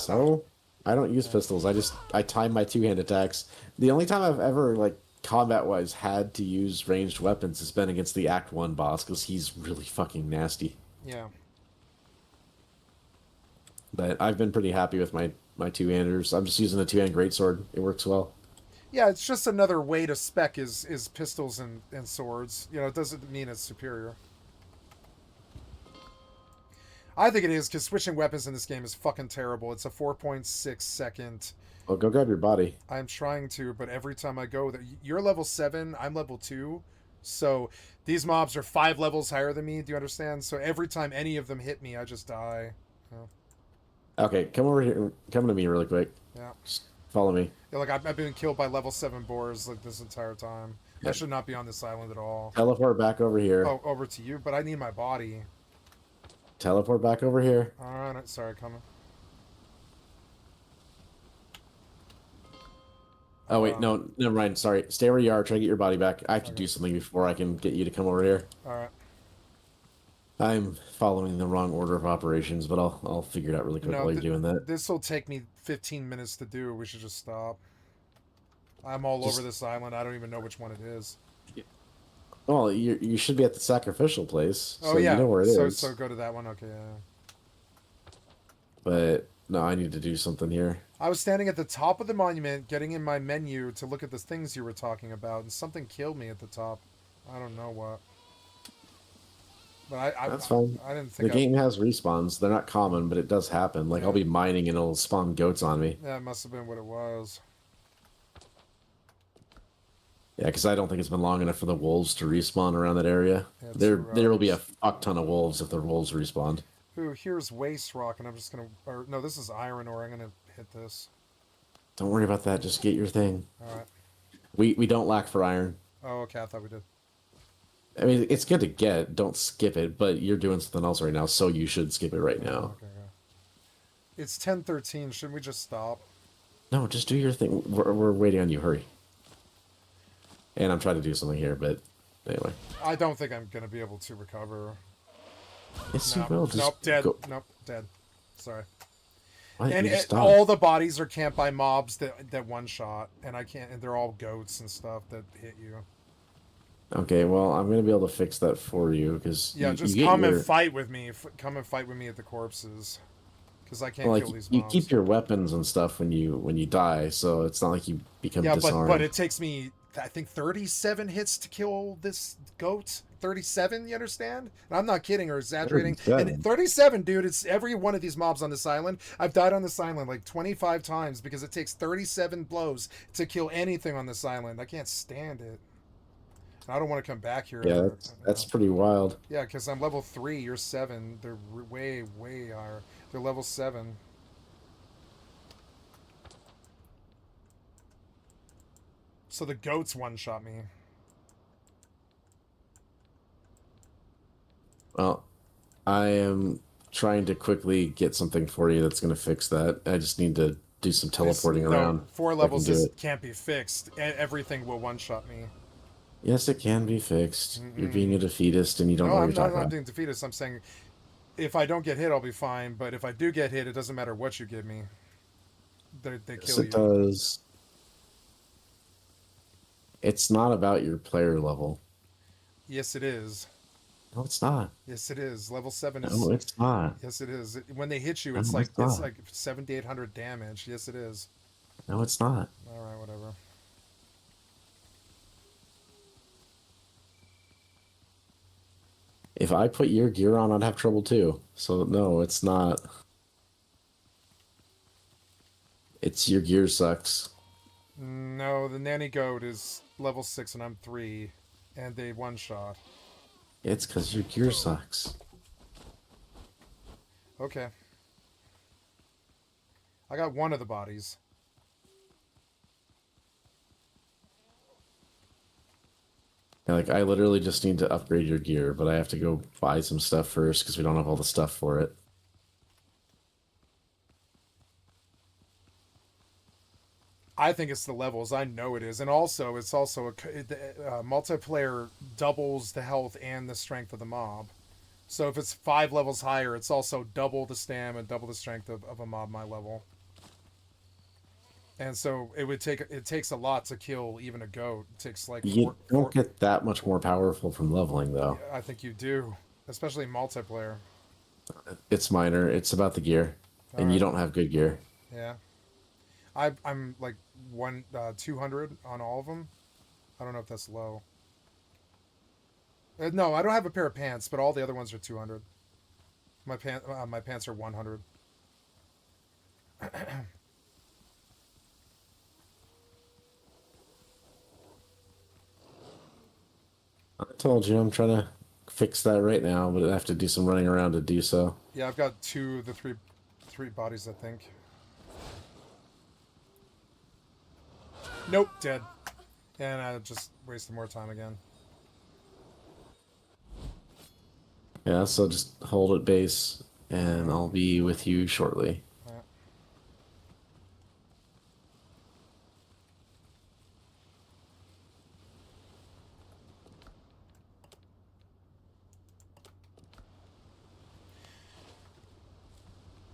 So I don't use pistols. I time my two-hand attacks. The only time I've ever like combat-wise had to use ranged weapons has been against the Act 1 boss because he's really fucking nasty. Yeah. But I've been pretty happy with my two-handers. I'm just using the two-hand greatsword. It works well. Yeah, it's just another way to spec is pistols and swords. You know, it doesn't mean it's superior. I think it is, because switching weapons in this game is fucking terrible. It's a 4.6 second. Well, go grab your body. I'm trying to, but every time I go there, you're level 7, I'm level 2. So these mobs are 5 levels higher than me. Do you understand? So every time any of them hit me, I just die. Okay, come over here. Come to me really quick. Yeah. Just follow me. Yeah, like I've been killed by level 7 boars like this entire time. Yeah. I should not be on this island at all. Teleport back over here. Oh, over to you, but I need my body. Teleport back over here. Alright, sorry, coming. Oh wait, no, never mind. Sorry, stay where you are. Try to get your body back. I have to do something before I can get you to come over here. Alright. I'm following the wrong order of operations, but I'll figure it out really quick while you're doing that. This will take me 15 minutes to do. We should just stop. I'm all over this island. I don't even know which one it is. Well, you should be at the sacrificial place. So oh yeah, you know where it is. So go to that one. Okay. Yeah. But no, I need to do something here. I was standing at the top of the monument, getting in my menu to look at the things you were talking about, and something killed me at the top. I don't know what. But That's fine. I didn't think the game has respawns. They're not common, but it does happen. Like, I'll be mining and it'll spawn goats on me. Yeah, it must have been what it was. Yeah, because I don't think it's been long enough for the wolves to respawn around that area. Yeah, there will be a fuck ton of wolves if the wolves respawned. Ooh, here's waste rock, and I'm just gonna... Or, no, this is iron ore. I'm gonna hit this. Don't worry about that. Just get your thing. Alright. We don't lack for iron. Oh, okay, I thought we did. I mean, it's good to get. Don't skip it, but you're doing something else right now, so you should skip it right now. Okay. It's 10:13. Shouldn't we just stop? No, just do your thing. We're waiting on you. Hurry. And I'm trying to do something here, but anyway. I don't think I'm going to be able to recover. Yes, you will. Nope, dead. Nope, dead. Sorry. Why And all the bodies are camped by mobs that one shot, and I can't. And they're all goats and stuff that hit you. Okay, well, I'm gonna be able to fix that for you because just come and fight with me. Come and fight with me at the corpses, because I can't kill these mobs. You keep your weapons and stuff when you die, so it's not like you become disarmed. But it takes me, I think, 37 hits to kill this goat. 37, you understand? And I'm not kidding or exaggerating. 37. And 37, dude, it's every one of these mobs on this island. I've died on this island like 25 times because it takes 37 blows to kill anything on this island. I can't stand it. I don't want to come back here. Yeah, that's pretty wild. Yeah, because I'm level 3, you're 7. They're way, way higher. They're level 7. So the goats one-shot me. Well, I am trying to quickly get something for you that's going to fix that. I just need to do some teleporting around. 4 levels just can't be fixed. Everything will one-shot me. Yes, it can be fixed. You're being a defeatist and you don't know what you're talking about. I'm not being defeatist. I'm saying if I don't get hit, I'll be fine. But if I do get hit, it doesn't matter what you give me. They kill you. It does. It's not about your player level. Yes, it is. No, it's not. Yes, it is. Level 7 is... No, it's not. Yes, it is. When they hit you, it's like 7,800 damage. Yes, it is. No, it's not. All right, whatever. If I put your gear on, I'd have trouble too. So no, it's not. It's your gear sucks. No, the nanny goat is level 6 and I'm 3, and they one-shot. It's because your gear sucks. Okay. I got one of the bodies. Like, I literally just need to upgrade your gear, but I have to go buy some stuff first because we don't have all the stuff for it. I think it's the levels. I know it is. And also, it's also multiplayer doubles the health and the strength of the mob. So if it's 5 levels higher, it's also double the stam and double the strength of a mob my level. And so it takes a lot to kill even a goat. It takes like You don't get that much more powerful from leveling, yeah, though. I think you do, especially multiplayer. It's minor. It's about the gear, All and you right, don't have good gear. yeah, I'm like 200 on all of them. I don't know if that's low. No, I don't have a pair of pants, but all the other ones are 200. My pants are 100. I told you I'm trying to fix that right now, but I have to do some running around to do so. Yeah, I've got two of the three bodies, I think. Nope, dead. And I just wasted more time again. Yeah, so just hold at base, and I'll be with you shortly. Uh,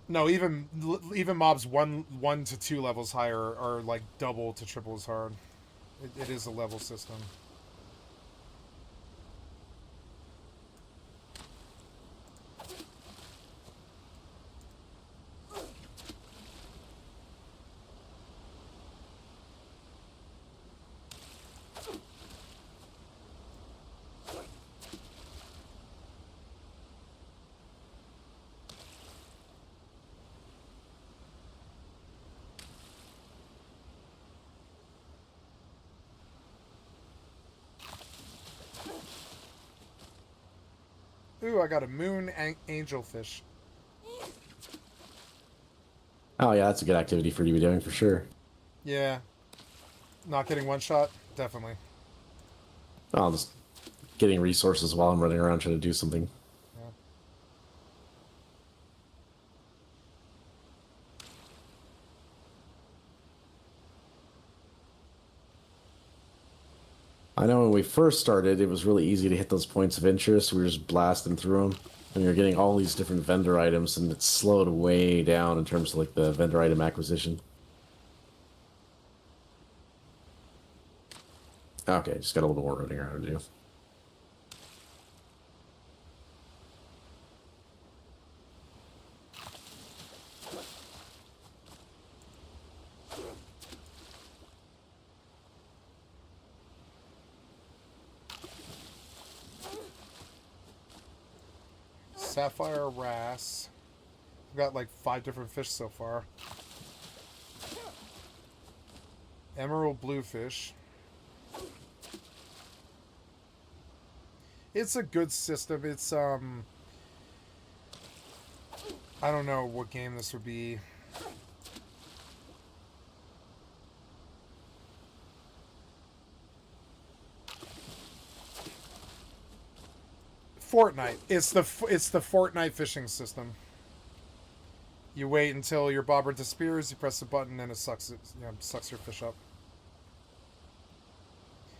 no, even mobs one to two levels higher are like double to triple as hard. It is a level system. Ooh, I got a moon angelfish. Oh yeah, that's a good activity for you to be doing for sure. Yeah, not getting one shot, definitely. I'll just getting resources while I'm running around trying to do something. Yeah. I know when we first started, it was really easy to hit those points of interest. We were just blasting through them, and you're getting all these different vendor items, and it's slowed way down in terms of like the vendor item acquisition. Okay, just got a little more running around to do. Sapphire wrasse. I've got like 5 different fish so far. Emerald bluefish. It's a good system. It's I don't know what game this would be. Fortnite. It's the Fortnite fishing system. You wait until your bobber disappears. You press the button, and it sucks your fish up.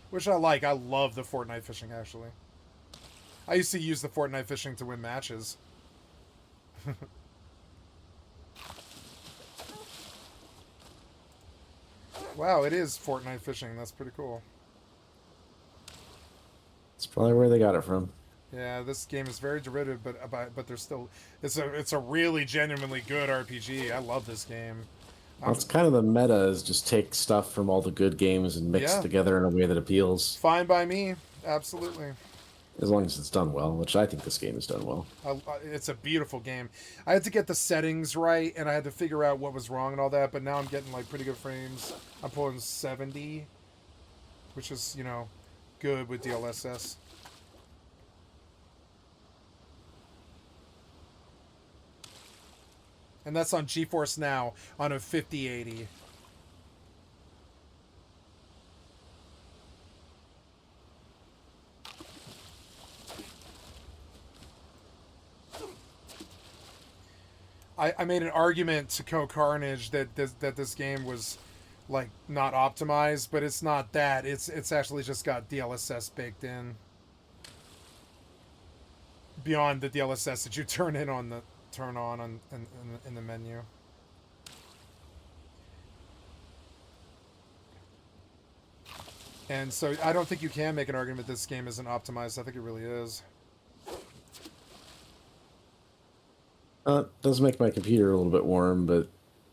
Which I like. I love the Fortnite fishing. Actually, I used to use the Fortnite fishing to win matches. Wow, it is Fortnite fishing. That's pretty cool. It's probably where they got it from. Yeah, this game is very derivative, but there's still it's a really genuinely good RPG. I love this game. Well, it's kind of the meta is just take stuff from all the good games and mix it Yeah, together in a way that appeals, fine by me. Absolutely. as long as it's done well, which I think this game is done well. It's a beautiful game. I had to get the settings right, and I had to figure out what was wrong and all that. But now I'm getting like pretty good frames. I'm pulling 70, which is good with DLSS. And that's on GeForce Now on a 5080. I made an argument to Co Carnage that this game was like not optimized, but it's not that. It's actually just got DLSS baked in. Beyond the DLSS that you turn on in the menu. And so I don't think you can make an argument this game isn't optimized. I think it really is. It does make my computer a little bit warm, but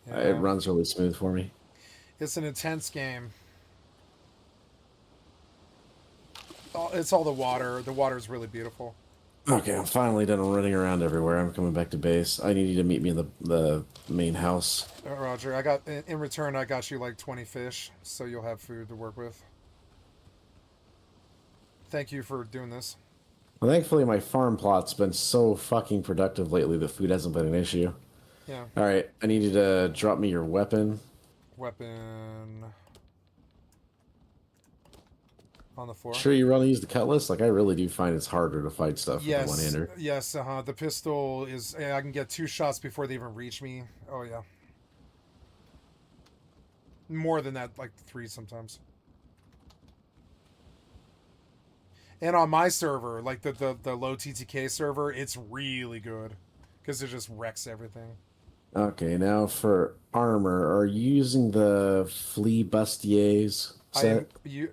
it Yeah. runs really smooth for me. It's an intense game. It's all the water. The water is really beautiful. Okay, I'm finally done running around everywhere. I'm coming back to base. I need you to meet me in the main house. Roger, I got in return. I got you like 20 fish, so you'll have food to work with. Thank you for doing this. Well, thankfully, my farm plot's been so fucking productive lately that food hasn't been an issue. Yeah. All right, I need you to drop me your weapon. Weapon on the floor. Sure, you want to use the cutlass? Like, I really do find it's harder to fight stuff with a one-hander. Yes. The pistol is. I can get 2 shots before they even reach me. Oh yeah. More than that, like 3 sometimes. And on my server, like the low TTK server, it's really good because it just wrecks everything. Okay, now for armor, are you using the flea bustiers set?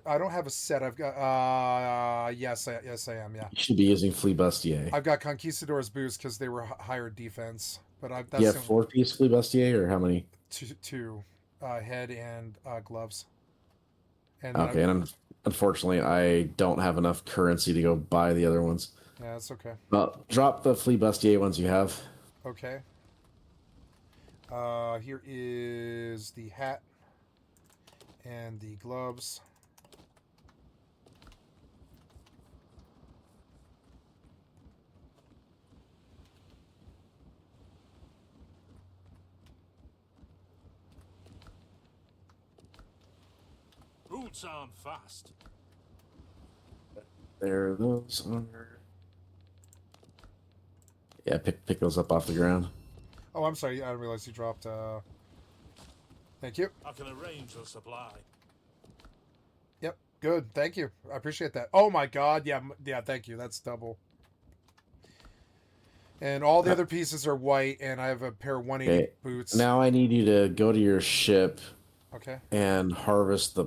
I don't have a set. I've got yes I am. Yeah. You should be using flea bustier. I've got Conquistador's boots because they were higher defense, but You that's have 4-piece flea bustier, or how many? two head and gloves. And then Okay, and unfortunately, I don't have enough currency to go buy the other ones. yeah, that's okay. Well, drop the flea bustier ones you have. Okay. Here is the hat and the gloves. Boots aren't fast. There, those are. Yeah, pick those up off the ground. Oh, I'm sorry. I didn't realize you dropped. Thank you. I can arrange the supply. Yep. Good. Thank you. I appreciate that. Oh my God. Yeah. Yeah. Thank you. That's double. And all the other pieces are white, and I have a pair of 180 Okay. boots. Now I need you to go to your ship Okay. and harvest the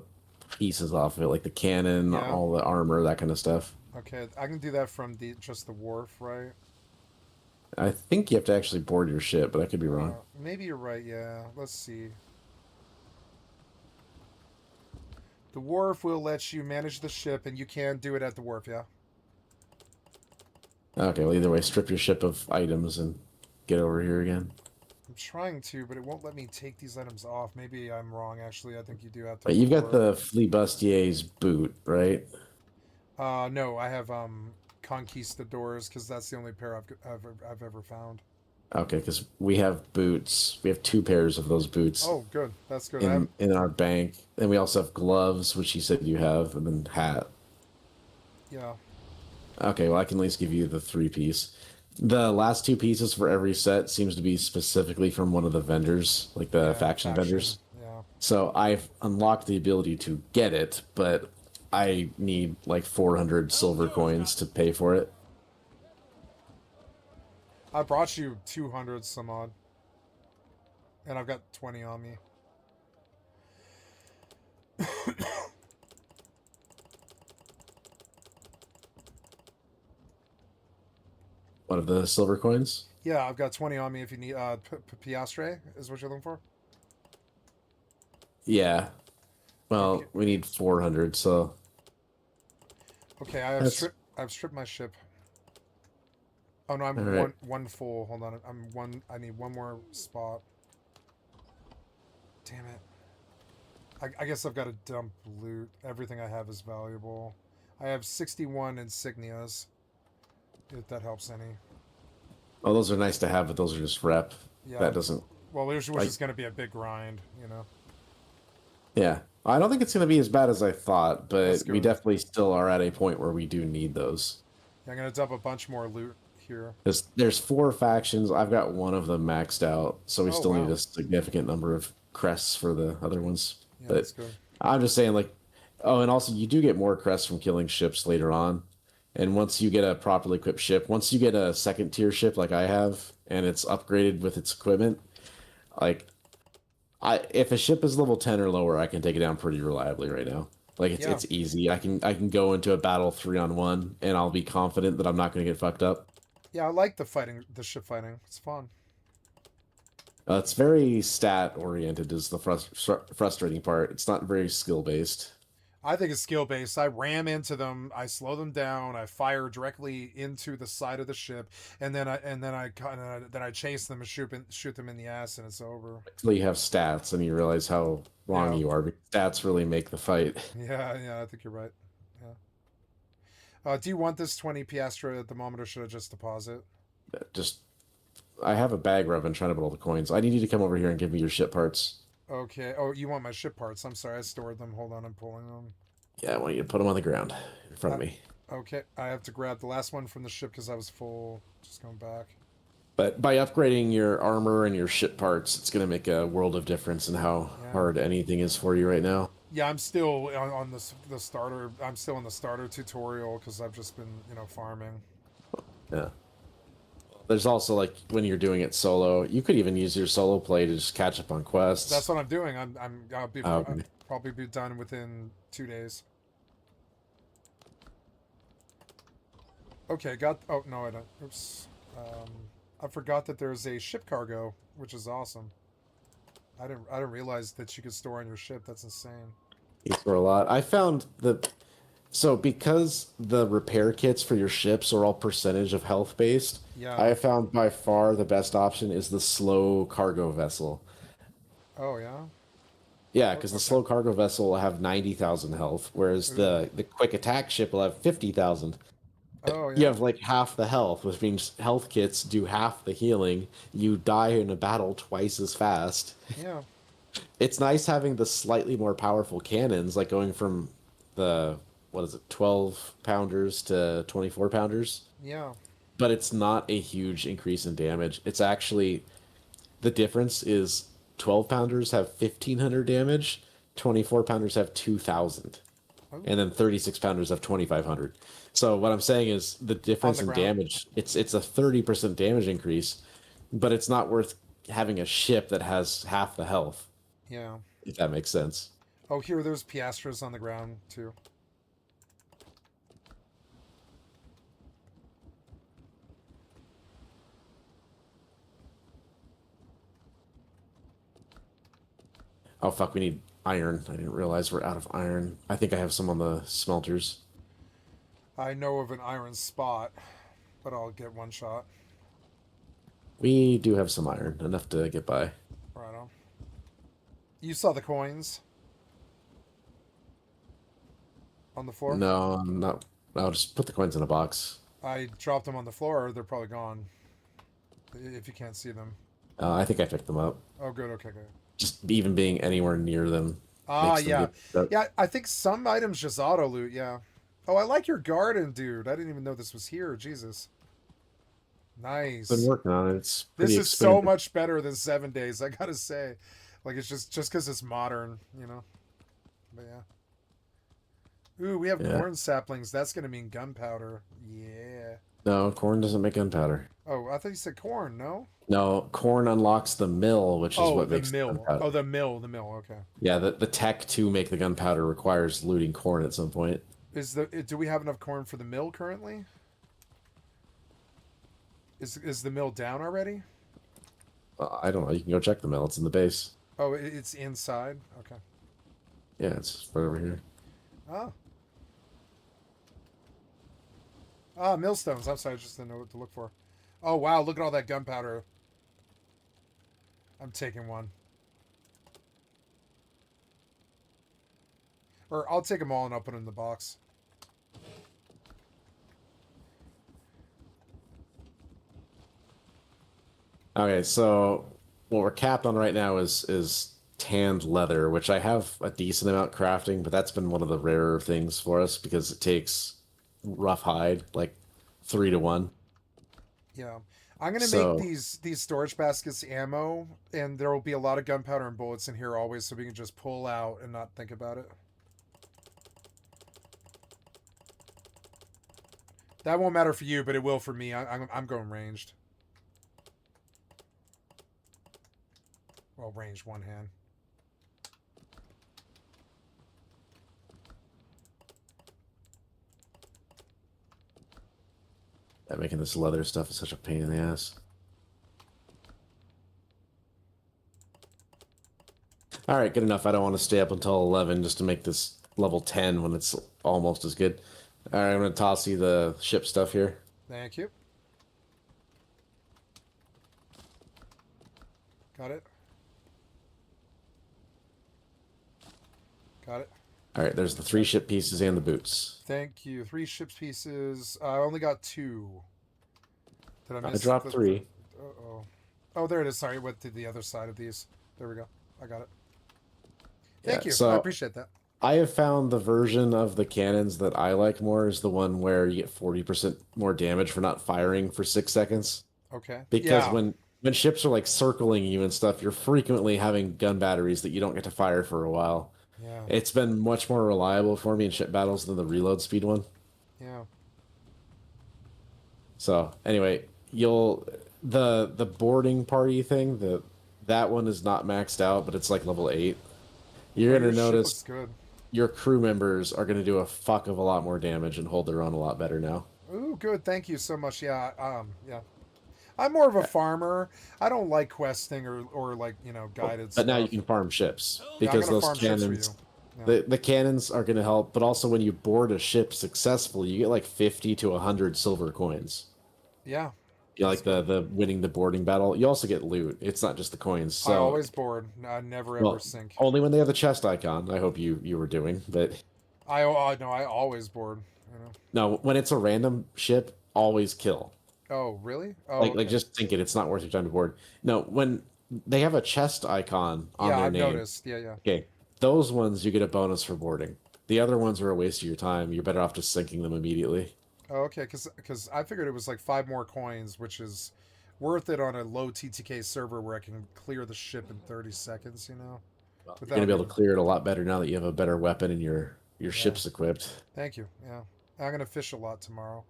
pieces off of it, like the cannon, Yeah. all the armor, that kind of stuff. Okay. I can do that from just the wharf, right? I think you have to actually board your ship, but I could be wrong. Maybe you're right. Yeah. Let's see. The wharf will let you manage the ship, and you can do it at the wharf. Yeah. Okay, well, either way, strip your ship of items and get over here again. I'm trying to, but it won't let me take these items off. Maybe I'm wrong, actually. I think you do have to. But you've got the Flebustier's boot, right? No, I have Conquistadors because that's the only pair I've ever found. Okay, because we have boots. We have 2 pairs of those boots Oh, good. That's good. in our bank. And we also have gloves, which you said you have, and then hat. Yeah. Okay, well, I can at least give you the 3-piece. The last 2 pieces for every set seems to be specifically from one of the vendors, like the Yeah, faction vendors. Yeah. So I've unlocked the ability to get it, but I need like 400 silver coins to pay for it. I brought you 200 some odd. And I've got 20 on me. One of the silver coins? Yeah, I've got 20 on me if you need piastre is what you're looking for? Yeah. Well, Okay. we need 400, so Okay, I've stripped my ship. Oh no, I'm All right. one full. Hold on. I need one more spot. Damn it. I guess I've got to dump loot. Everything I have is valuable. I have 61 insignias. If that helps any. Oh, those are nice to have, but those are just rep. Yeah. That doesn't. Well, which like- is going to be a big grind, you know. Yeah. I don't think it's going to be as bad as I thought, but That's we good. definitely still are at a point where we do need those. Yeah, I'm going to dump a bunch more loot here. There's 4 factions. I've got one of them maxed out, so we Oh, still need wow. a significant number of crests for the other ones. Yeah, But that's good. I'm just saying, like, oh, and also you do get more crests from killing ships later on. And once you get a properly equipped ship, once you get a 2nd-tier ship like I have, and it's upgraded with its equipment, like, if a ship is level 10 or lower, I can take it down pretty reliably right now. Like Yeah. it's easy. I can go into a battle 3-on-1 and I'll be confident that I'm not going to get fucked up. Yeah, I like the ship fighting. It's fun. It's very stat oriented is the frustrating part. It's not very skill based. I think it's skill based. I ram into them, I slow them down, I fire directly into the side of the ship, and then I chase them and shoot them in the ass, and it's over. Until you have stats and you realize how wrong Yeah, you are. Because stats really make the fight. yeah. I think you're right. Yeah. Do you want this 20 piastra at the moment, or should I just deposit? Just I have a bag where I've been trying to put all the coins. I need you to come over here and give me your ship parts. Okay. Oh, you want my ship parts? I'm sorry, I stored them. Hold on, I'm pulling them. Yeah, I want you to put them on the ground in front Uh, of me. okay, I have to grab the last one from the ship because I was full. Just going back. But by upgrading your armor and your ship parts, it's going to make a world of difference in how Yeah. hard anything is for you right now. Yeah, I'm still on the starter. I'm still in the starter tutorial because I've just been farming. Yeah. There's also like when you're doing it solo, you could even use your solo play to just catch up on quests. That's what I'm doing. I'll Okay. probably be done within 2 days. Okay, got. Oh no, I don't. Oops. I forgot that there's a ship cargo, which is awesome. I didn't realize that you could store on your ship. That's insane. You store a lot. I found that so because the repair kits for your ships are all percentage of health based, Yeah. I found by far the best option is the slow cargo vessel. Oh yeah. Yeah, Oh, because the okay. slow cargo vessel will have 90,000 health, whereas Ooh. the quick attack ship will have 50,000. Oh You yeah. have like half the health, which means health kits do half the healing. You die in a battle twice as fast. Yeah. It's nice having the slightly more powerful cannons, like going from the, what is it, 12 pounders to 24 pounders. Yeah. But it's not a huge increase in damage. It's actually, the difference is 12 pounders have 1,500 damage, 24 pounders have 2,000, Oh, and then 36 pounders have 2,500. So what I'm saying is the on difference the in ground. damage, it's a 30% damage increase, but it's not worth having a ship that has half the health, Yeah. if that makes sense. Oh, here, there's piastras on the ground too. Oh fuck, we need iron. I didn't realize we're out of iron. I think I have some on the smelters. I know of an iron spot, but I'll get one shot. We do have some iron, enough to get by. Right on. You saw the coins on the floor? No, I'm not. I'll just put the coins in a box. I dropped them on the floor. They're probably gone. If you can't see them. I think I picked them up. Oh, good. Okay, good. Just even being anywhere near them Ah, makes them yeah. get up. Yeah, I think some items just auto loot, yeah. Oh, I like your garden, dude. I didn't even know this was here. Jesus. Been Nice. working on it. It's This pretty is so expanded. much better than 7 days, I gotta say. Like, it's just because it's modern. But yeah. Ooh, we have Yeah. corn saplings. That's gonna mean gunpowder. Yeah. No, corn doesn't make gunpowder. Oh, I thought you said corn, no? No, corn unlocks the mill, which is Oh, what the makes the mill. gunpowder. Oh, the mill. Okay. Yeah, the tech to make the gunpowder requires looting corn at some point. Do we have enough corn for the mill currently? Is the mill down already? I don't know. You can go check the mill. It's in the base. Oh, it's inside. Okay. Yeah, it's right over here. Ah. Ah, millstones. I'm sorry, I just didn't know what to look for. Oh wow, look at all that gunpowder. I'm taking one. Or I'll take them all and I'll put them in the box. Okay, so what we're capped on right now is tanned leather, which I have a decent amount crafting, but that's been one of the rarer things for us because it takes rough hide, like 3 to 1. Yeah. I'm gonna make So these storage baskets ammo, and there will be a lot of gunpowder and bullets in here always, so we can just pull out and not think about it. That won't matter for you, but it will for me. I'm going ranged. Well, ranged one hand. That making this leather stuff is such a pain in the ass. All right, good enough. I don't want to stay up until 11 just to make this level 10 when it's almost as good. All right, I'm gonna toss you the ship stuff here. Thank you. Got it. Got it. All right, there's the 3 ship pieces and the boots. Thank you. 3 ship pieces. I only got 2. Did I miss? I dropped 3. Uh-oh. Oh, there it is. Sorry, it went to the other side of these. There we go. I got it. Thank Yeah, you. so I appreciate that. I have found the version of the cannons that I like more is the one where you get 40% more damage for not firing for 6 seconds. Okay. Because Yeah. when ships are like circling you and stuff, you're frequently having gun batteries that you don't get to fire for a while. Yeah. It's been much more reliable for me in ship battles than the reload speed one. Yeah. So anyway, you'll the boarding party thing, that one is not maxed out, but it's like level 8. You're Oh, gonna your ship notice looks good. your crew members are gonna do a fuck of a lot more damage and hold their own a lot better now. Ooh, good. Thank you so much. Yeah. Yeah. I'm more of a farmer. I don't like questing or like, guided But now you stuff. can farm ships Yeah, I'm because gonna those farm ships for you. cannons, Yeah. the cannons are going to help. But also, when you board a ship successfully, you get like 50 to 100 silver coins. Yeah. You know, That's like the winning the boarding battle. You also get loot. It's not just the coins. I So, always board. I never ever well, sink. only when they have the chest icon. I hope you were doing, but No, I always board. You know. no, when it's a random ship, always kill. Oh, really? Oh, Like okay. just think it. It's not worth your time to board. No, when they have a chest icon on Yeah, their I've name. noticed. Yeah, yeah. Okay, those ones you get a bonus for boarding. The other ones are a waste of your time. You're better off just sinking them immediately. Oh, okay, because I figured it was like 5 more coins, which is worth it on a low TTK server where I can clear the ship in 30 seconds. Well, you're Without gonna be able even. to clear it a lot better now that you have a better weapon and your Yeah. ship's equipped. Thank you. Yeah. I'm gonna fish a lot tomorrow.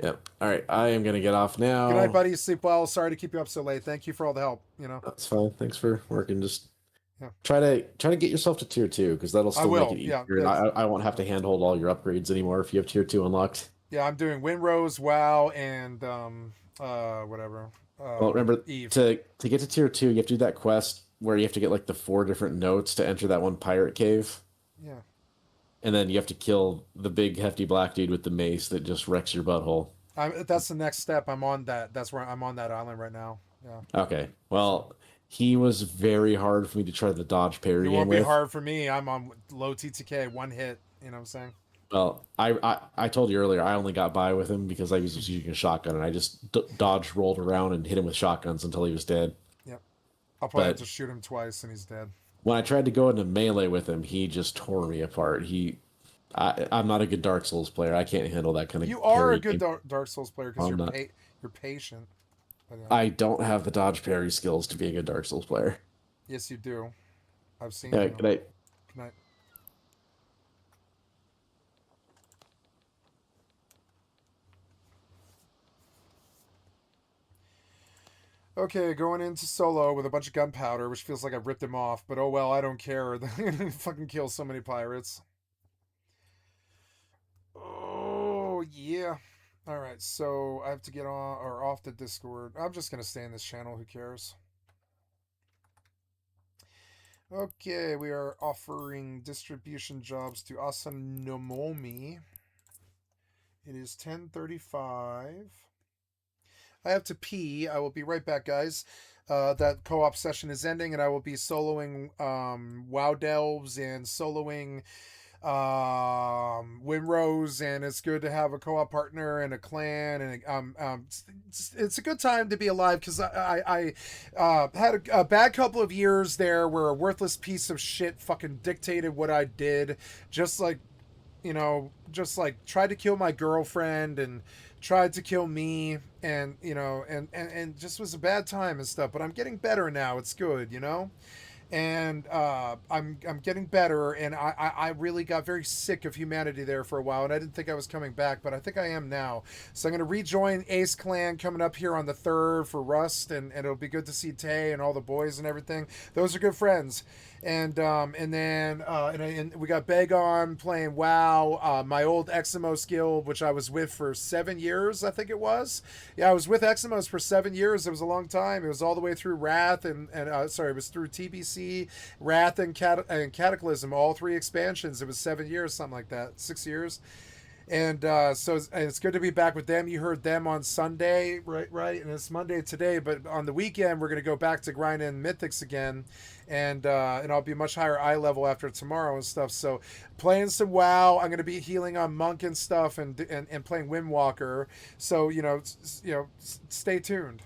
Yep. All right, I am gonna get off Good night, now. buddy. Sleep well. Sorry to keep you up so late. Thank you for all the help. That's fine. Thanks for working. Just Yeah. try to get yourself to tier 2 because that'll I still make it will. Yeah. easier. And I won't have to handhold all your upgrades anymore if you have tier 2 unlocked. Yeah. I'm doing Winrose, WoW, and whatever. Well, remember Eve. to get to tier 2, you have to do that quest where you have to get like the 4 different notes to enter that one pirate cave. Yeah. And then you have to kill the big hefty black dude with the mace that just wrecks your butthole. That's the next step. I'm on that. That's where I'm on that island right now. Yeah. Okay. Well, he was very hard for me to try the dodge parry It game won't be with. hard for me. I'm on low TTK, one hit. You know what I'm saying? Well, I told you earlier I only got by with him because I was just using a shotgun and I just dodged, rolled around, and hit him with shotguns until he was dead. Yep. I'll probably have But to shoot him twice and he's dead. when I tried to go into melee with him, he just tore me apart. I'm not a good Dark Souls player. I can't handle that kind of You are parry a good game. Dark Souls player because I'm not. you're patient. But, I don't have the dodge parry skills to be a good Dark Souls player. yes, you do. I've seen Yeah, you. good night. Good night. Okay, going into solo with a bunch of gunpowder, which feels like I ripped him off, but oh well, I don't care. They're gonna fucking kill so many pirates. Oh, yeah. Alright, so I have to get on or off the Discord. I'm just gonna stay in this channel, who cares? Okay, we are offering distribution jobs to Asanomomi. It is 10:35. I have to pee. I will be right back, guys. That co-op session is ending, and I will be soloing WoW Delves and soloing Winrose, and it's good to have a co-op partner and a clan, and it's a good time to be alive because I had a bad couple of years there where a worthless piece of shit fucking dictated what I did, just like tried to kill my girlfriend and tried to kill me, and just was a bad time and stuff, but I'm getting better now. It's good. and I'm getting better. And I really got very sick of humanity there for a while, and I didn't think I was coming back, but I think I am now. So I'm gonna rejoin Ace Clan coming up here on the 3rd for Rust, and it'll be good to see Tay and all the boys and everything. Those are good friends. And we got Begon playing WoW. My old Eximos guild, which I was with for 7 years, I think it was. Yeah, I was with Eximos for 7 years. It was a long time. It was all the way through Wrath it was through TBC, Wrath, and Cataclysm, all 3 expansions. It was 7 years, something like that, 6 years. And it's good to be back with them. You heard them on Sunday, right? And it's Monday today, but on the weekend we're gonna go back to grinding Mythics again, and I'll be much higher eye level after tomorrow and stuff. So playing some WoW. I'm gonna be healing on Monk and stuff, and playing Windwalker. So stay tuned.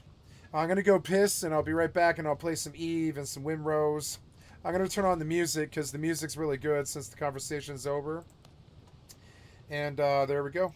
I'm gonna go piss, and I'll be right back, and I'll play some Eve and some Windrose. I'm gonna turn on the music because the music's really good since the conversation's over. And there we go.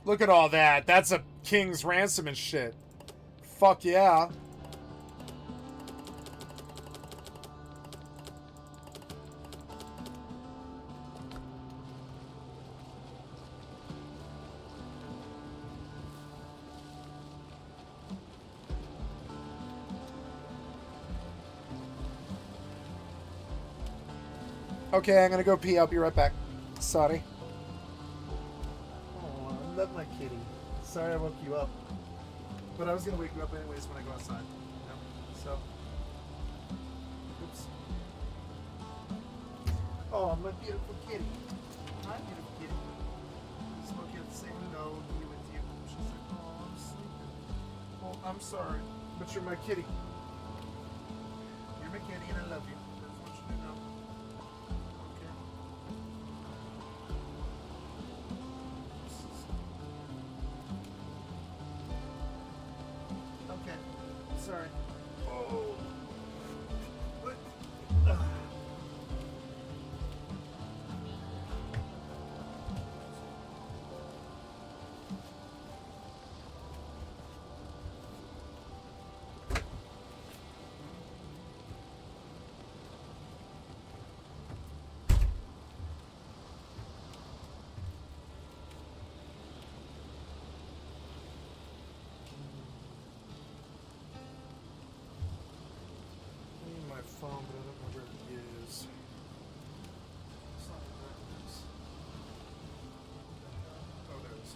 Look at all that. That's a king's ransom and shit. Fuck yeah. Okay, I'm gonna go pee. I'll be right back. Sorry. Oh, I love my kitty. Sorry I woke you up. But I was gonna wake you up anyways when I go outside. Yeah. So. Oops. Oh, my beautiful kitty. Hi, beautiful kitty. Spoke you to say hello, be with you. She's like, oh, I'm sleeping. Well, I'm sorry, but you're my kitty. You're my kitty and I love you. I just want you to know. Okay. Sorry. Oh. What? My phone, but I don't know where it is. It's not where it is. Oh, there it is.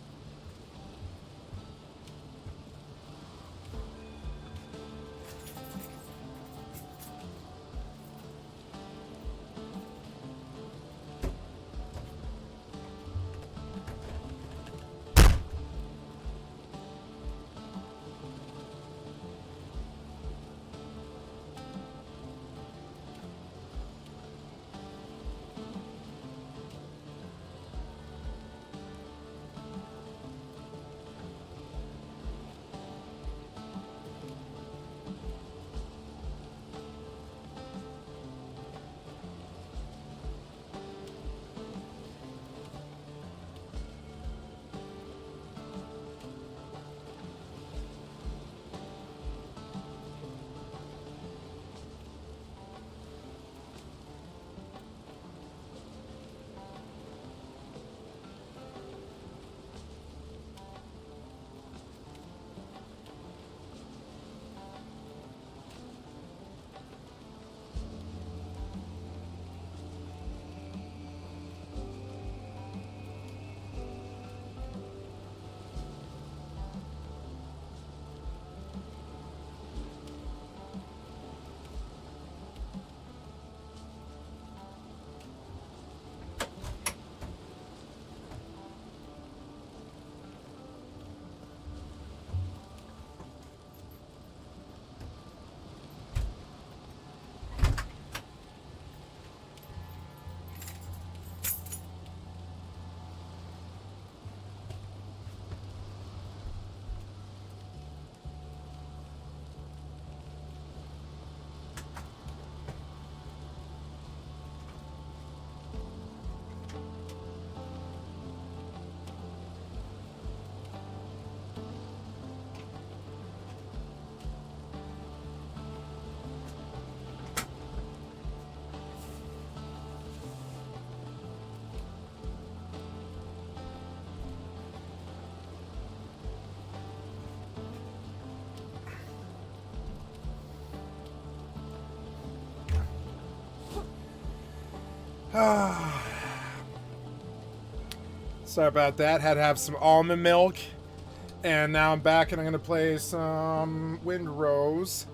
Sorry about that. Had to have some almond milk. And now I'm back and I'm going to play some Windrose.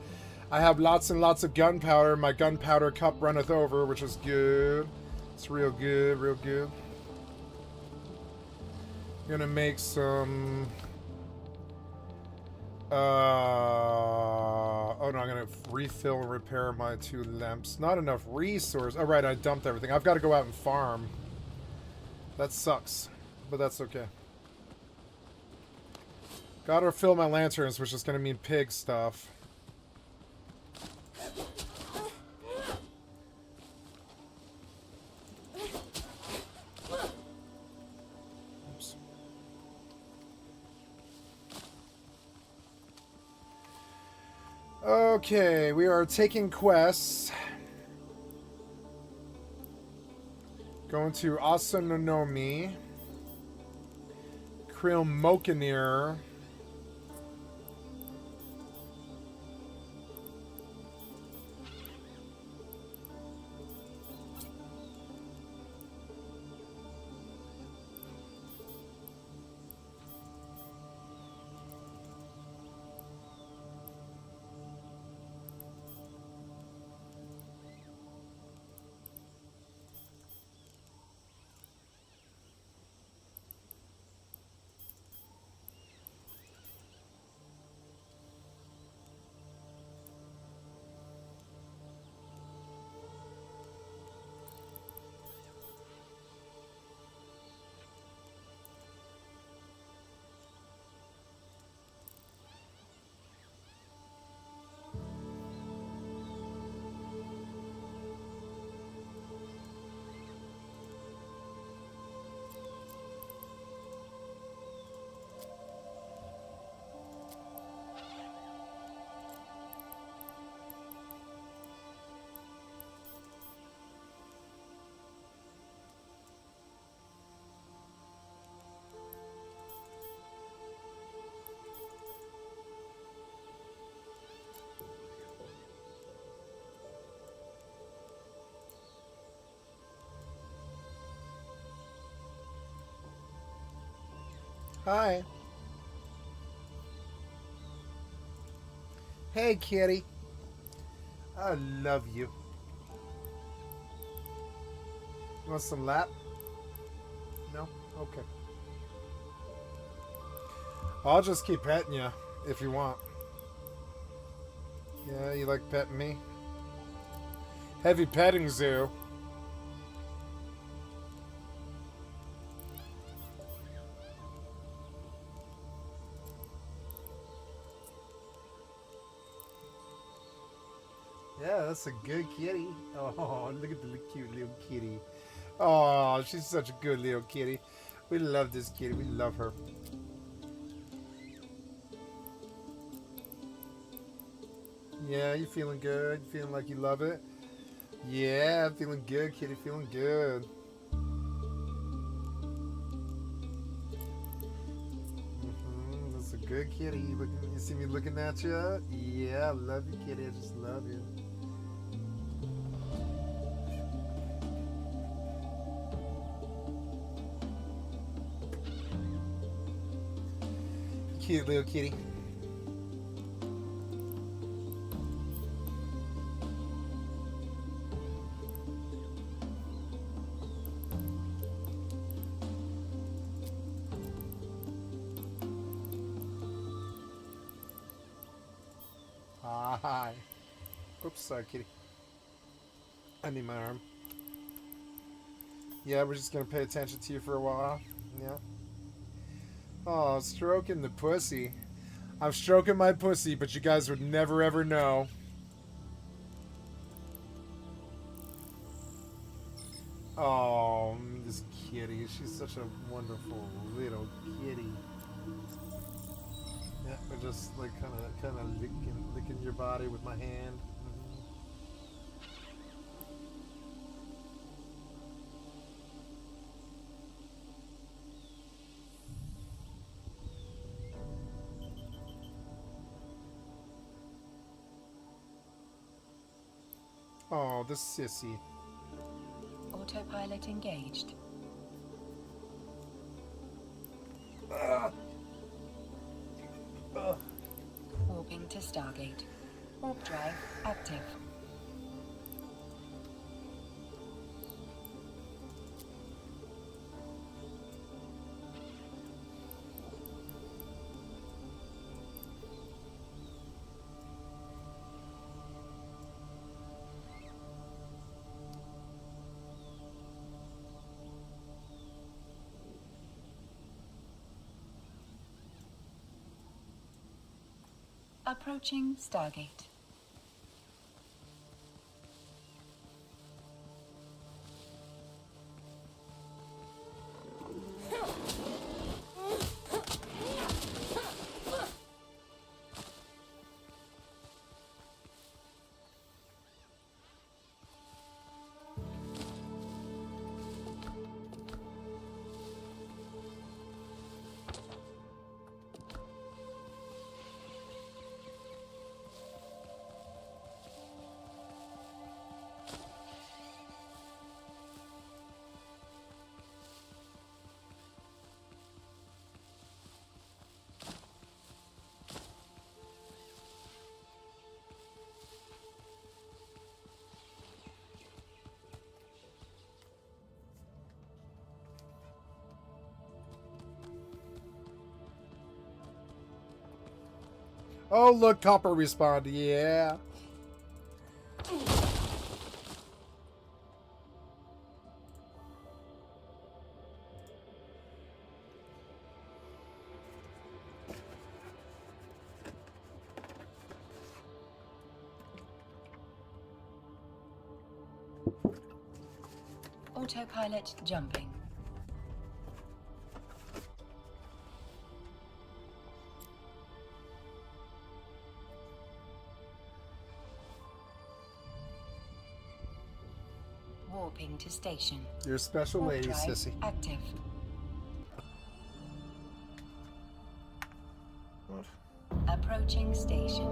I have lots and lots of gunpowder. My gunpowder cup runneth over, which is good. It's real good, real good. Gonna make some... oh no, I'm gonna refill and repair my 2 lamps. Not enough resource. Oh right, I dumped everything. I've got to go out and farm. That sucks, but that's okay. Gotta fill my lanterns, which is gonna mean pig stuff. Oops. Okay, we are taking quests. Going to Asanonomi. Krill Mokanir. Hi. Hey, kitty. I love you. You want some lap? No? Okay. I'll just keep petting you if you want. Yeah, you like petting me? Heavy petting zoo. Yeah, that's a good kitty. Oh, look at the cute little kitty. Oh, she's such a good little kitty. We love this kitty. We love her. Yeah, you feeling good? You feeling like you love it? Yeah, feeling good, kitty. Feeling good. That's a good kitty. You see me looking at you? Yeah, I love you, kitty. I just love you. Cute little kitty. Hi. Oops, sorry, kitty. I need my arm. Yeah, we're just gonna pay attention to you for a while. Yeah. Oh, stroking the pussy. I'm stroking my pussy, but you guys would never ever know. Oh, this kitty. She's such a wonderful little kitty. Yeah, we're just like kind of licking your body with my hand. Oh, the sissy. Autopilot engaged. Warping to Stargate. Warp drive active. Approaching Stargate. Oh, look, Copper respawned. Yeah. Autopilot jumping. Warping to station. You're a special Warp lady, drive sissy. active. What? Approaching station.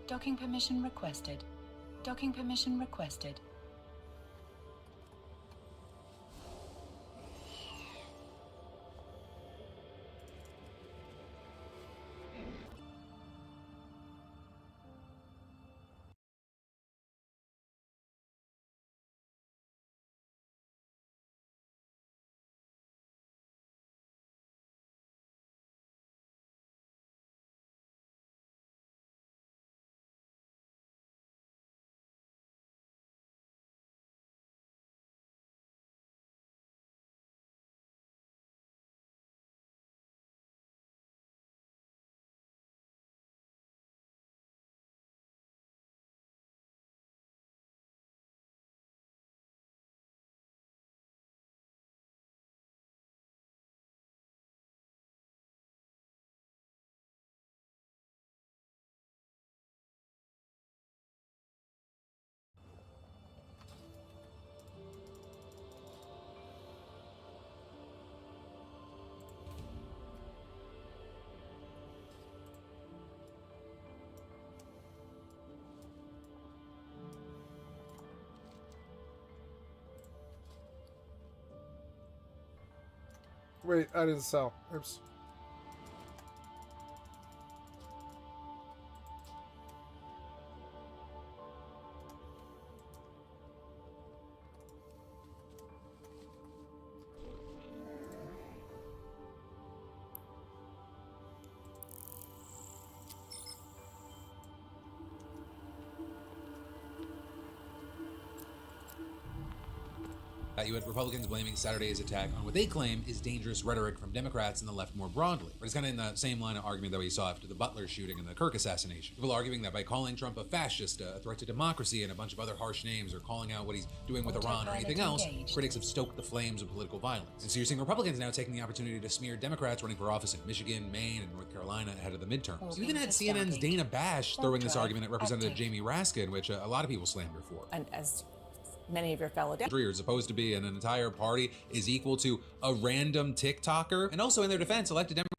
Docking permission requested. Docking permission requested. Wait, I didn't sell. Oops. You had Republicans blaming Saturday's attack on what they claim is dangerous rhetoric from Democrats and the left more broadly. But it's kind of in the same line of argument that we saw after the Butler shooting and the Kirk assassination. People arguing that by calling Trump a fascist, a threat to democracy, and a bunch of other harsh names, or calling out what he's doing with Iran or anything else, critics have stoked the flames of political violence. And so you're seeing Republicans now taking the opportunity to smear Democrats running for office in Michigan, Maine, and North Carolina ahead of the midterms. You even had CNN's Dana Bash throwing this argument at Representative Jamie Raskin, which a lot of people slammed her for. And as many of your fellow is supposed to be in an entire party is equal to a random TikToker. And also in their defense, elected Democrats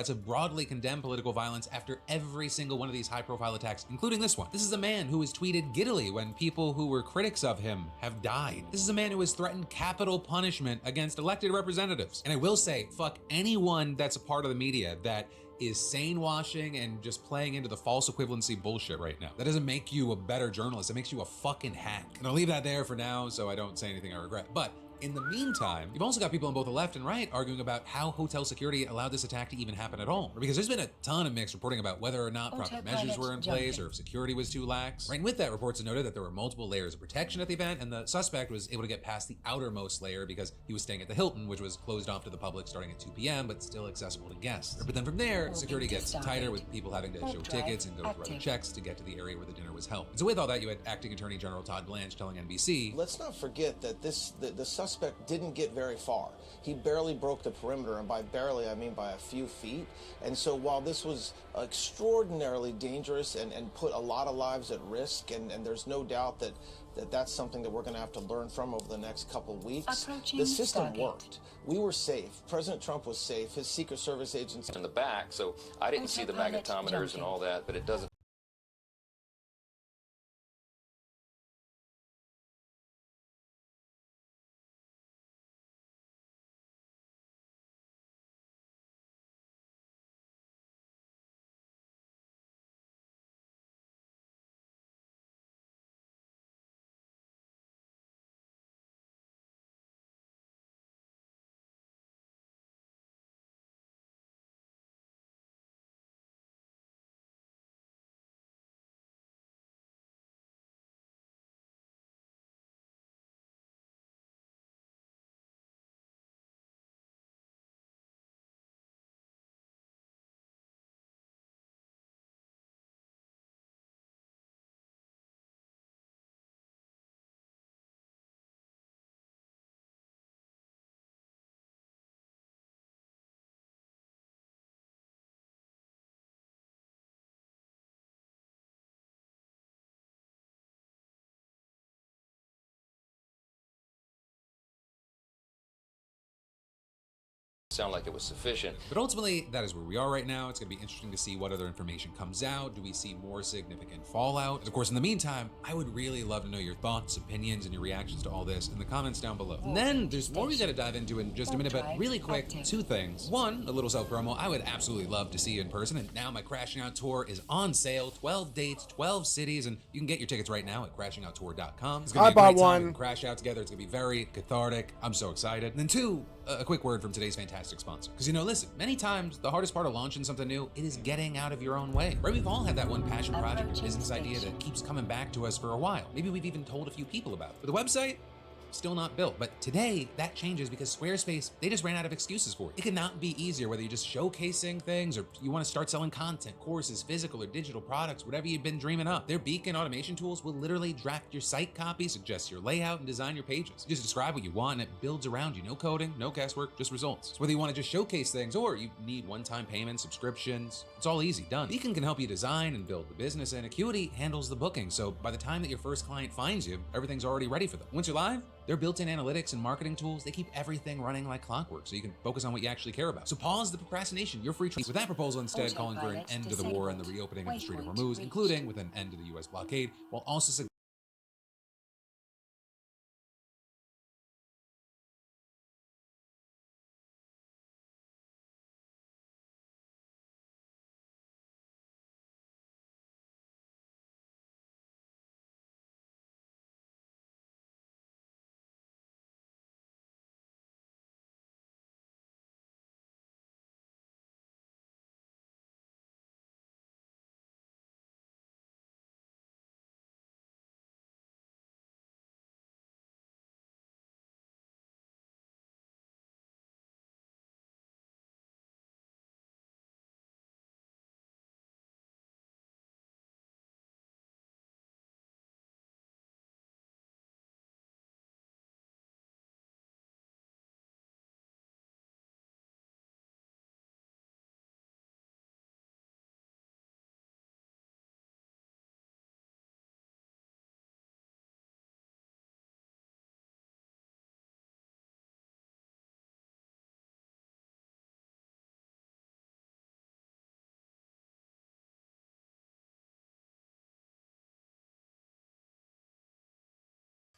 have broadly condemned political violence after every single one of these high-profile attacks, including this one. This is a man who has tweeted giddily when people who were critics of him have died. This is a man who has threatened capital punishment against elected representatives. And I will say, fuck anyone that's a part of the media that is sane washing and just playing into the false equivalency bullshit right now. That doesn't make you a better journalist. It makes you a fucking hack. And I'll leave that there for now so I don't say anything I regret. But in the meantime, you've also got people on both the left and right arguing about how hotel security allowed this attack to even happen at all. Because there's been a ton of mixed reporting about whether or not proper measures were in place or if security was too lax. Right, and with that, reports have noted that there were multiple layers of protection at the event, and the suspect was able to get past the outermost layer because he was staying at the Hilton, which was closed off to the public starting at 2 p.m., but still accessible to guests. But then from there, security gets tighter with people having to show tickets and go through other checks to get to the area where the dinner was held. And so with all that, you had Acting Attorney General Todd Blanche telling NBC, let's not forget that the suspect didn't get very far. He barely broke the perimeter, and by barely I mean by a few feet. And so while this was extraordinarily dangerous and put a lot of lives at risk, and there's no doubt that's something that we're going to have to learn from over the next couple of weeks. The system worked. We were safe. President Trump was safe. His Secret Service agents in the back, so I didn't see the magnetometers and all that, but it doesn't sound like it was sufficient. But ultimately, that is where we are right now. It's going to be interesting to see what other information comes out. Do we see more significant fallout? And of course, in the meantime, I would really love to know your thoughts, opinions, and your reactions to all this in the comments down below. And then there's more we got to dive into in just a minute, but really quick, two things. One, a little self-promo. I would absolutely love to see you in person, and now my Crashing Out Tour is on sale. 12 dates, 12 cities, and you can get your tickets right now at crashingouttour.com. It's going to be a great time. We can crash out together. It's going to be very cathartic. I'm so excited. And then two, a quick word from today's fantastic sponsor. Because listen, many times the hardest part of launching something new, it is getting out of your own way. Right? We've all had that one passion project or business idea that keeps coming back to us for a while. Maybe we've even told a few people about it. But the website, still not built. But today that changes because Squarespace, they just ran out of excuses for it. It cannot be easier, whether you're just showcasing things or you want to start selling content, courses, physical or digital products, whatever you've been dreaming up. Their beacon automation tools will literally draft your site copy, suggest your layout, and design your pages. You just describe what you want and it builds around you. No coding, no guesswork, just results. So whether you want to just showcase things or you need one-time payments, subscriptions, it's all easy, done. Beacon can help you design and build the business, and Acuity handles the booking. So by the time that your first client finds you, everything's already ready for them. Once you're live, their built-in analytics and marketing tools, they keep everything running like clockwork so you can focus on what you actually care about. So pause the procrastination. You're free to with that proposal instead, calling for an end to the war and the reopening of the Strait of Hormuz, including with an end to the U.S. blockade, while also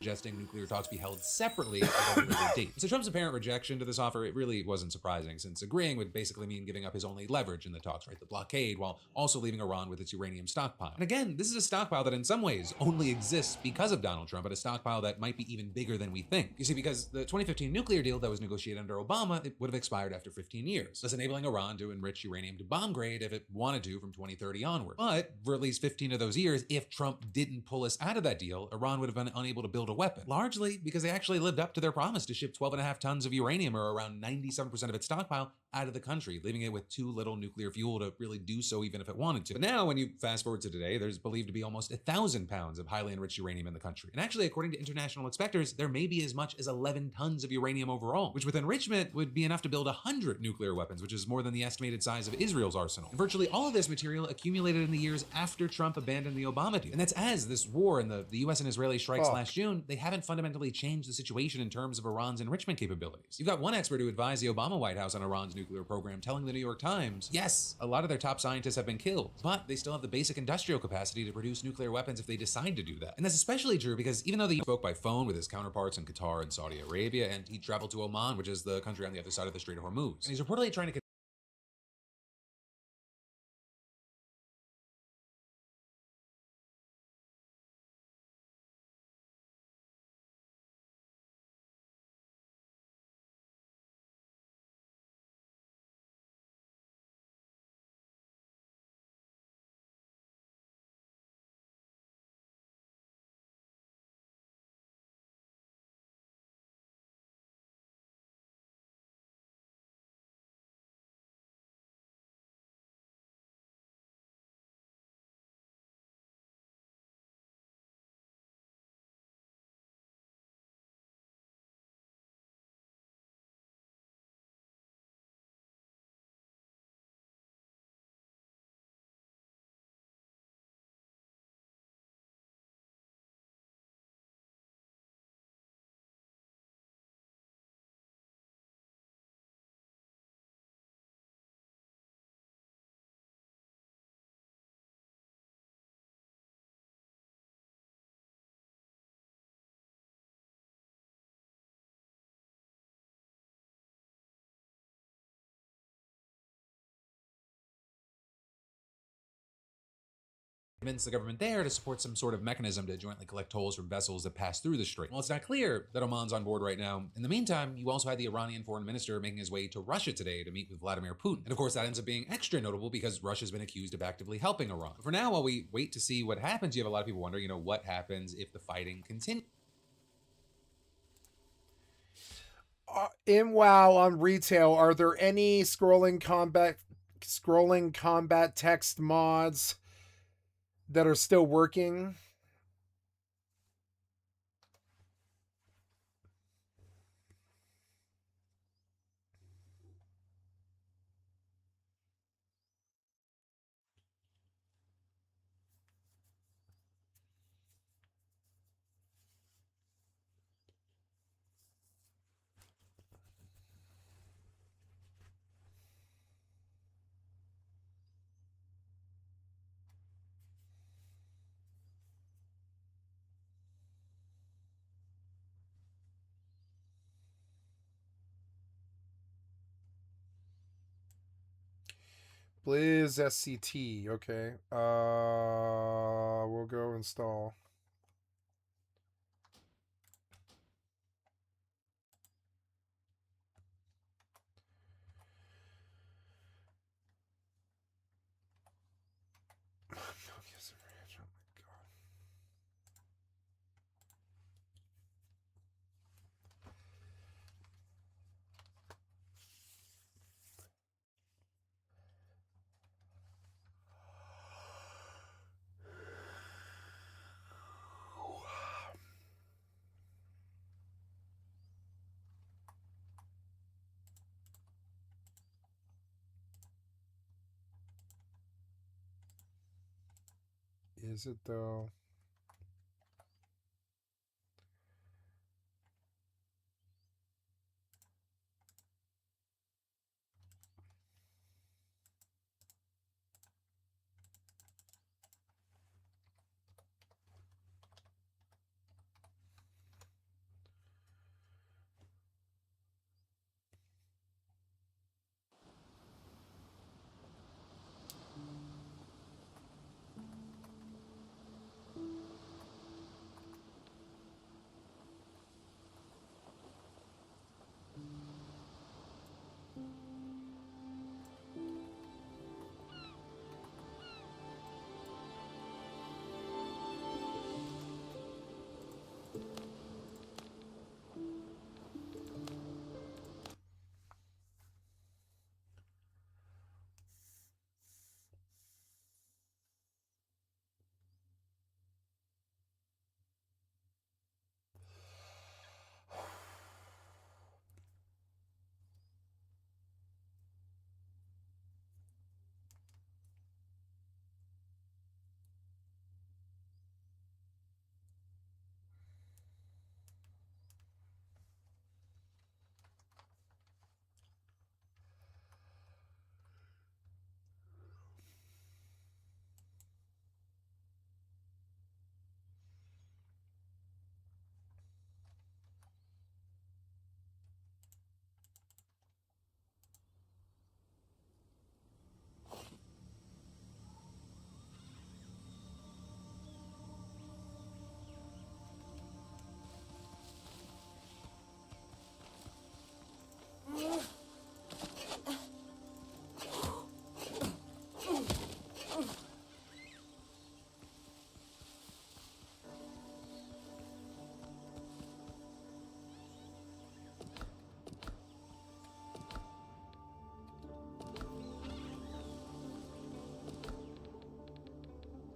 suggesting nuclear talks be held separately at a later date. So Trump's apparent rejection to this offer, it really wasn't surprising, since agreeing would basically mean giving up his only leverage in the talks, right? The blockade, while also leaving Iran with its uranium stockpile. And again, this is a stockpile that in some ways only exists because of Donald Trump, but a stockpile that might be even bigger than we think. You see, because the 2015 nuclear deal that was negotiated under Obama, it would have expired after 15 years, thus enabling Iran to enrich uranium to bomb grade if it wanted to from 2030 onward. But for at least 15 of those years, if Trump didn't pull us out of that deal, Iran would have been unable to build a weapon, largely because they actually lived up to their promise to ship 12.5 tons of uranium, or around 97% of its stockpile, out of the country, leaving it with too little nuclear fuel to really do so even if it wanted to. But now, when you fast forward to today, there's believed to be almost 1,000 pounds of highly enriched uranium in the country. And actually, according to international inspectors, there may be as much as 11 tons of uranium overall, which with enrichment would be enough to build 100 nuclear weapons, which is more than the estimated size of Israel's arsenal. And virtually all of this material accumulated in the years after Trump abandoned the Obama deal. And that's as this war and the US and Israeli strikes last June, they haven't fundamentally changed the situation in terms of Iran's enrichment capabilities. You've got one expert who advised the Obama White House on Iran's nuclear program telling the New York Times, yes, a lot of their top scientists have been killed, but they still have the basic industrial capacity to produce nuclear weapons if they decide to do that. And that's especially true because even though he spoke by phone with his counterparts in Qatar and Saudi Arabia, and he traveled to Oman, which is the country on the other side of the Strait of Hormuz, and he's reportedly trying to convince the government there to support some sort of mechanism to jointly collect tolls from vessels that pass through the strait. Well, it's not clear that Oman's on board right now. In the meantime, you also had the Iranian foreign minister making his way to Russia today to meet with Vladimir Putin. And of course, that ends up being extra notable because Russia's been accused of actively helping Iran. But for now, while we wait to see what happens, you have a lot of people wondering, what happens if the fighting continues? In WoW on retail, are there any scrolling combat text mods that are still working? Blizz SCT. Okay. We'll go install. Is it though?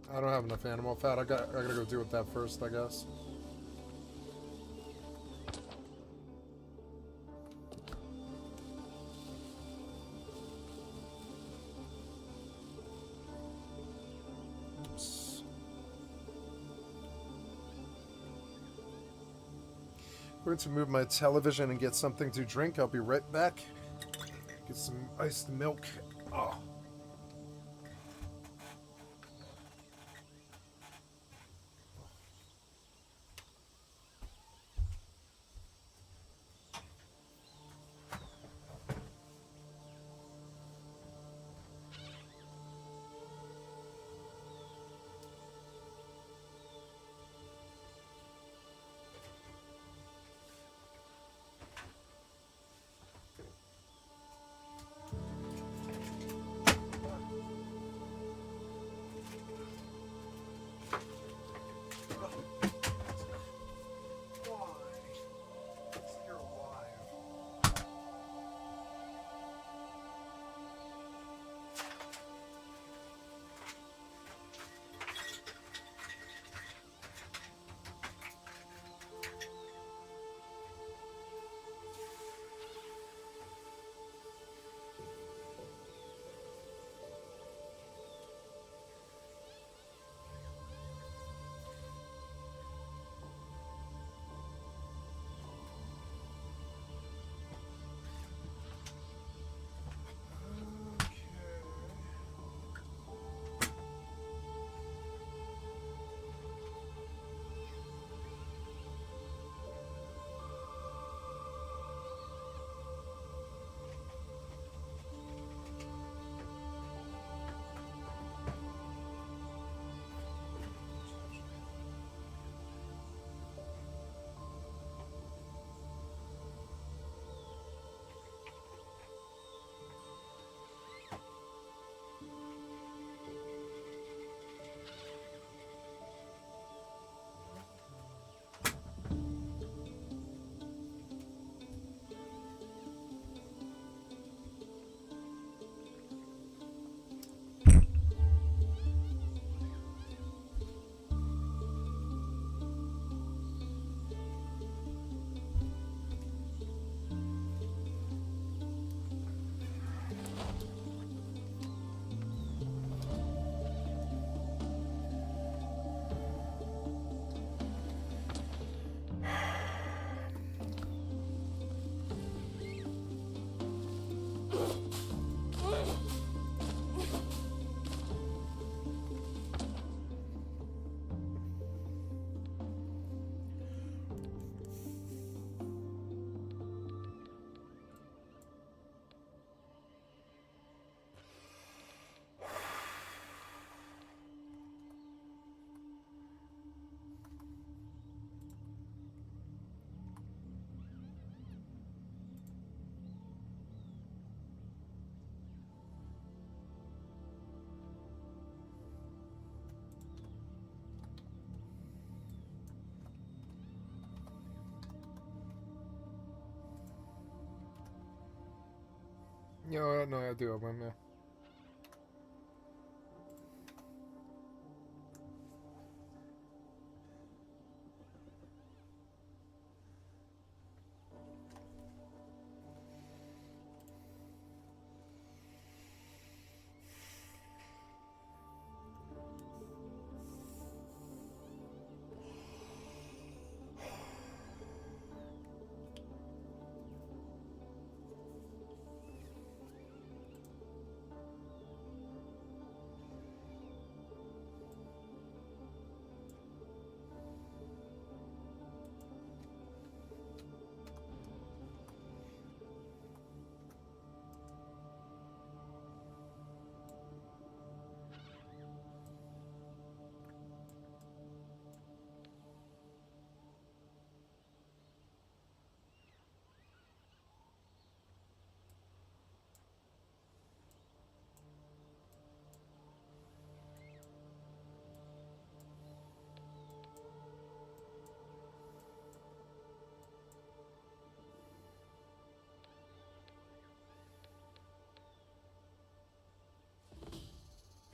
I don't have enough animal fat. I gotta go deal with that first, I guess. Oops. I'm going to move my television and get something to drink. I'll be right back. Get some iced milk. Oh. No, I do. I'm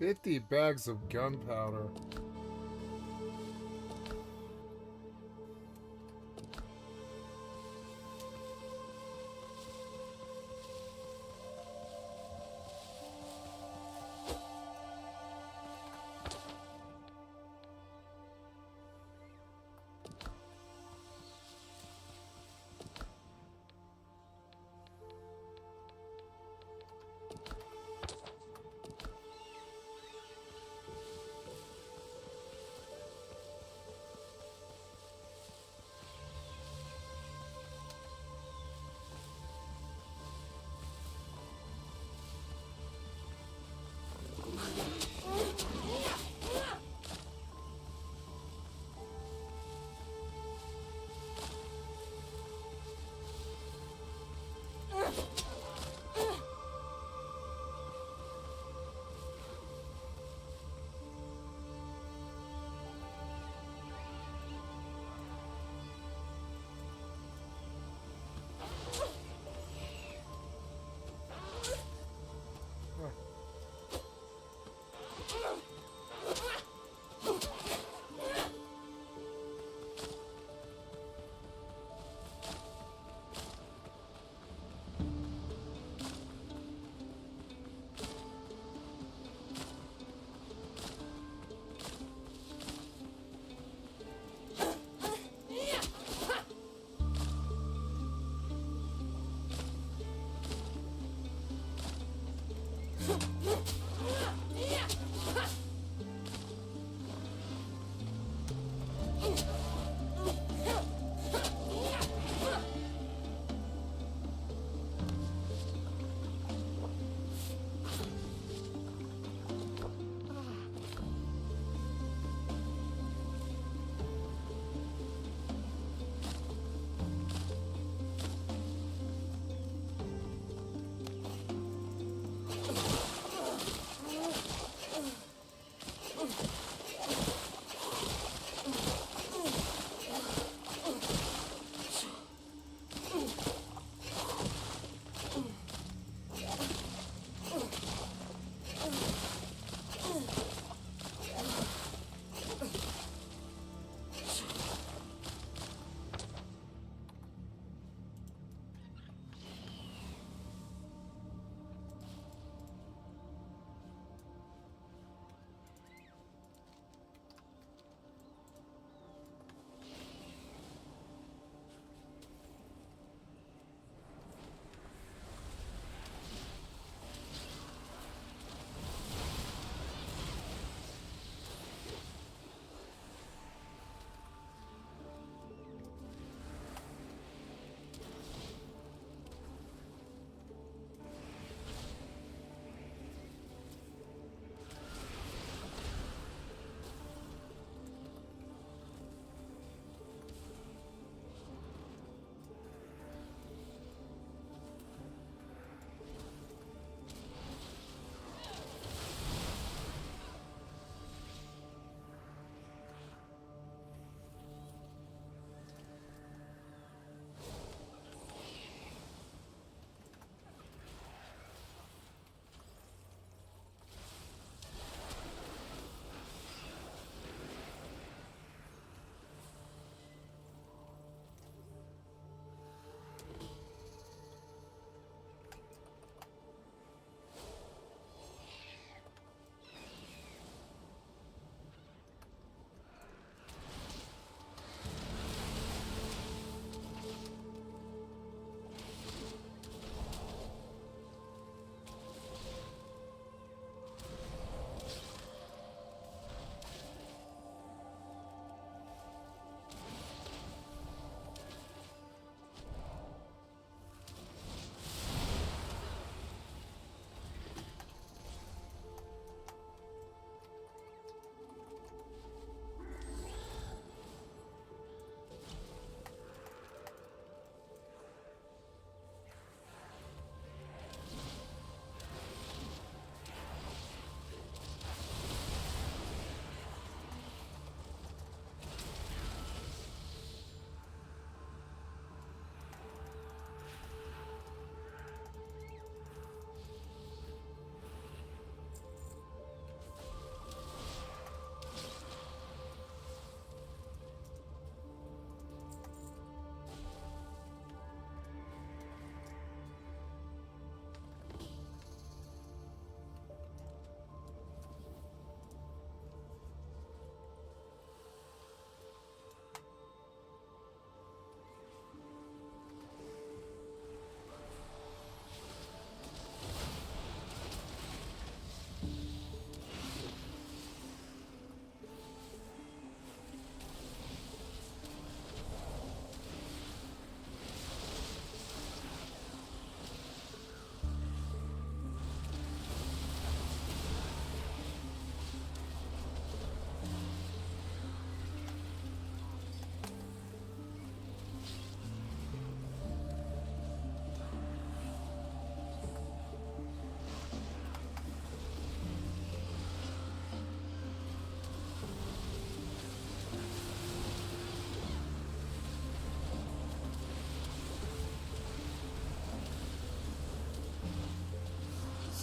$50 bags of gunpowder.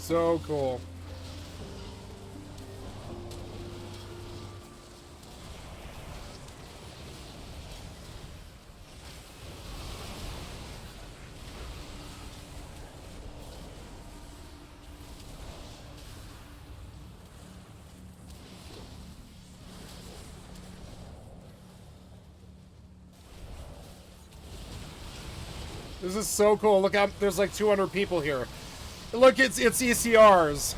so cool. This is so cool. Look out, there's like 200 people here. Look, it's ECRs.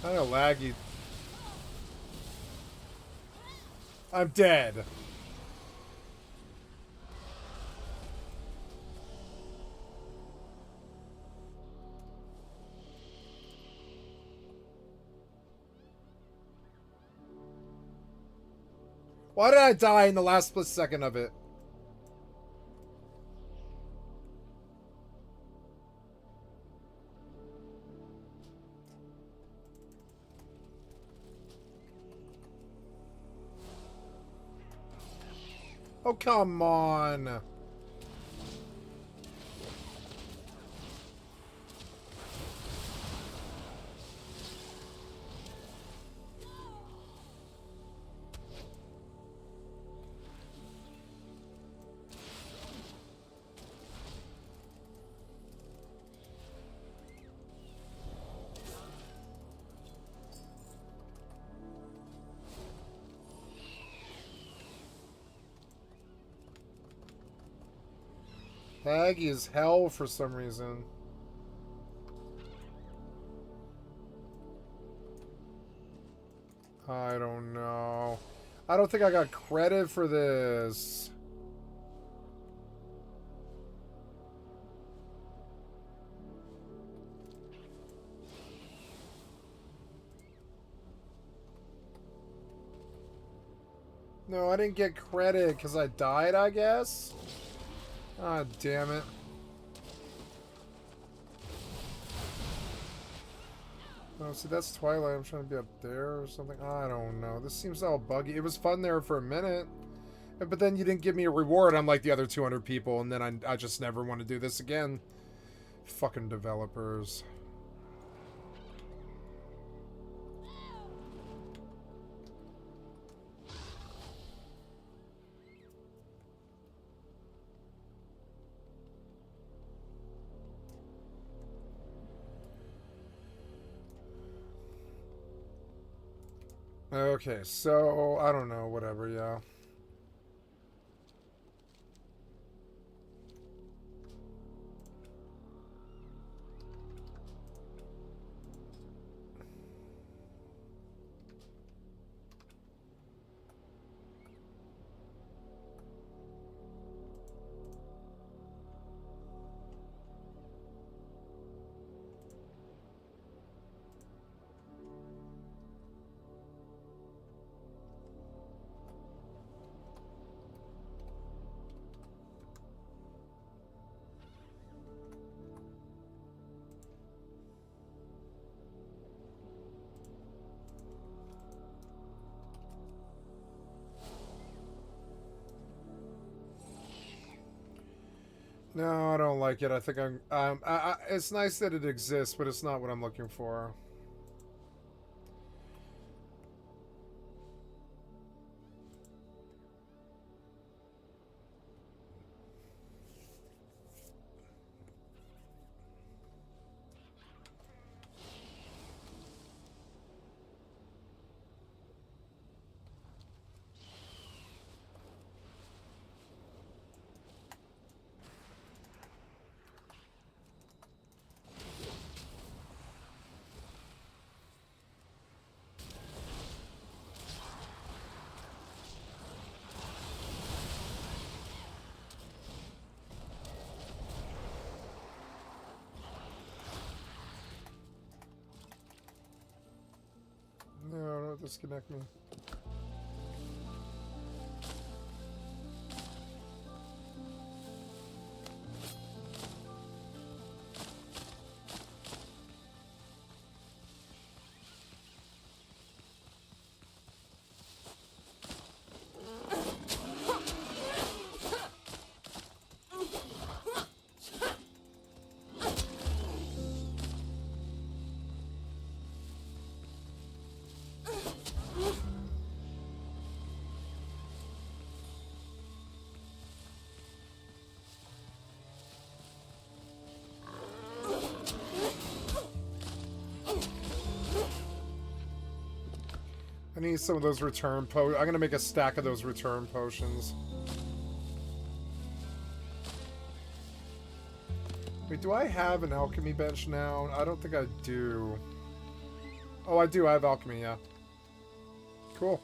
Kind of laggy. I'm dead. Why did I die in the last split second of it? Oh, come on. Laggy as hell for some reason. I don't know. I don't think I got credit for this. No, I didn't get credit because I died, I guess? Ah, damn it. Oh, see, that's Twilight. I'm trying to be up there or something. I don't know. This seems all buggy. It was fun there for a minute. But then you didn't give me a reward unlike the other 200 people, and then I just never want to do this again. Fucking developers. Okay, so, I don't know, whatever, yeah. No, I don't like it. I think it's nice that it exists, but it's not what I'm looking for. Disconnect me. I need some of those return I'm gonna make a stack of those return potions. Wait, do I have an alchemy bench now? I don't think I do. Oh, I do. I have alchemy, yeah. Cool.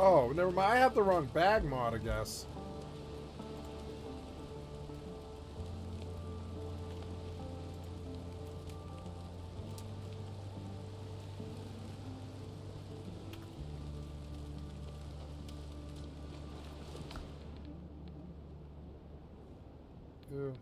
Oh, never mind. I had the wrong bag mod, I guess. Ew.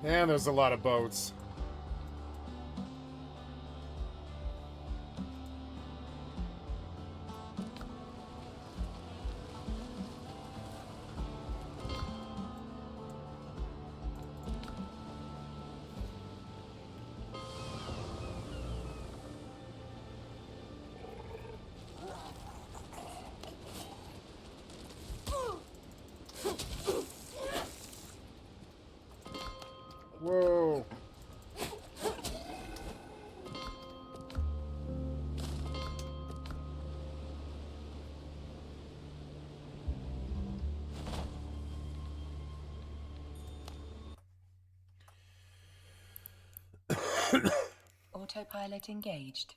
And there's a lot of boats. Whoa. Autopilot engaged.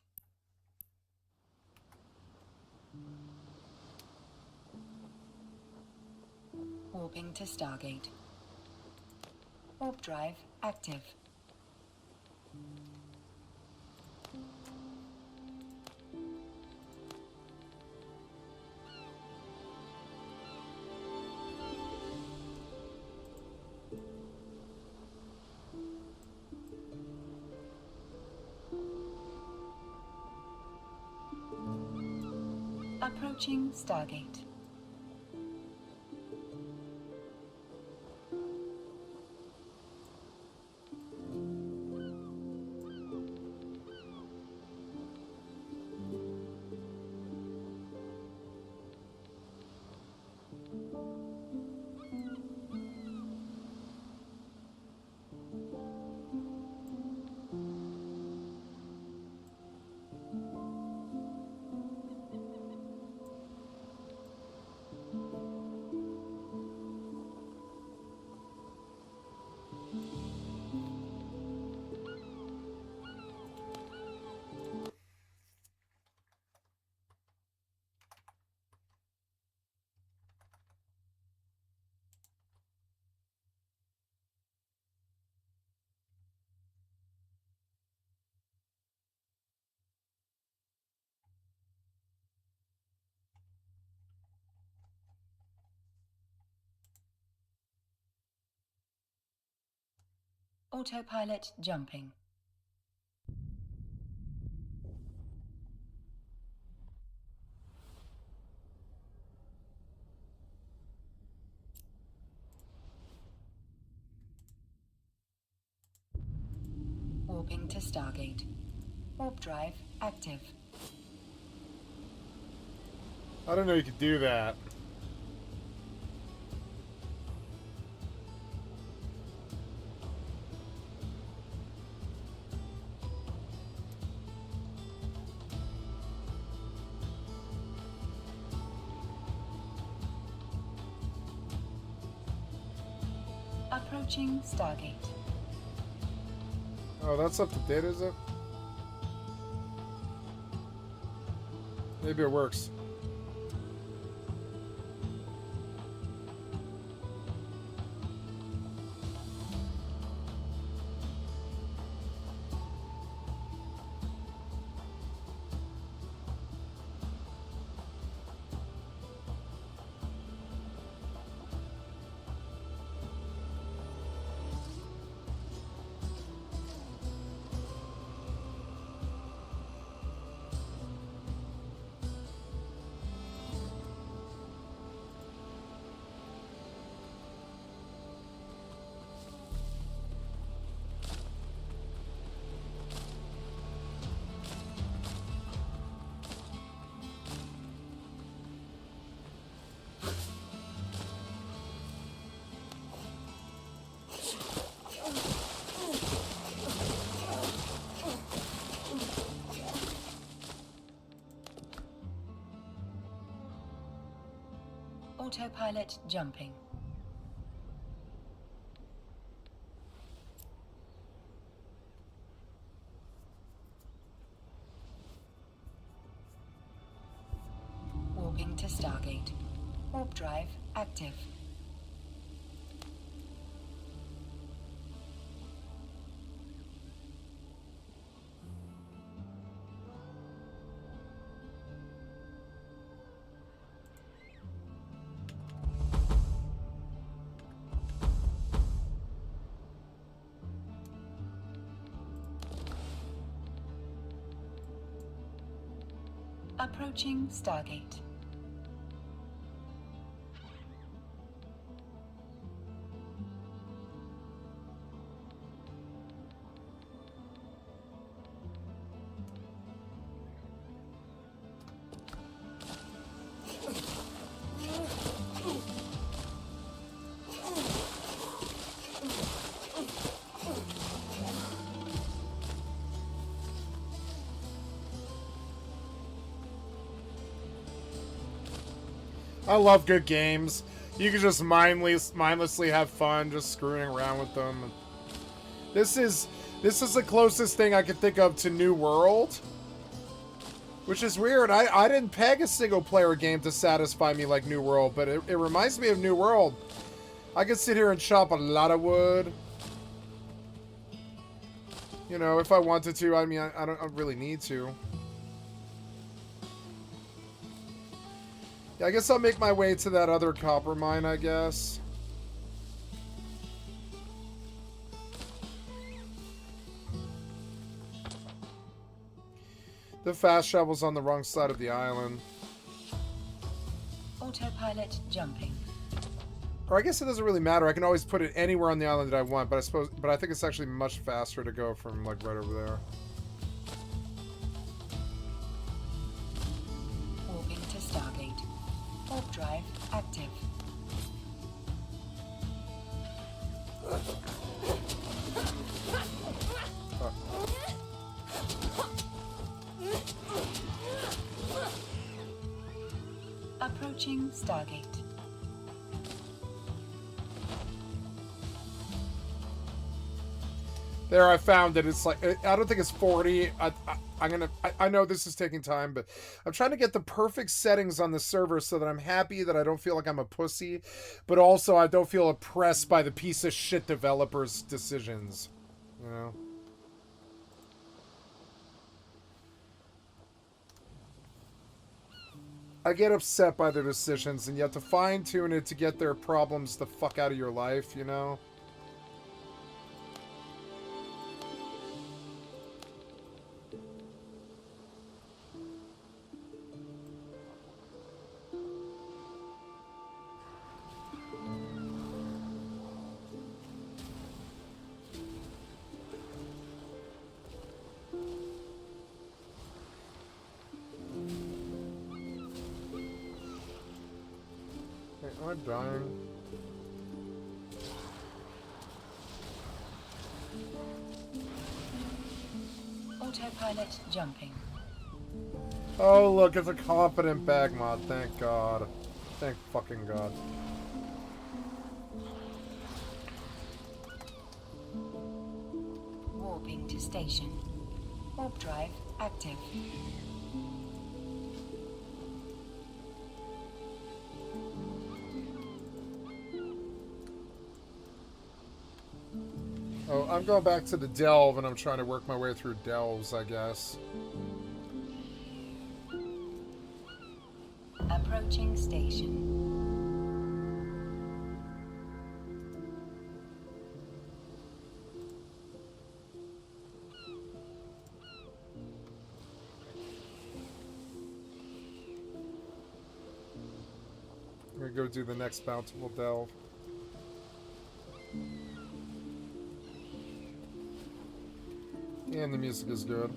Warping to Stargate. Warp drive active. Approaching Stargate. Autopilot jumping. Warping to Stargate. Warp drive active. I didn't know you could do that. Approaching Stargate. Oh, that's up to date, is it? Maybe it works. Autopilot jumping. Warping to Stargate. Warp drive active. Approaching Stargate. I love good games. You can just mindlessly have fun just screwing around with them. This is the closest thing I could think of to New World. Which is weird. I didn't peg a single player game to satisfy me like New World, but it reminds me of New World. I could sit here and chop a lot of wood. You know, if I wanted to. I mean, I don't really need to. Yeah, I guess I'll make my way to that other copper mine, I guess. The fast travel's on the wrong side of the island. Autopilot jumping. Or I guess it doesn't really matter. I can always put it anywhere on the island that I want, but I think it's actually much faster to go from like right over there. Warping to Stargate. Warp drive active. Approaching Stargate. There, I found it. It's like, I don't think it's 40. I know this is taking time, but I'm trying to get the perfect settings on the server so that I'm happy that I don't feel like I'm a pussy, but also I don't feel oppressed by the piece of shit developers' decisions. You know? I get upset by their decisions, and you have to fine-tune it to get their problems the fuck out of your life, you know? I'm dying. Autopilot jumping. Oh, look, it's a competent bag mod. Thank God. Thank fucking God. Warping to station. Warp drive active. Oh, I'm going back to the delve, and I'm trying to work my way through delves, I guess. Approaching station. I'm gonna go do the next bountiful delve. And the music is good.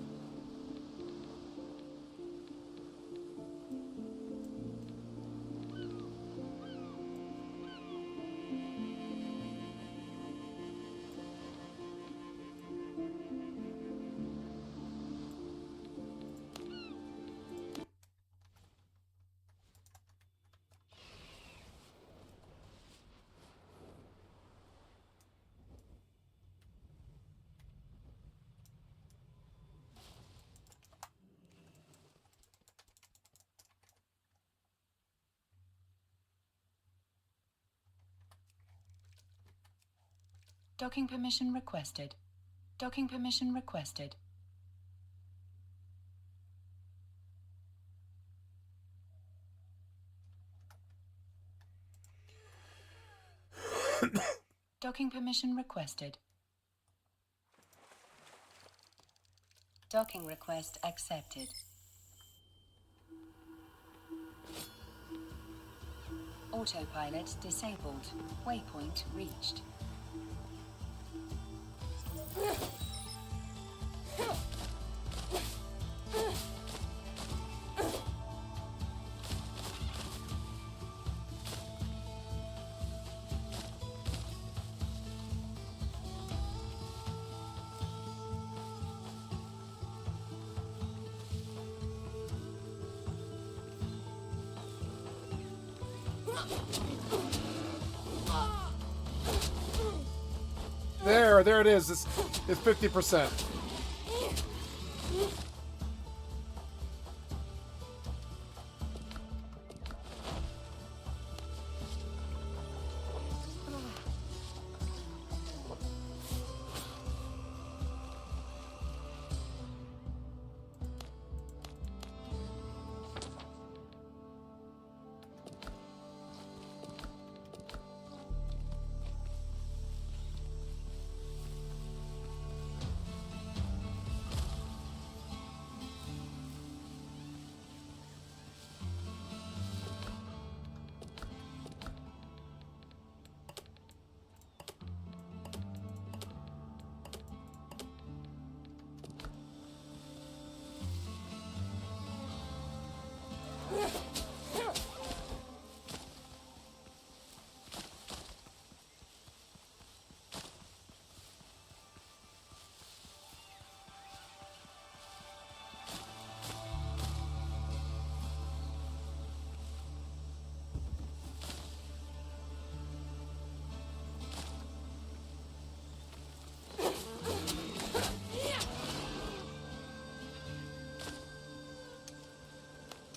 Docking permission requested. Docking permission requested. Docking permission requested. Docking request accepted. Autopilot disabled. Waypoint reached. There it is. It's 50%.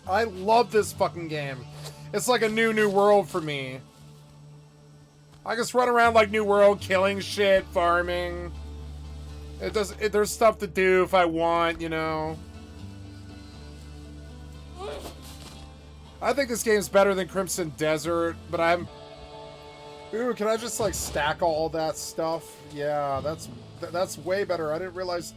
I love this fucking game. It's like a new world for me. I just run around like New World, killing shit, farming. There's stuff to do if I want, you know. I think this game's better than Crimson Desert, but I'm... Ooh, can I just like stack all that stuff? Yeah, that's way better. I didn't realize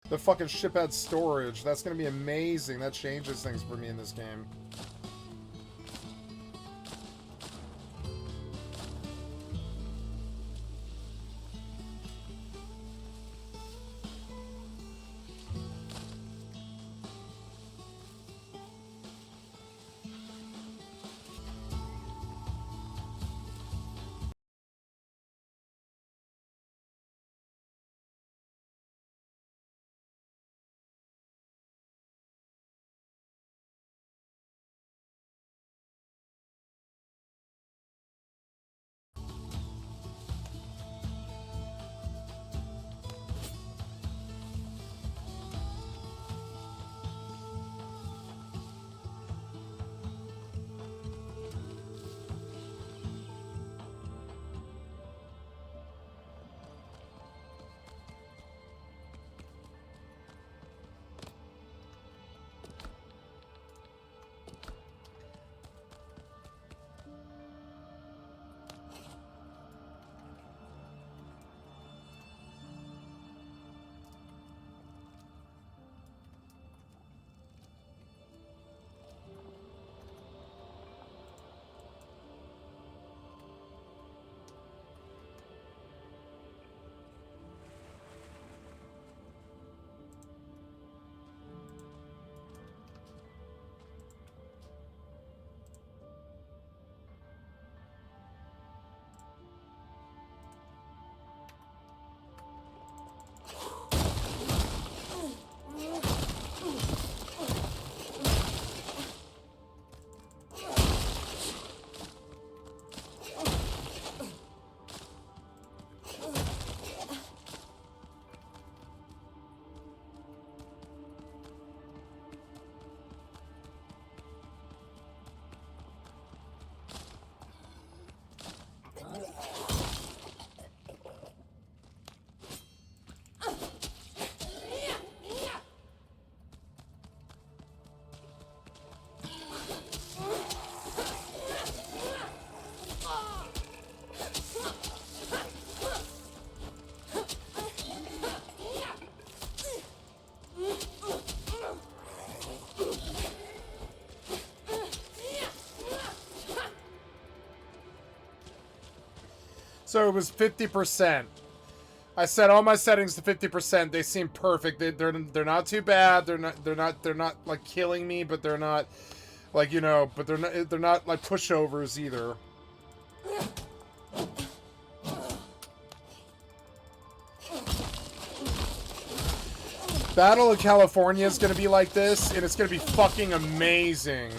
The fucking ship adds storage. That's gonna be amazing. That changes things for me in this game. So it was 50%. I set all my settings to 50%. They seem perfect. They're not too bad. They're not like killing me, but they're not like, you know, but they're not like pushovers either. Battle of California is going to be like this, and it's going to be fucking amazing.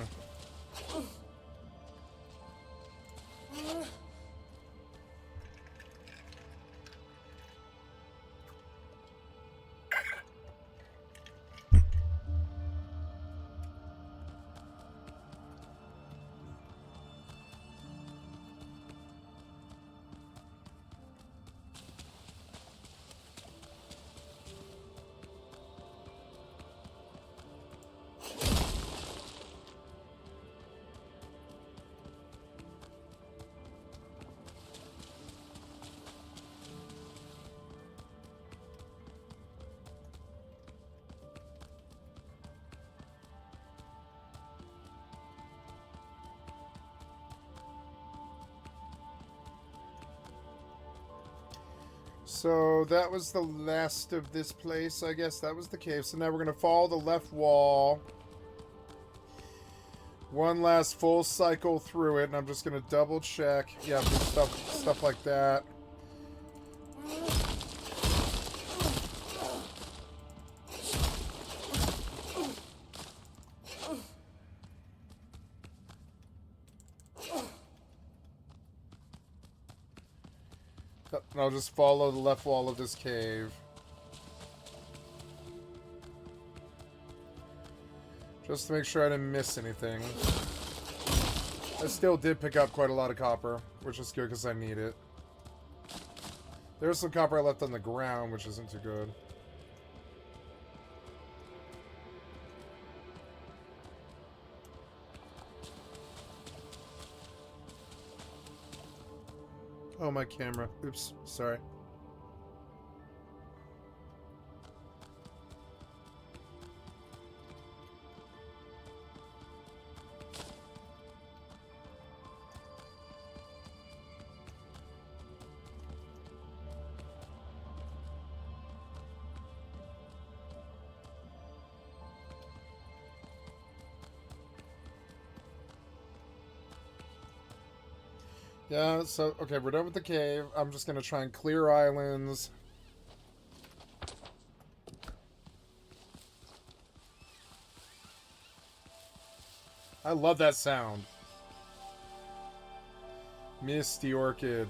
So that was the last of this place, I guess. That was the cave. So now we're going to follow the left wall. One last full cycle through it, and I'm just going to double check. Yeah, stuff like that. And I'll just follow the left wall of this cave. Just to make sure I didn't miss anything. I still did pick up quite a lot of copper, which is good because I need it. There's some copper I left on the ground, which isn't too good. Oh, my camera. Oops, sorry. Yeah, so, okay, we're done with the cave. I'm just gonna try and clear islands. I love that sound. Misty Orchid.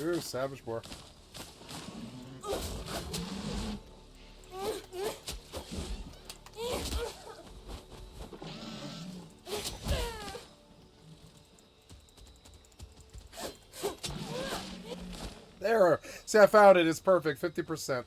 Ooh, Savage Boar. There! See, I found it. It's perfect. 50%.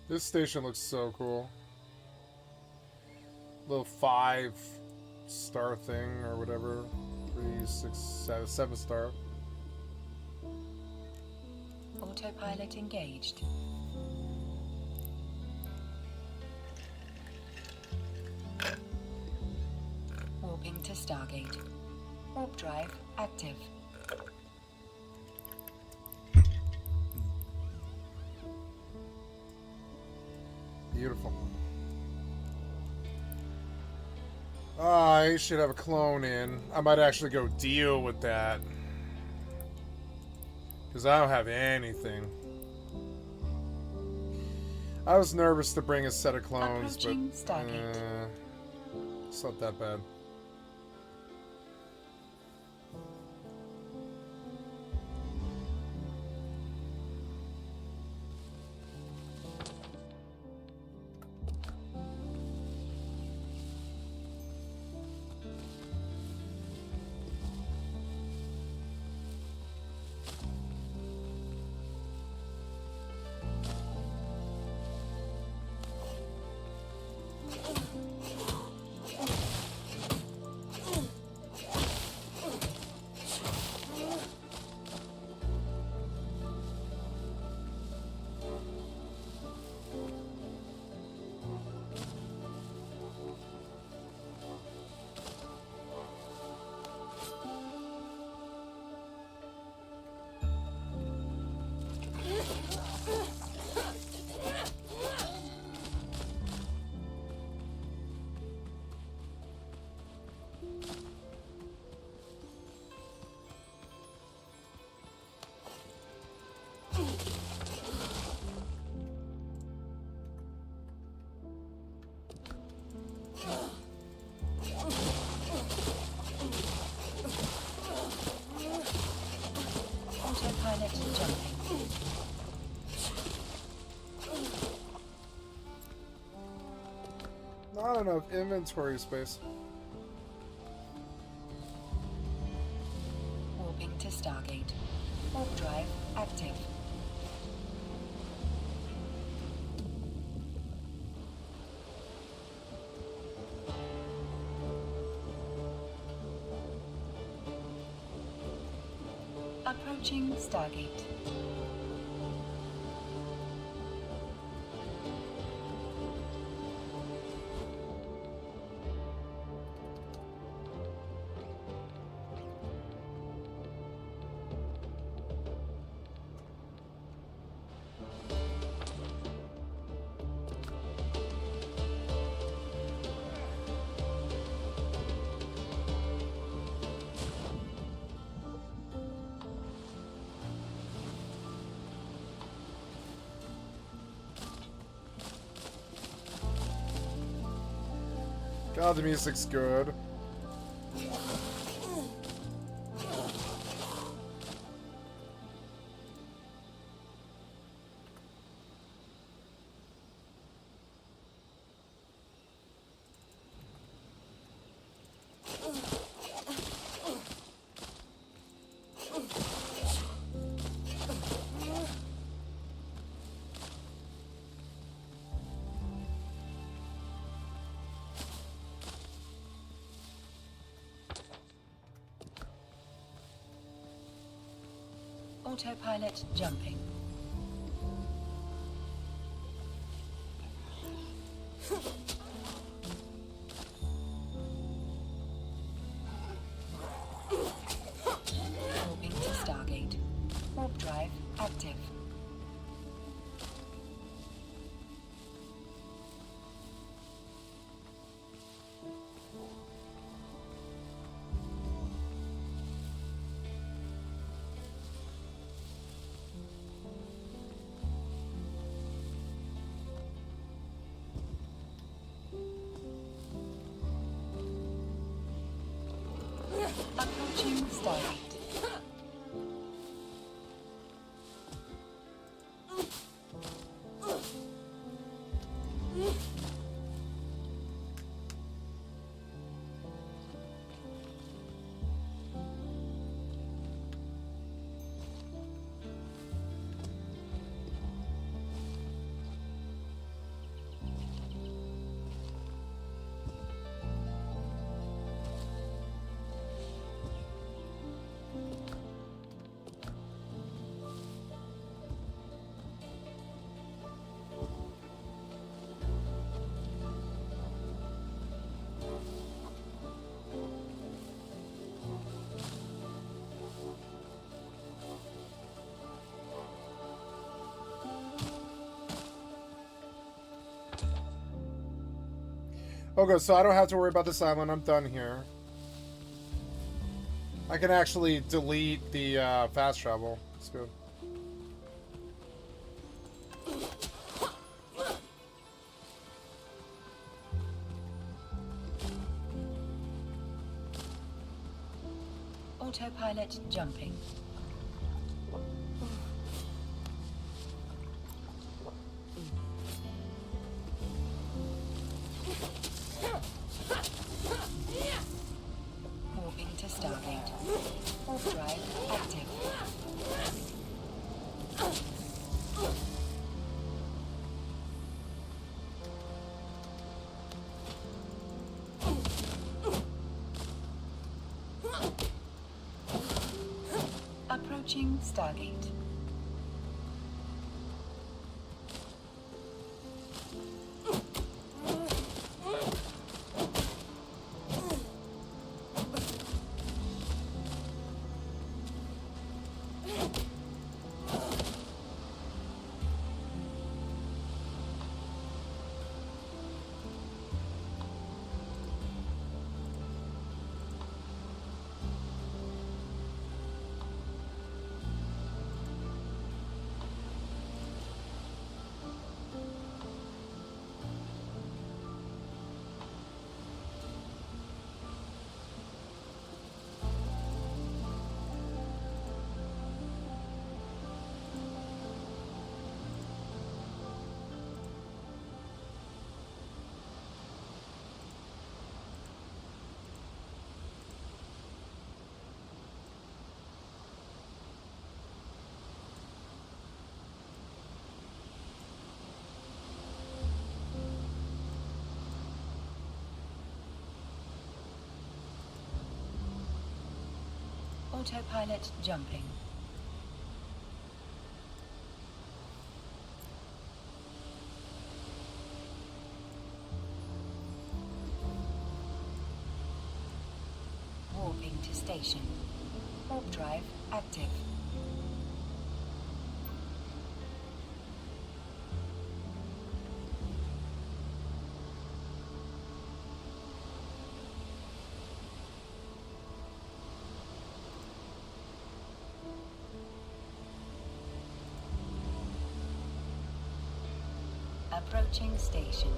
This station looks so cool. Little 5-star thing or whatever. 3, 6, 7 star. Autopilot engaged. Warping to Stargate. Warp drive active. Beautiful. I should have a clone in. I might actually go deal with that. Because I don't have anything. I was nervous to bring a set of clones, Approaching but Stargate. it's not that bad. enough inventory space. Warping to Stargate. Warp drive active. Approaching Stargate. God, the music's good. Autopilot jumping. Warping to Stargate. Warp drive active. Approaching Stargate. Okay, so I don't have to worry about this island. I'm done here. I can actually delete the fast travel. It's good. Autopilot jumping. Warping to Stargate. Warp drive active. Approaching Stargate. Autopilot jumping. Warping to station. Warp drive active. Approaching station.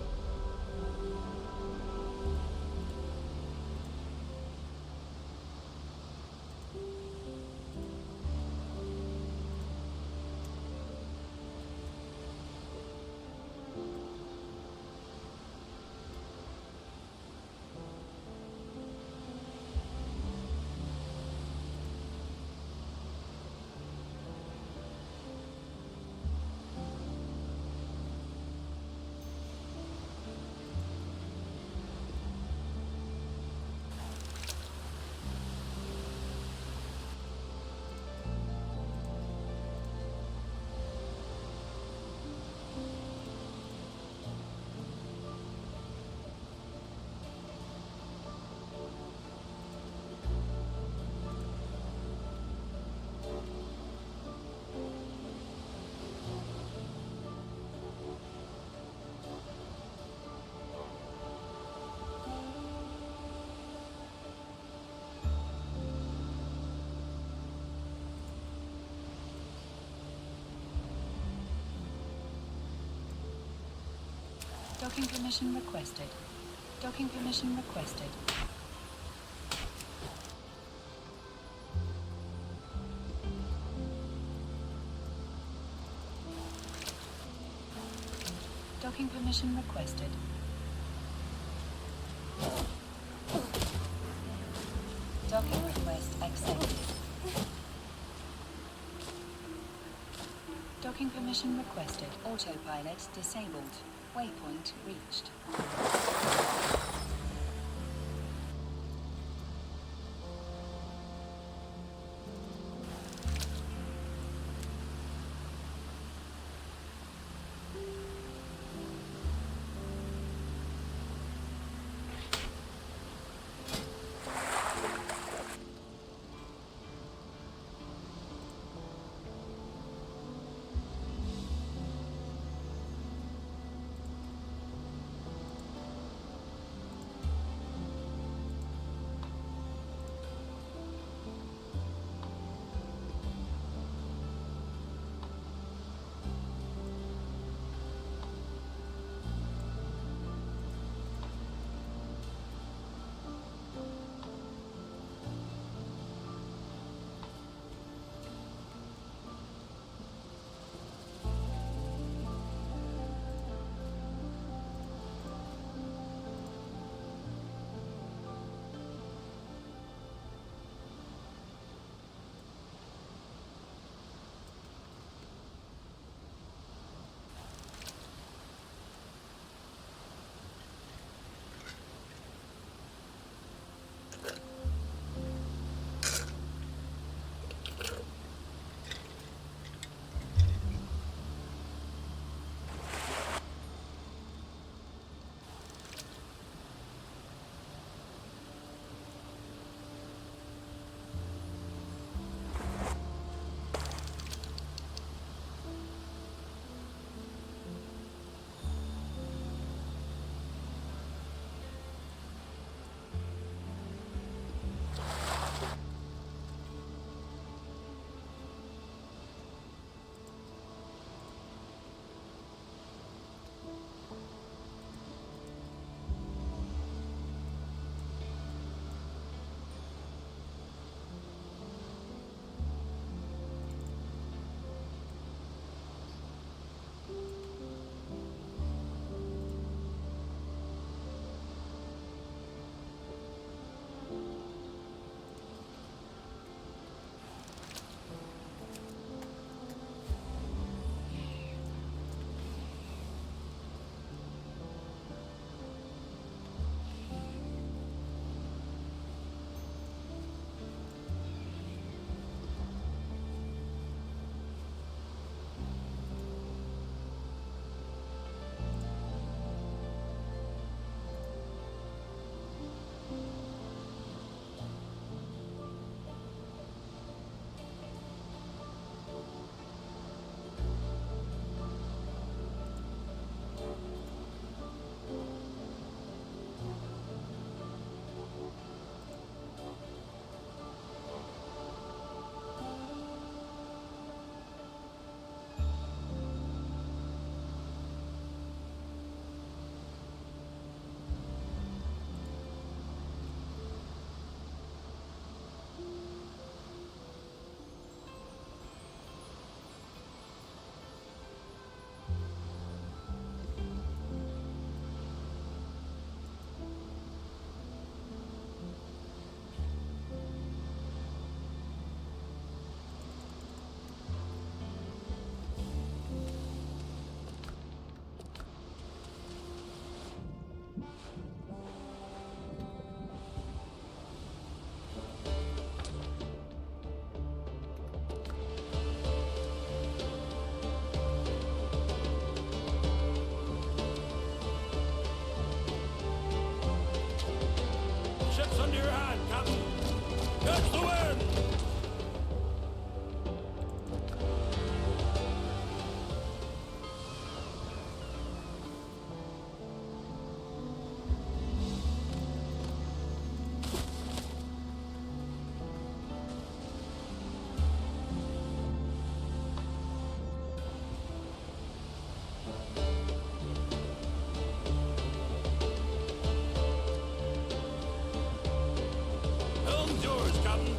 Docking permission requested. Docking permission requested. Docking permission requested. Docking request accepted. Docking permission requested. Autopilot disabled. Waypoint reached. Ropes under your hand, Captain. Catch the wind! Helm's yours, Captain.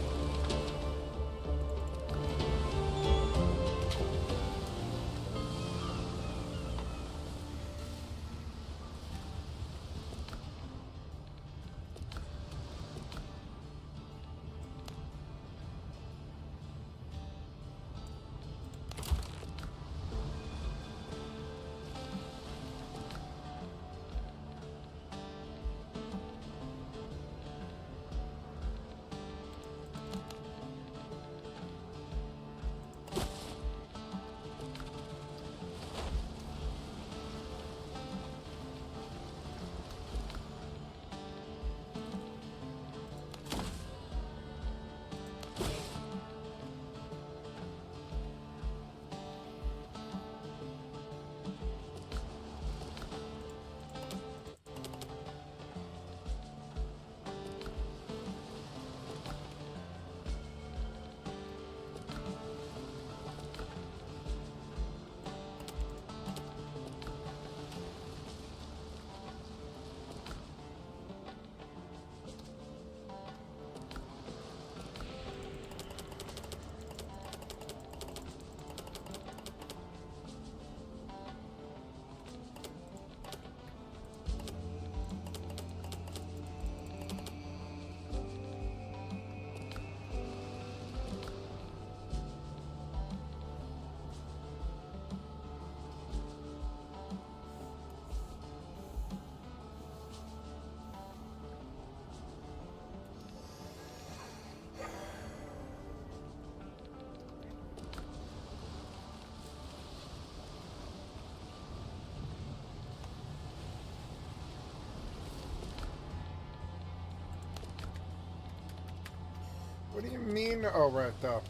What do you mean? Oh, right, though.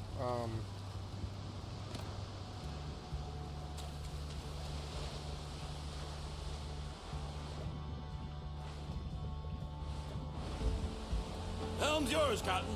Helm's yours, Captain.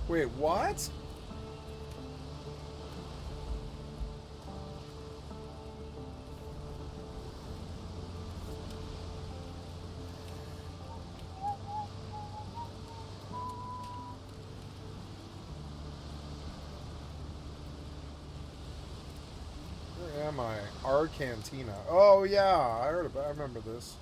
Wait, what? Where am I? Our cantina. Oh yeah, I heard about. I remember this.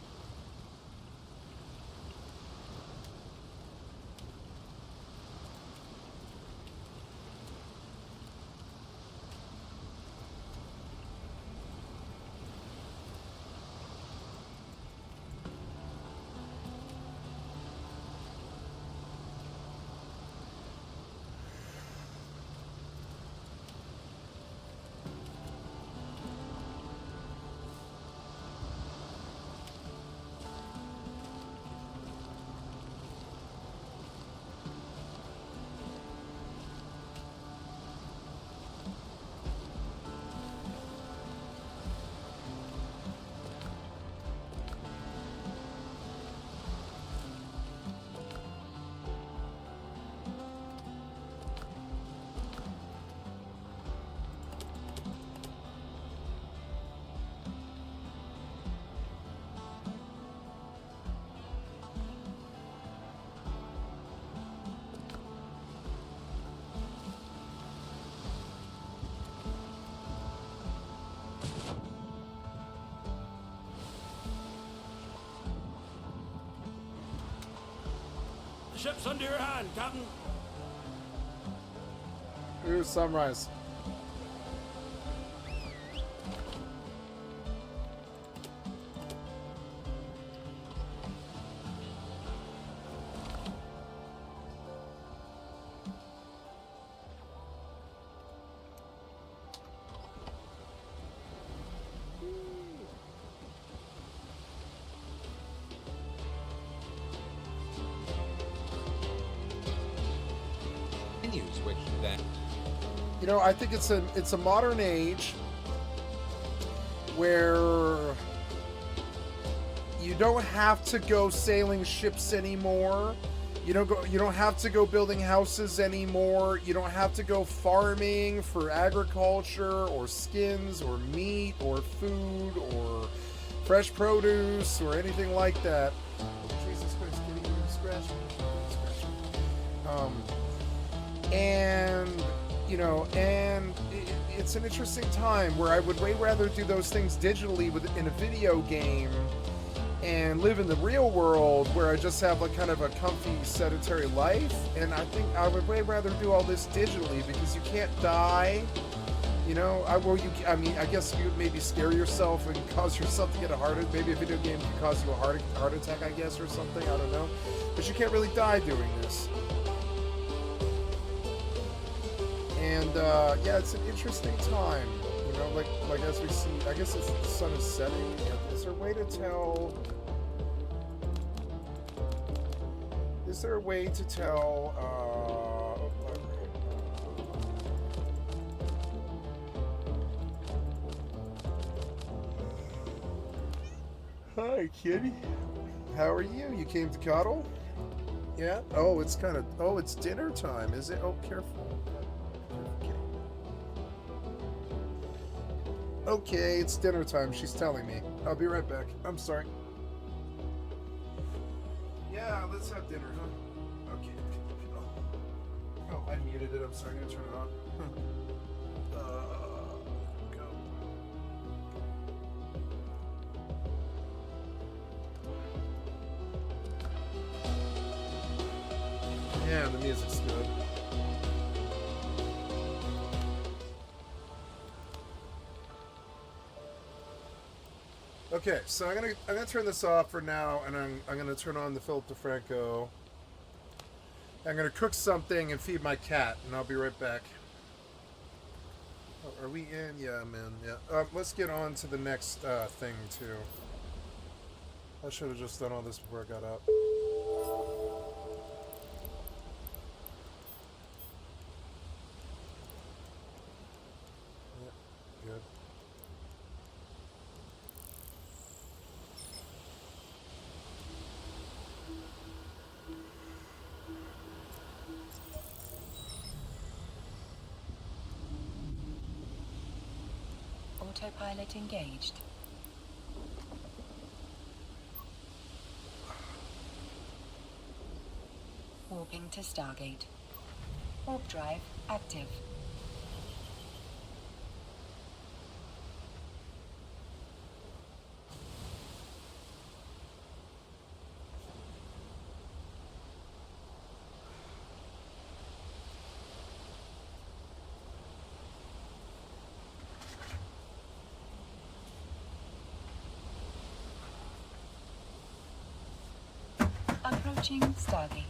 Ship's under your hand, Captain. Ooh, sunrise. Continues, which then You know, I think it's a modern age where you don't have to go sailing ships anymore. You don't have to go building houses anymore. You don't have to go farming for agriculture or skins or meat or food or fresh produce or anything like that. Jesus Christ, getting you to scratch me. And you know, and it's an interesting time where I would way rather do those things digitally in a video game and live in the real world where I just have like kind of a comfy sedentary life. And I think I would way rather do all this digitally because you can't die. You know, I mean, I guess you would maybe scare yourself and cause yourself to get a heart attack. Maybe a video game can cause you a heart attack, I guess, or something. I don't know. But you can't really die doing this. And yeah, it's an interesting time, you know, like as we see, I guess the sun is setting. Is there a way to tell? Is there a way to tell? Hi, kitty. How are you? You came to cuddle? Yeah. Oh, it's kind of. Oh, it's dinner time, is it? Oh, careful. Okay, it's dinner time, she's telling me. I'll be right back. I'm sorry. Yeah, let's have dinner, huh? Okay. Oh, I muted it. I'm sorry. I'm gonna turn it on. Go. Yeah, the music's good. Okay, so I'm gonna turn this off for now, and I'm gonna turn on the Philip DeFranco. I'm gonna cook something and feed my cat, and I'll be right back. Oh, are we in? Yeah, I'm in. Yeah. Let's get on to the next thing too. I should have just done all this before I got up. Yeah, good. Autopilot engaged. Warping to Stargate. Warp drive active. Approaching Stargate.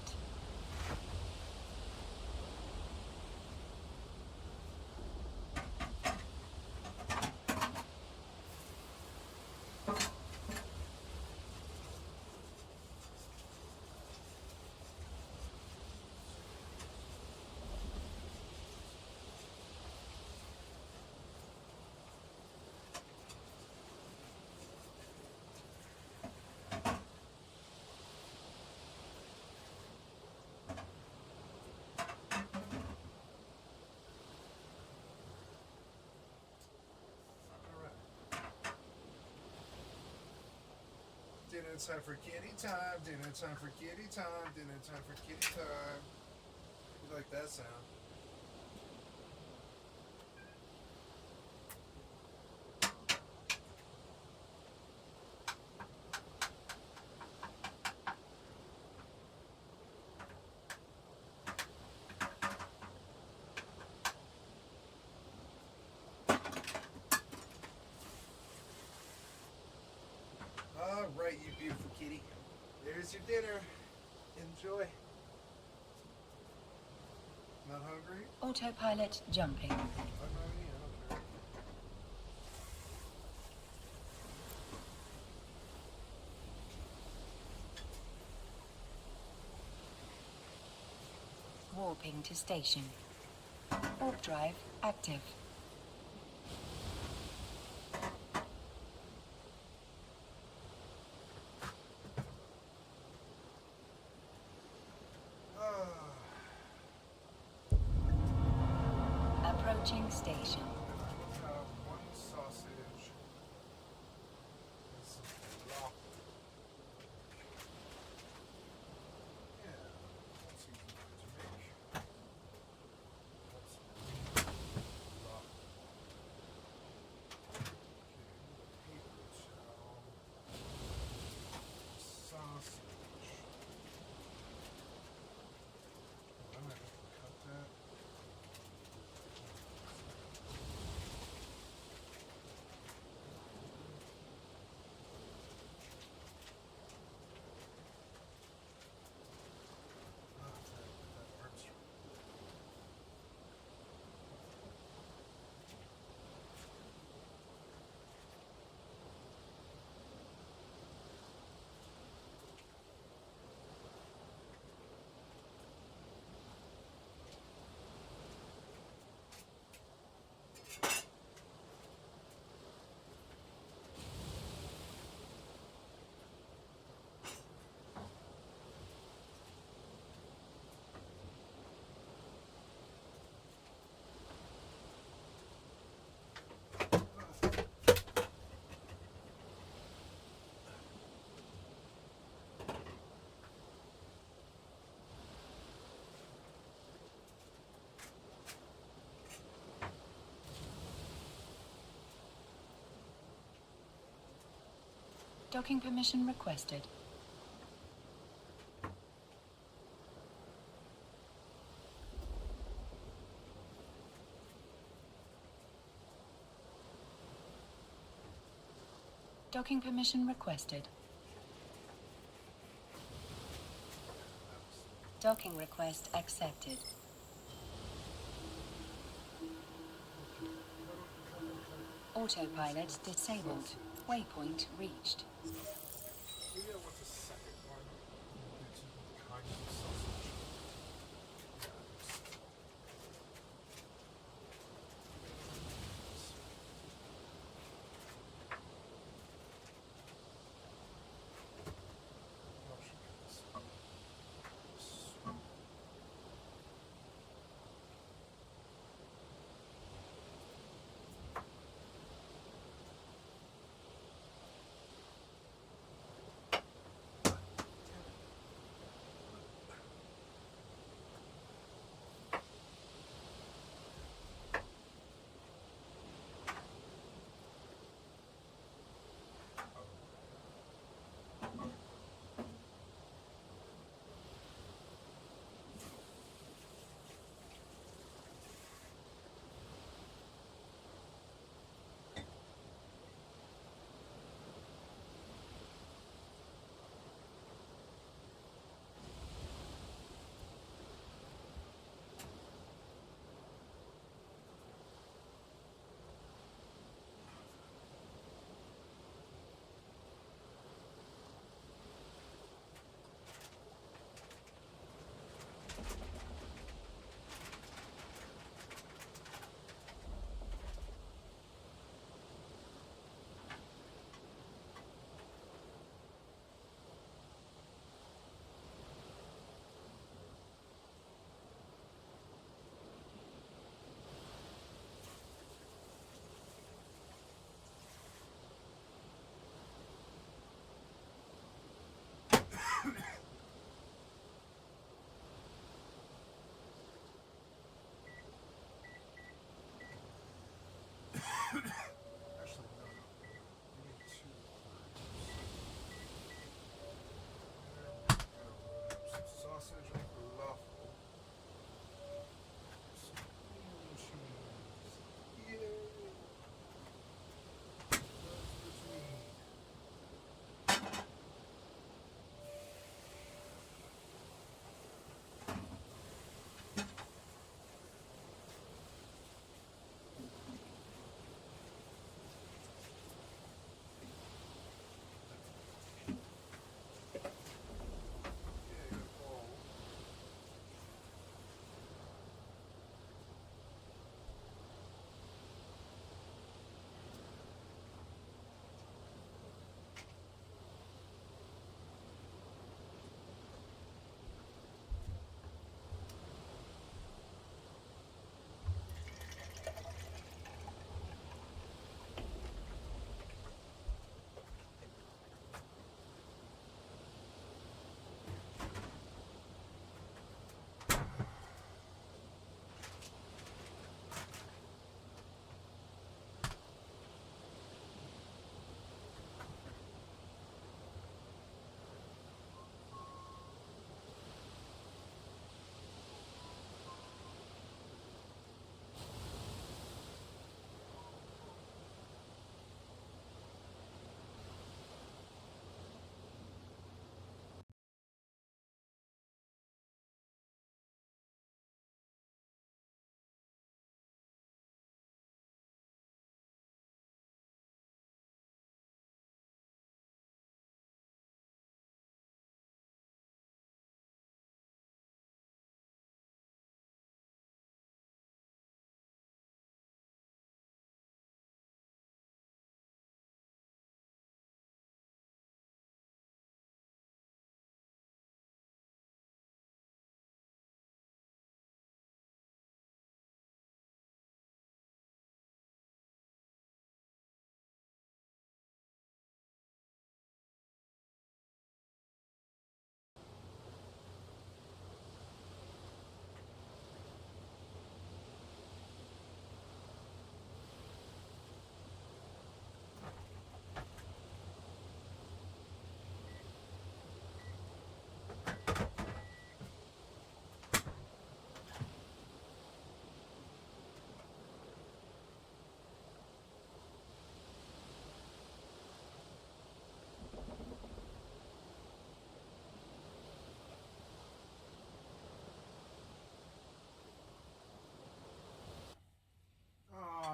Dinner time for kitty time. Dinner time for kitty time. Dinner time for kitty time. You like that sound? Here's your dinner. Enjoy. Not hungry? Autopilot jumping. I'm not eating, I don't care. Warping to station. Warp drive active. Approaching station. I will have one sausage and some falafel. Yeah, that's easy to make. That's falafel. Okay, paper towel. Sausage. I'm gonna have to cut that. That works. Docking permission requested. Docking permission requested. Docking request accepted. Autopilot disabled. Waypoint reached. Maybe I want the second one. It's kind of sausage.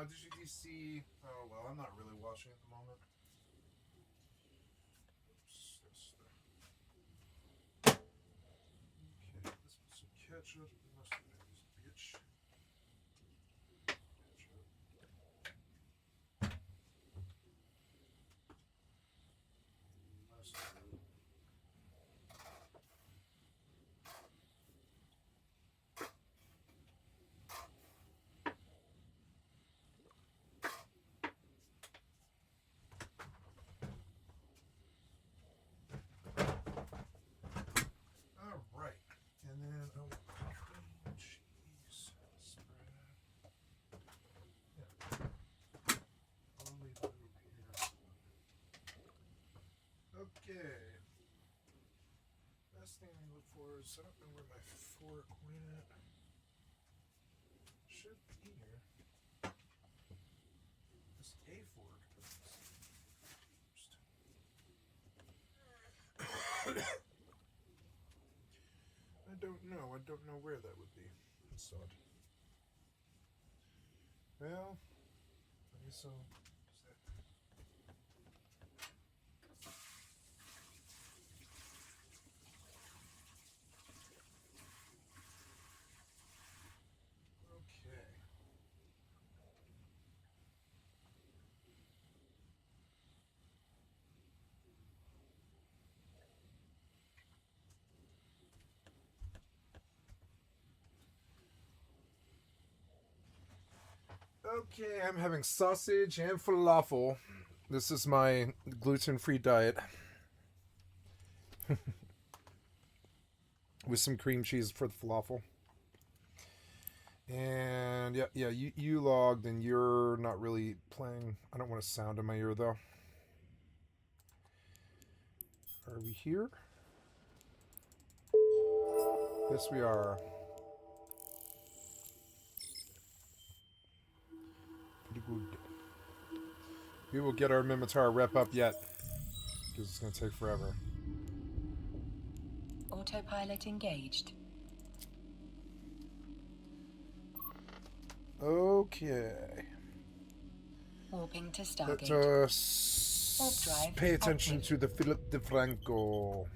Did you see? Oh well, I'm not really watching at the moment. Oops, okay, let's put some ketchup. Mustard, bitch. Mustard. All right, and then cream cheese spread. Yeah, I'll leave it over here. Okay. Best thing I look for is I don't know where my fork went at. Should be here. It's a fork. I don't know. I don't know where that would be. That's odd. Well, I guess I'll use that. Okay. Okay, I'm having sausage and falafel. This is my gluten-free diet. With some cream cheese for the falafel. And yeah, you logged and you're not really playing. I don't want a sound in my ear though. Are we here? Yes, we are. Pretty good. We will get our Mimitar rep up yet. Because it's going to take forever. Autopilot engaged. Okay. Warping to Let Stargate. us Warp drive pay attention active. to the Philip DeFranco.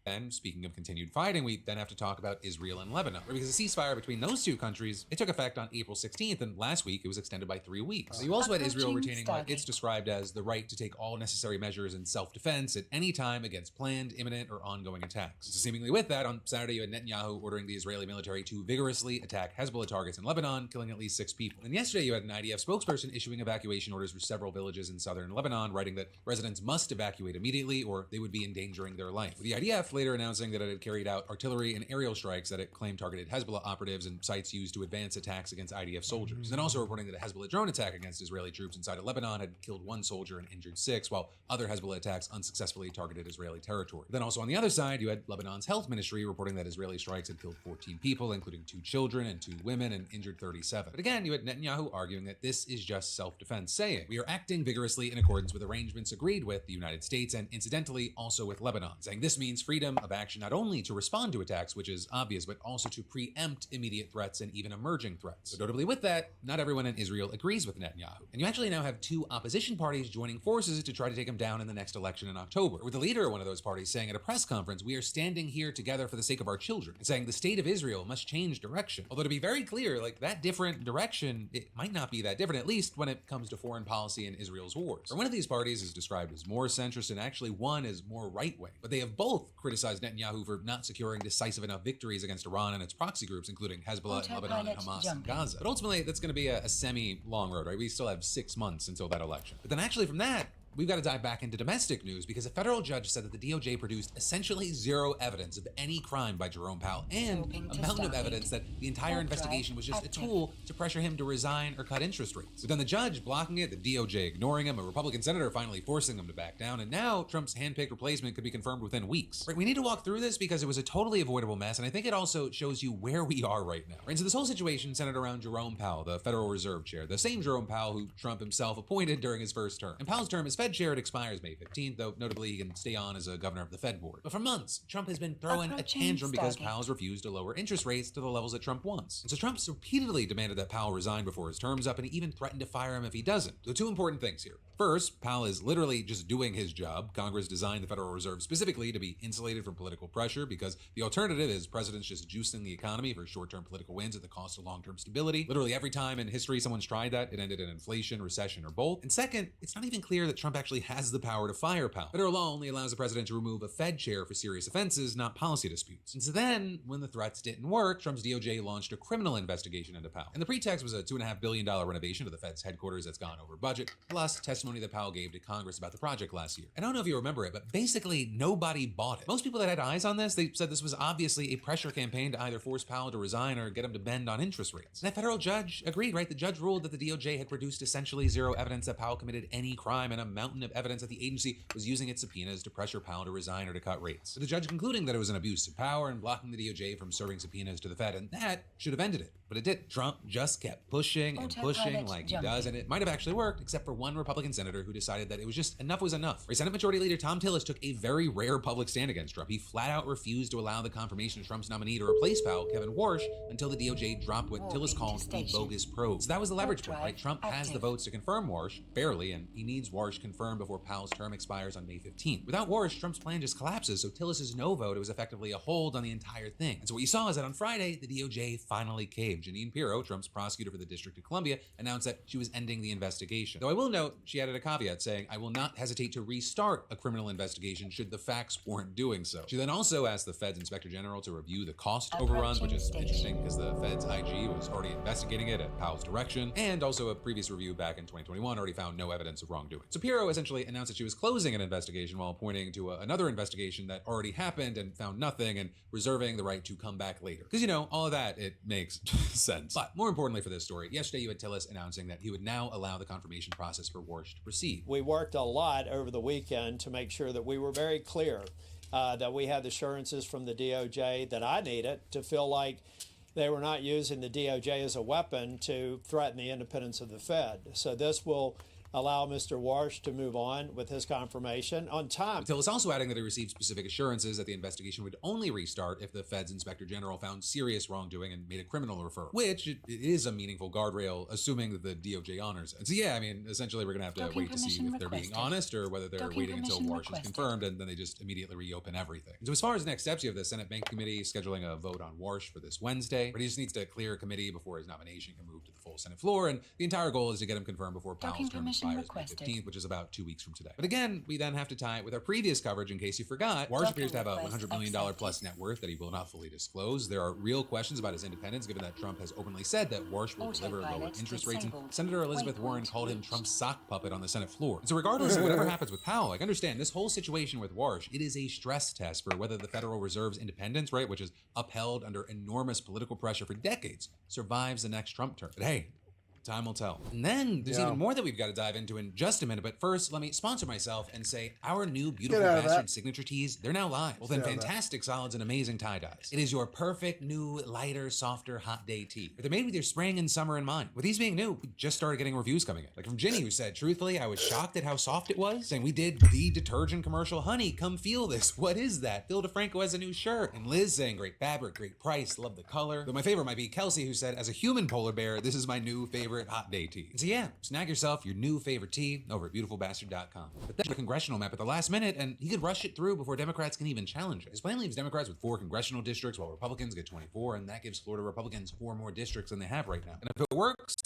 And speaking of continued fighting, we then have to talk about Israel and Lebanon, because the ceasefire between those two countries, it took effect on April 16th, and last week it was extended by 3 weeks. So you also had Israel Approaching retaining what Stargate. it's described as the right to take all necessary measures in self-defense at any time against planned, imminent, or ongoing attacks. So seemingly with that, on Saturday you had Netanyahu ordering the Israeli military to vigorously attack Hezbollah targets in Lebanon, killing at least 6 people. And yesterday you had an IDF spokesperson issuing evacuation orders for several villages in southern Lebanon, writing that residents must evacuate immediately or they would be endangering their life. With the IDF later announcing that it had carried out artillery and aerial strikes that it claimed targeted Hezbollah operatives and sites used to advance attacks against IDF soldiers. And then also reporting that a Hezbollah drone attack against Israeli troops inside of Lebanon had killed 1 soldier and injured 6, while other Hezbollah attacks unsuccessfully targeted Israeli territory. Then also on the other side, you had Lebanon's health ministry reporting that Israeli strikes had killed 14 people, including 2 children and 2 women, and injured 37. But again, you had Netanyahu arguing that this is just self-defense, saying, "We are acting vigorously in accordance with arrangements agreed with the United States and incidentally also with Lebanon," saying this means freedom of action not only to respond to attacks, which is obvious, but also to preempt immediate threats and even emerging threats. So notably with that, not everyone in Israel agrees with Netanyahu. And you actually now have 2 opposition parties joining forces to try to take him down in the next election in October, with the leader of one of those parties saying at a press conference, "We are standing here together for the sake of our children," and saying the state of Israel must change direction. Although to be very clear, like that different direction, it might not be that different, at least when it comes to foreign policy and Israel's wars. Or one of these parties is described as more centrist and actually one is more right-wing. But they have both criticized Netanyahu for not securing decisive enough victories against Iran and its proxy groups, including Hezbollah, and Lebanon, and Hamas, and Gaza. But ultimately, that's going to be a semi-long road, right? We still have 6 months until that election. But then actually from that, we've got to dive back into domestic news because a federal judge said that the DOJ produced essentially 0 evidence of any crime by Jerome Powell and a mountain of evidence that the entire investigation was just a tool to pressure him to resign or cut interest rates. But then the judge blocking it, the DOJ ignoring him, a Republican senator finally forcing him to back down, and now Trump's handpicked replacement could be confirmed within weeks. Right, we need to walk through this because it was a totally avoidable mess, and I think it also shows you where we are right now. Right, so this whole situation centered around Jerome Powell, the Federal Reserve Chair, the same Jerome Powell who Trump himself appointed during his first term. And Powell's term is Fed chair, it expires May 15th, though notably he can stay on as a governor of the Fed board. But for months, Trump has been throwing a tantrum because Powell's refused to lower interest rates to the levels that Trump wants. And so Trump's repeatedly demanded that Powell resign before his term's up, and he even threatened to fire him if he doesn't. So two important things here. First, Powell is literally just doing his job. Congress designed the Federal Reserve specifically to be insulated from political pressure because the alternative is presidents just juicing the economy for short-term political wins at the cost of long-term stability. Literally every time in history someone's tried that, it ended in inflation, recession, or both. And second, it's not even clear that Trump actually has the power to fire Powell. Federal law only allows the president to remove a Fed chair for serious offenses, not policy disputes. And so then, when the threats didn't work, Trump's DOJ launched a criminal investigation into Powell. And the pretext was a $2.5 billion renovation to the Fed's headquarters that's gone over budget, plus testimony that Powell gave to Congress about the project last year. And I don't know if you remember it, but basically nobody bought it. Most people that had eyes on this, they said this was obviously a pressure campaign to either force Powell to resign or get him to bend on interest rates. And that federal judge agreed, right? The judge ruled that the DOJ had produced essentially zero evidence that Powell committed any crime and a mountain of evidence that the agency was using its subpoenas to pressure Powell to resign or to cut rates. With the judge concluding that it was an abuse of power and blocking the DOJ from serving subpoenas to the Fed, and that should have ended it. But it didn't. Trump just kept pushing and pushing like he does, and it might have actually worked, except for one Republican senator who decided that it was just enough was enough. Senate Majority Leader Tom Tillis took a very rare public stand against Trump. He flat out refused to allow the confirmation of Trump's nominee to replace Powell, Kevin Warsh, until the DOJ dropped what Tillis called a bogus probe. So that was the leverage point, right? Trump has the votes to confirm Warsh, barely, and he needs Warsh confirmed before Powell's term expires on May 15th. Without Warsh, Trump's plan just collapses, so Tillis's no vote, it was effectively a hold on the entire thing. And so what you saw is that on Friday, the DOJ finally caved. Jeanine Pirro, Trump's prosecutor for the District of Columbia, announced that she was ending the investigation. Though I will note, she added a caveat saying, "I will not hesitate to restart a criminal investigation should the facts warrant doing so." She then also asked the Fed's Inspector General to review the cost overruns, which is interesting because the Fed's IG was already investigating it at Powell's direction, and also a previous review back in 2021 already found no evidence of wrongdoing. So Pirro essentially announced that she was closing an investigation while pointing to another investigation that already happened and found nothing and reserving the right to come back later. Because, you know, all of that, it makes sense. But more importantly for this story, yesterday you had Tillis announcing that he would now allow the confirmation process for Warsh to proceed. We worked a lot over the weekend to make sure that we were very clear that we had assurances from the DOJ that I needed to feel like they were not using the DOJ as a weapon to threaten the independence of the Fed. So this will allow Mr. Warsh to move on with his confirmation on time. Tillis also adding that he received specific assurances that the investigation would only restart if the Fed's Inspector General found serious wrongdoing and made a criminal referral, which it is a meaningful guardrail, assuming that the DOJ honors it. So yeah, I mean, essentially we're gonna have to wait to see if they're being honest or whether they're waiting until Warsh is confirmed and then they just immediately reopen everything. And so as far as next steps, you have the Senate Bank Committee scheduling a vote on Warsh for this Wednesday, but he just needs to clear a committee before his nomination can move to the full Senate floor, and the entire goal is to get him confirmed before Powell's term expires May 15th, which is about 2 weeks from today. But again, we then have to tie it with our previous coverage in case you forgot. Warsh appears to have a $100 million plus net worth that he will not fully disclose. There are real questions about his independence, given that Trump has openly said that Warsh will deliver lower interest rates, and Senator Elizabeth Warren called him Trump's sock puppet on the Senate floor. And so regardless of whatever happens with Powell, like, understand this whole situation with Warsh, it is a stress test for whether the Federal Reserve's independence, right, which is upheld under enormous political pressure for decades, survives the next Trump term. But hey, time will tell. And then there's even more that we've got to dive into in just a minute. But first, let me sponsor myself and say our new beautiful bastard signature tees, they're now live. Well, then fantastic solids and amazing tie-dyes. It is your perfect new, lighter, softer, hot day tee. They're made with your spring and summer in mind. With these being new, we just started getting reviews coming in. Like from Ginny, who said, truthfully, I was shocked at how soft it was. Saying we did the detergent commercial. Honey, come feel this. What is that? Phil DeFranco has a new shirt. And Liz saying, great fabric, great price, love the color. Though my favorite might be Kelsey, who said, as a human polar bear, this is my new favorite hot day tee. And so yeah, snag yourself your new favorite tee over at beautifulbastard.com. But then the congressional map at the last minute, and he could rush it through before Democrats can even challenge it. His plan leaves Democrats with 4 congressional districts while Republicans get 24, and that gives Florida Republicans 4 more districts than they have right now. And if it works,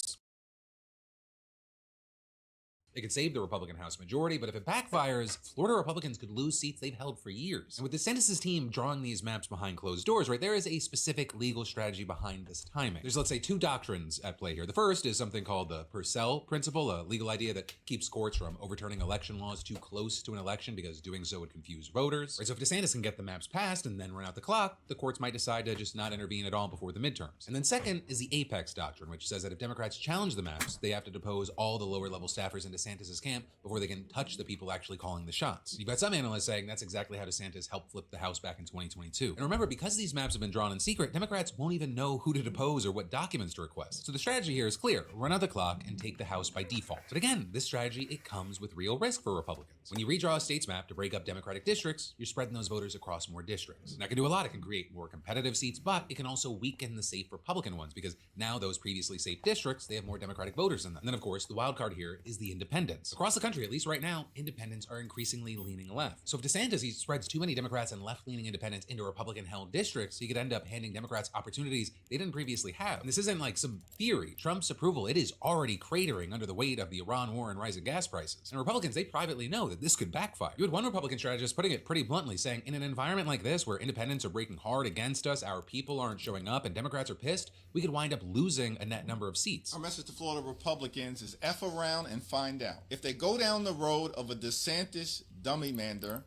it could save the Republican House majority, but if it backfires, Florida Republicans could lose seats they've held for years. And with DeSantis' team drawing these maps behind closed doors, right, there is a specific legal strategy behind this timing. There's, let's say, 2 doctrines at play here. The first is something called the Purcell principle, a legal idea that keeps courts from overturning election laws too close to an election because doing so would confuse voters. Right, so if DeSantis can get the maps passed and then run out the clock, the courts might decide to just not intervene at all before the midterms. And then second is the Apex doctrine, which says that if Democrats challenge the maps, they have to depose all the lower level staffers in DeSantis DeSantis' camp before they can touch the people actually calling the shots. You've got some analysts saying that's exactly how DeSantis helped flip the House back in 2022. And remember, because these maps have been drawn in secret, Democrats won't even know who to depose or what documents to request. So the strategy here is clear: run out the clock and take the House by default. But again, this strategy, it comes with real risk for Republicans. When you redraw a state's map to break up Democratic districts, you're spreading those voters across more districts. And that can do a lot. It can create more competitive seats, but it can also weaken the safe Republican ones, because now those previously safe districts, they have more Democratic voters in them. And then, of course, the wild card here is the independents. Across the country, at least right now, independents are increasingly leaning left. So if DeSantis, he spreads too many Democrats and left-leaning independents into Republican-held districts, he could end up handing Democrats opportunities they didn't previously have. And this isn't like some theory. Trump's approval, it is already cratering under the weight of the Iran war and rising gas prices. And Republicans, they privately know that this could backfire. You had one Republican strategist putting it pretty bluntly, saying, in an environment like this, where independents are breaking hard against us, our people aren't showing up, and Democrats are pissed, we could wind up losing a net number of seats. Our message to Florida Republicans is F around and find out. If they go down the road of a DeSantis dummy mander,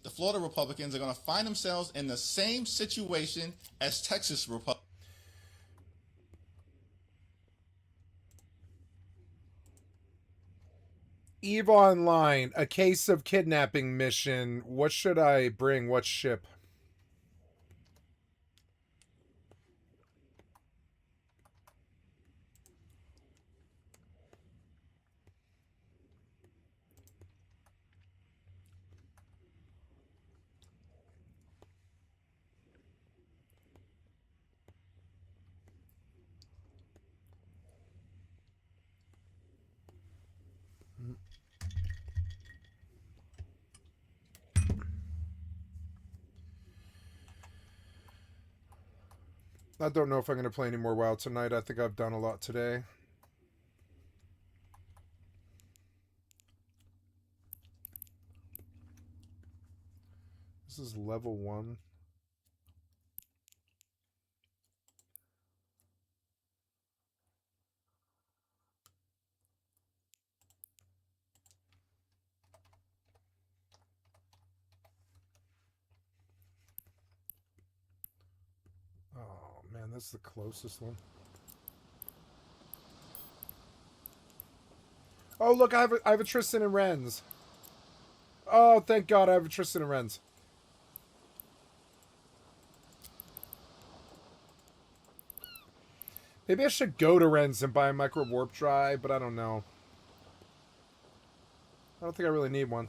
the Florida Republicans are going to find themselves in the same situation as Texas Republicans. EVE Online, a case of kidnapping mission. What should I bring? What ship? I don't know if I'm going to play any more WoW tonight. I think I've done a lot today. This is level 1. Oh man, that's the closest one. Oh look, I have a Tristan and Renz. Oh, thank God I have a Tristan and Renz. Maybe I should go to Renz and buy a micro warp drive, but I don't know. I don't think I really need one.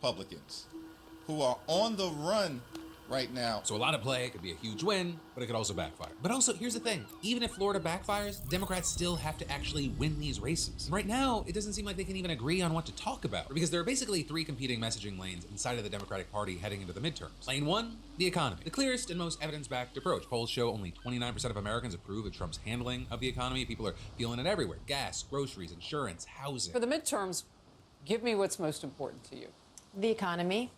Republicans who are on the run right now. So a lot of play, it could be a huge win, but it could also backfire. But also, here's the thing. Even if Florida backfires, Democrats still have to actually win these races. And right now, it doesn't seem like they can even agree on what to talk about, because there are basically 3 competing messaging lanes inside of the Democratic Party heading into the midterms. Lane 1, the economy. The clearest and most evidence-backed approach. Polls show only 29% of Americans approve of Trump's handling of the economy. People are feeling it everywhere. Gas, groceries, insurance, housing. For the midterms, give me what's most important to you. The economy.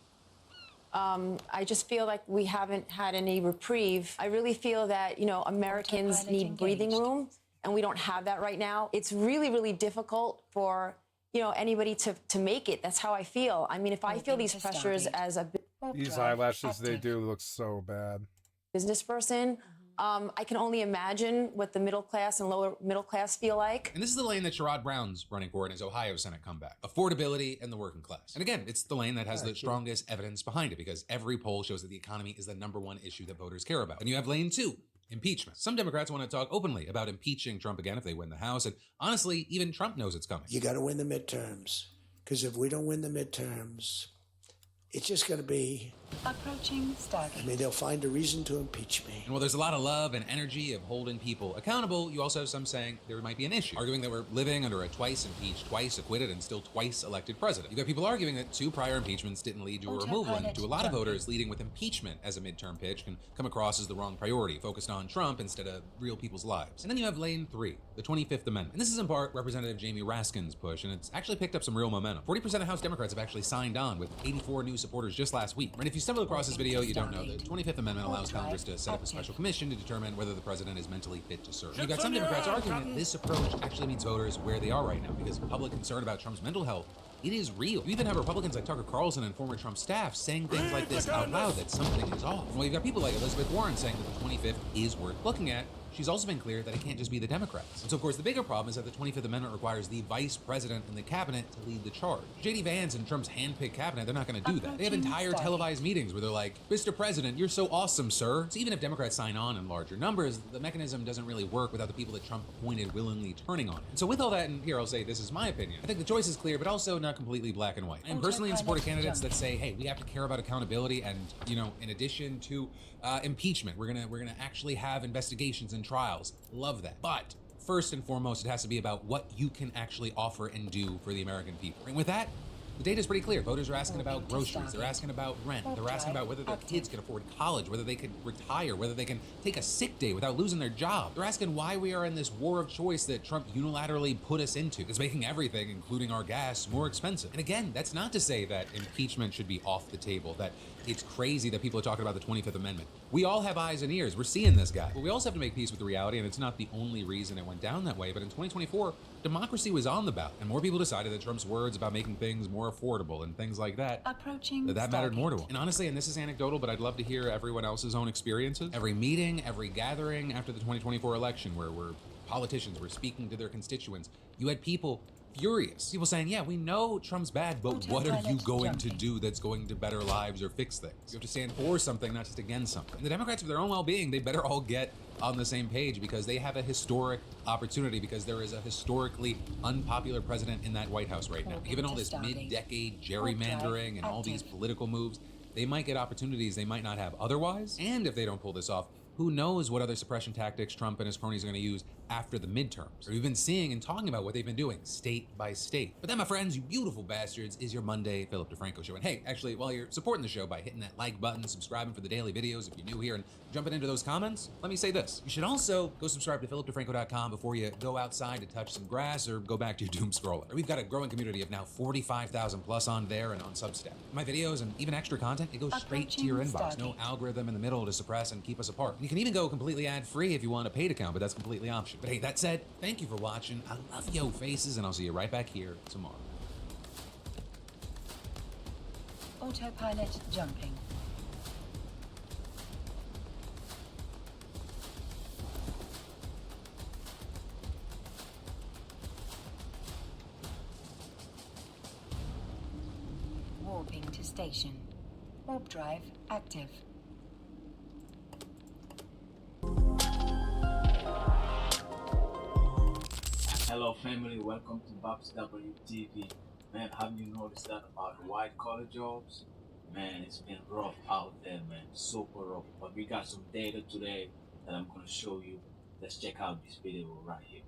I just feel like we haven't had any reprieve. I really feel that, you know, Americans need breathing room, and we don't have that right now. It's really, really difficult for, you know, anybody to make it. That's how I feel. I mean, if I feel these pressures as a These eyelashes, they do look so bad. business person, I can only imagine what the middle class and lower middle class feel like. And this is the lane that Sherrod Brown's running for in his Ohio Senate comeback. Affordability and the working class. And again, it's the lane that has the strongest evidence behind it, because every poll shows that the economy is the #1 issue that voters care about. And you have lane 2, impeachment. Some Democrats want to talk openly about impeaching Trump again if they win the House. And honestly, even Trump knows it's coming. You got to win the midterms, because if we don't win the midterms, it's just going to be Approaching Stargate. Maybe they'll find a reason to impeach me. And while there's a lot of love and energy of holding people accountable, you also have some saying there might be an issue, arguing that we're living under a twice impeached, twice acquitted, and still twice elected president. You've got people arguing that 2 prior impeachments didn't lead to a removal, and to a lot of voters, leading with impeachment as a midterm pitch can come across as the wrong priority, focused on Trump instead of real people's lives. And then you have lane 3, the 25th Amendment. And this is in part Representative Jamie Raskin's push, and it's actually picked up some real momentum. 40% of House Democrats have actually signed on, with 84 new supporters just last week. And if you stumble across this video, you don't know, the 25th Amendment allows Congress to set up a special commission to determine whether the president is mentally fit to serve. You've got some Democrats arguing that this approach actually meets voters where they are right now, because public concern about Trump's mental health, it is real. You even have Republicans like Tucker Carlson and former Trump staff saying things like this out loud, that something is off. Well, you've got people like Elizabeth Warren saying that the 25th is worth looking at. She's also been clear that it can't just be the Democrats. And so, of course, the bigger problem is that the 25th Amendment requires the vice president and the cabinet to lead the charge. J.D. Vance and Trump's hand-picked cabinet, they're not going to do that. They have entire televised meetings where they're like, Mr. President, you're so awesome, sir. So even if Democrats sign on in larger numbers, the mechanism doesn't really work without the people that Trump appointed willingly turning on it. And so with all that, and here I'll say this is my opinion, I think the choice is clear, but also not completely black and white. I am personally in support of candidates that say, hey, we have to care about accountability, and, you know, in addition to impeachment, we're gonna actually have investigations and trials. Love that. But first and foremost, it has to be about what you can actually offer and do for the American people. And with that, the data is pretty clear. Voters are asking about groceries. They're asking about rent. They're asking about whether their kids can afford college, whether they could retire, whether they can take a sick day without losing their job. They're asking why we are in this war of choice that Trump unilaterally put us into. It's making everything, including our gas, more expensive. And again, that's not to say that impeachment should be off the table, that it's crazy that people are talking about the 25th Amendment. We all have eyes and ears. We're seeing this guy. But we also have to make peace with the reality, and it's not the only reason it went down that way. But in 2024, democracy was on the ballot, and more people decided that Trump's words about making things more affordable and things like that, that mattered more to him. And honestly, and this is anecdotal, but I'd love to hear everyone else's own experiences. Every meeting, every gathering after the 2024 election where politicians were speaking to their constituents, you had people furious. People saying, yeah, we know Trump's bad, but what are you going to do that's going to better lives or fix things? You have to stand for something, not just against something. And the Democrats, for their own well-being, they better all get on the same page, because they have a historic opportunity, because there is a historically unpopular president in that White House right now. Given all this mid-decade gerrymandering and all these political moves, they might get opportunities they might not have otherwise. And if they don't pull this off, who knows what other suppression tactics Trump and his cronies are going to use after the midterms. We've been seeing and talking about what they've been doing state by state. But that, my friends, you beautiful bastards, is your Monday Philip DeFranco show. And hey, actually, while you're supporting the show by hitting that like button, subscribing for the daily videos if you're new here, and jumping into those comments, let me say this. You should also go subscribe to philipdefranco.com before you go outside to touch some grass or go back to your doom scrolling. We've got a growing community of now 45,000 plus on there and on Substack. My videos and even extra content, it goes straight to your inbox. No algorithm in the middle to suppress and keep us apart. And you can even go completely ad-free if you want a paid account, but that's completely optional. But hey, that said, thank you for watching. I love yo faces, and I'll see you right back here tomorrow. Autopilot jumping. Warping to station. Warp drive active. Hello family, welcome to Bob's WTV. Man, have you noticed that about white collar jobs? Man, it's been rough out there, man, super rough. But we got some data today that I'm gonna show you. Let's check out this video right here.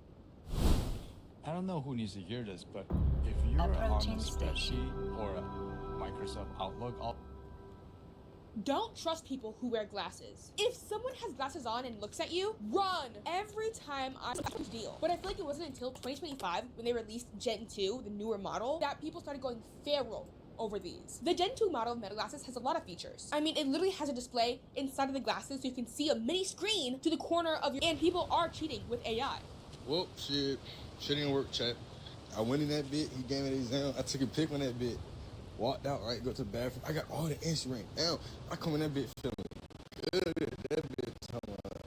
I don't know who needs to hear this, but if you're on a spreadsheet or a Microsoft Outlook, Don't trust people who wear glasses. If someone has glasses on and looks at you, run! Every time I deal. But I feel like it wasn't until 2025 when they released Gen 2, the newer model, that people started going feral over these. The Gen 2 model of Meta glasses has a lot of features. I mean, it literally has a display inside of the glasses so you can see a mini screen to the corner of your, and people are cheating with AI. Well, shit didn't work, chat. I went in that bit, he gave me the exam, I took a pic on that bit, walked out, right, go to the bathroom, I got all the instruments. Now, I come in that bit feeling good. That bit talking about,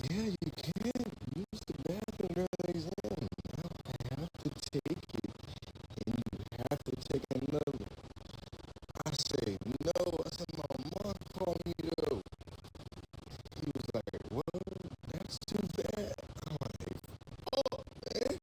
yeah, you can use the bathroom during the exam. Now I have to take it, and you have to take another. I say, no, I said, my mom called me though. He was like, well, that's too bad. I'm like, oh, man.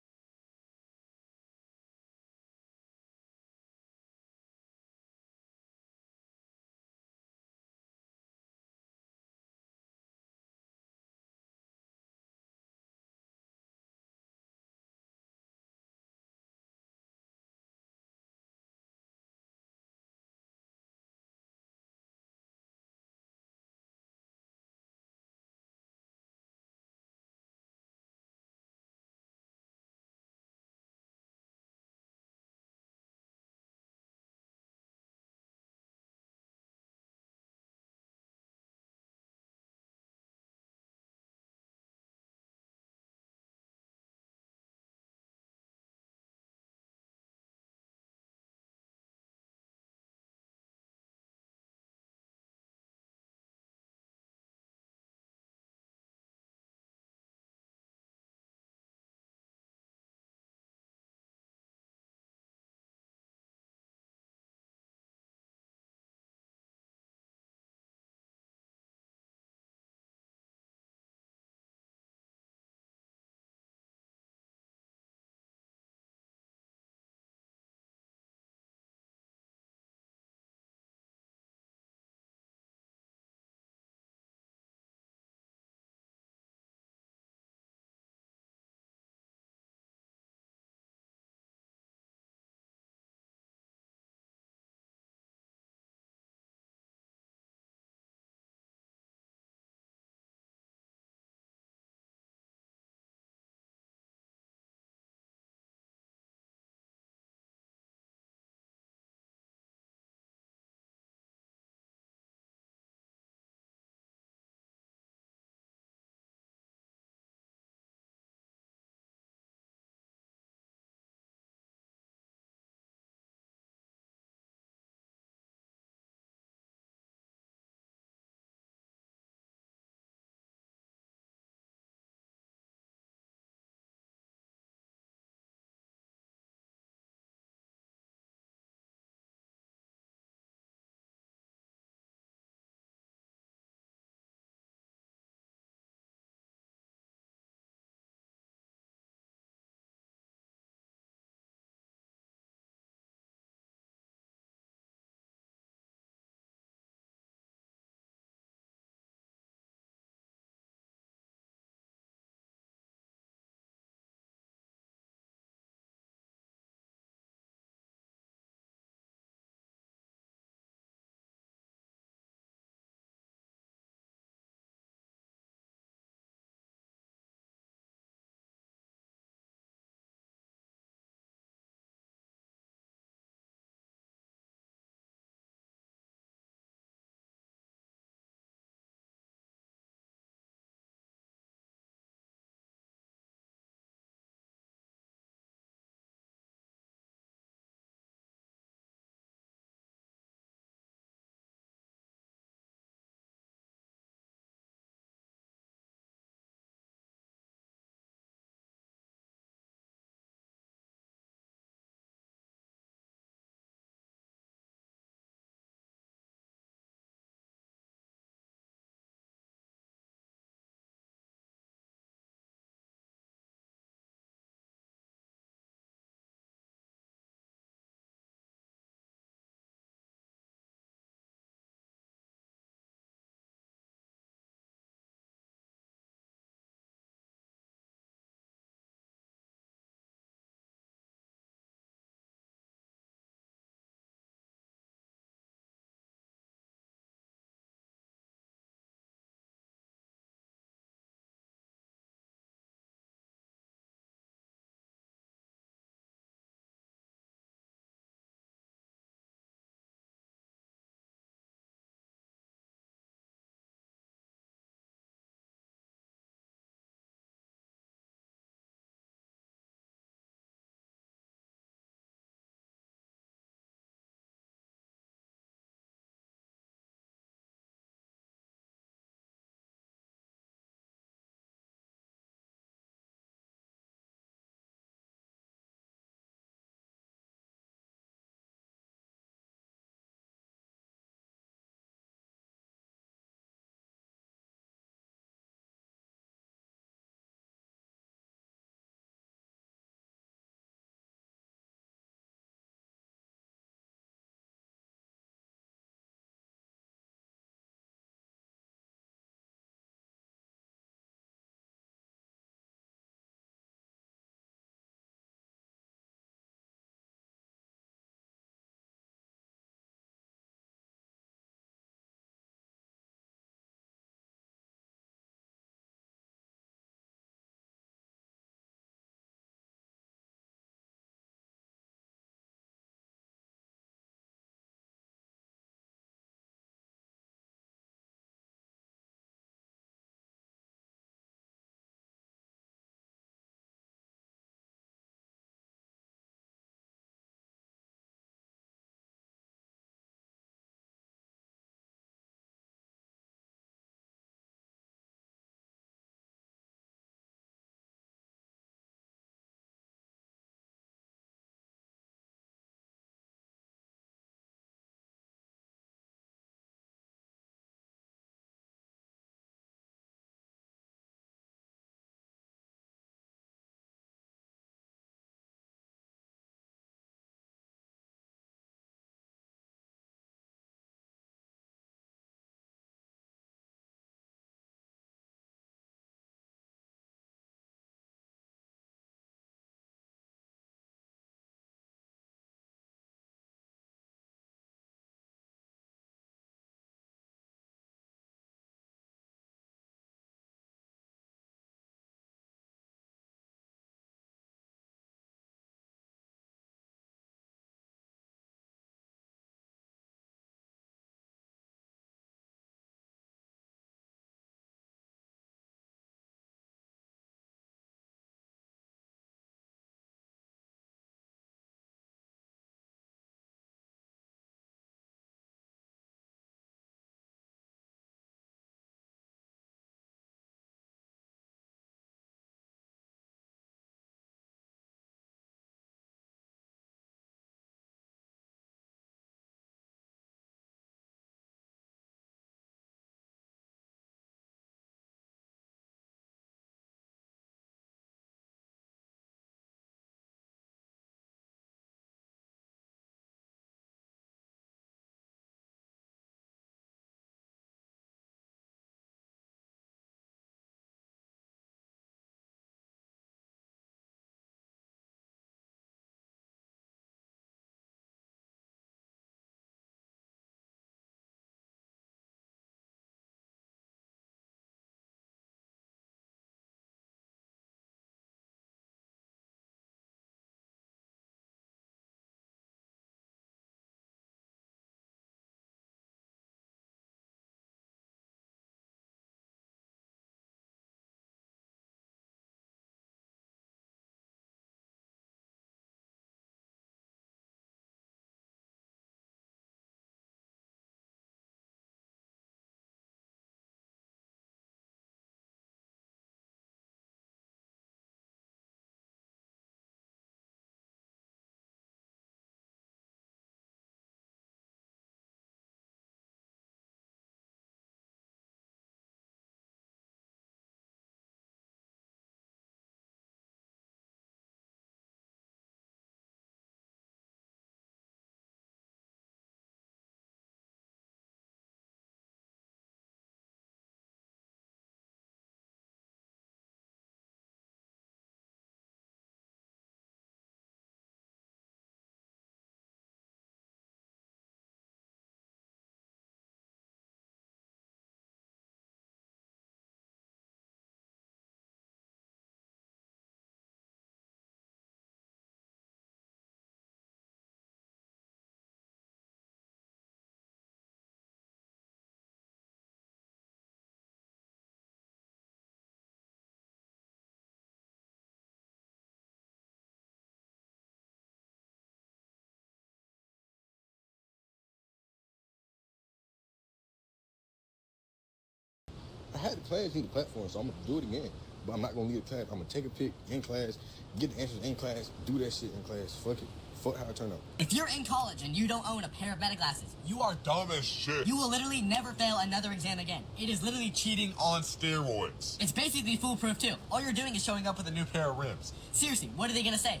I had the class in the platform, so I'm gonna do it again. But I'm not gonna leave the class. I'm gonna take a pic in class, get the answers in class, do that shit in class. Fuck it. Fuck how I turn out. If you're in college and you don't own a pair of meta glasses, you are dumb as shit. You will literally never fail another exam again. It is literally cheating on steroids. It's basically foolproof too. All you're doing is showing up with a new pair of rims. Seriously, what are they gonna say?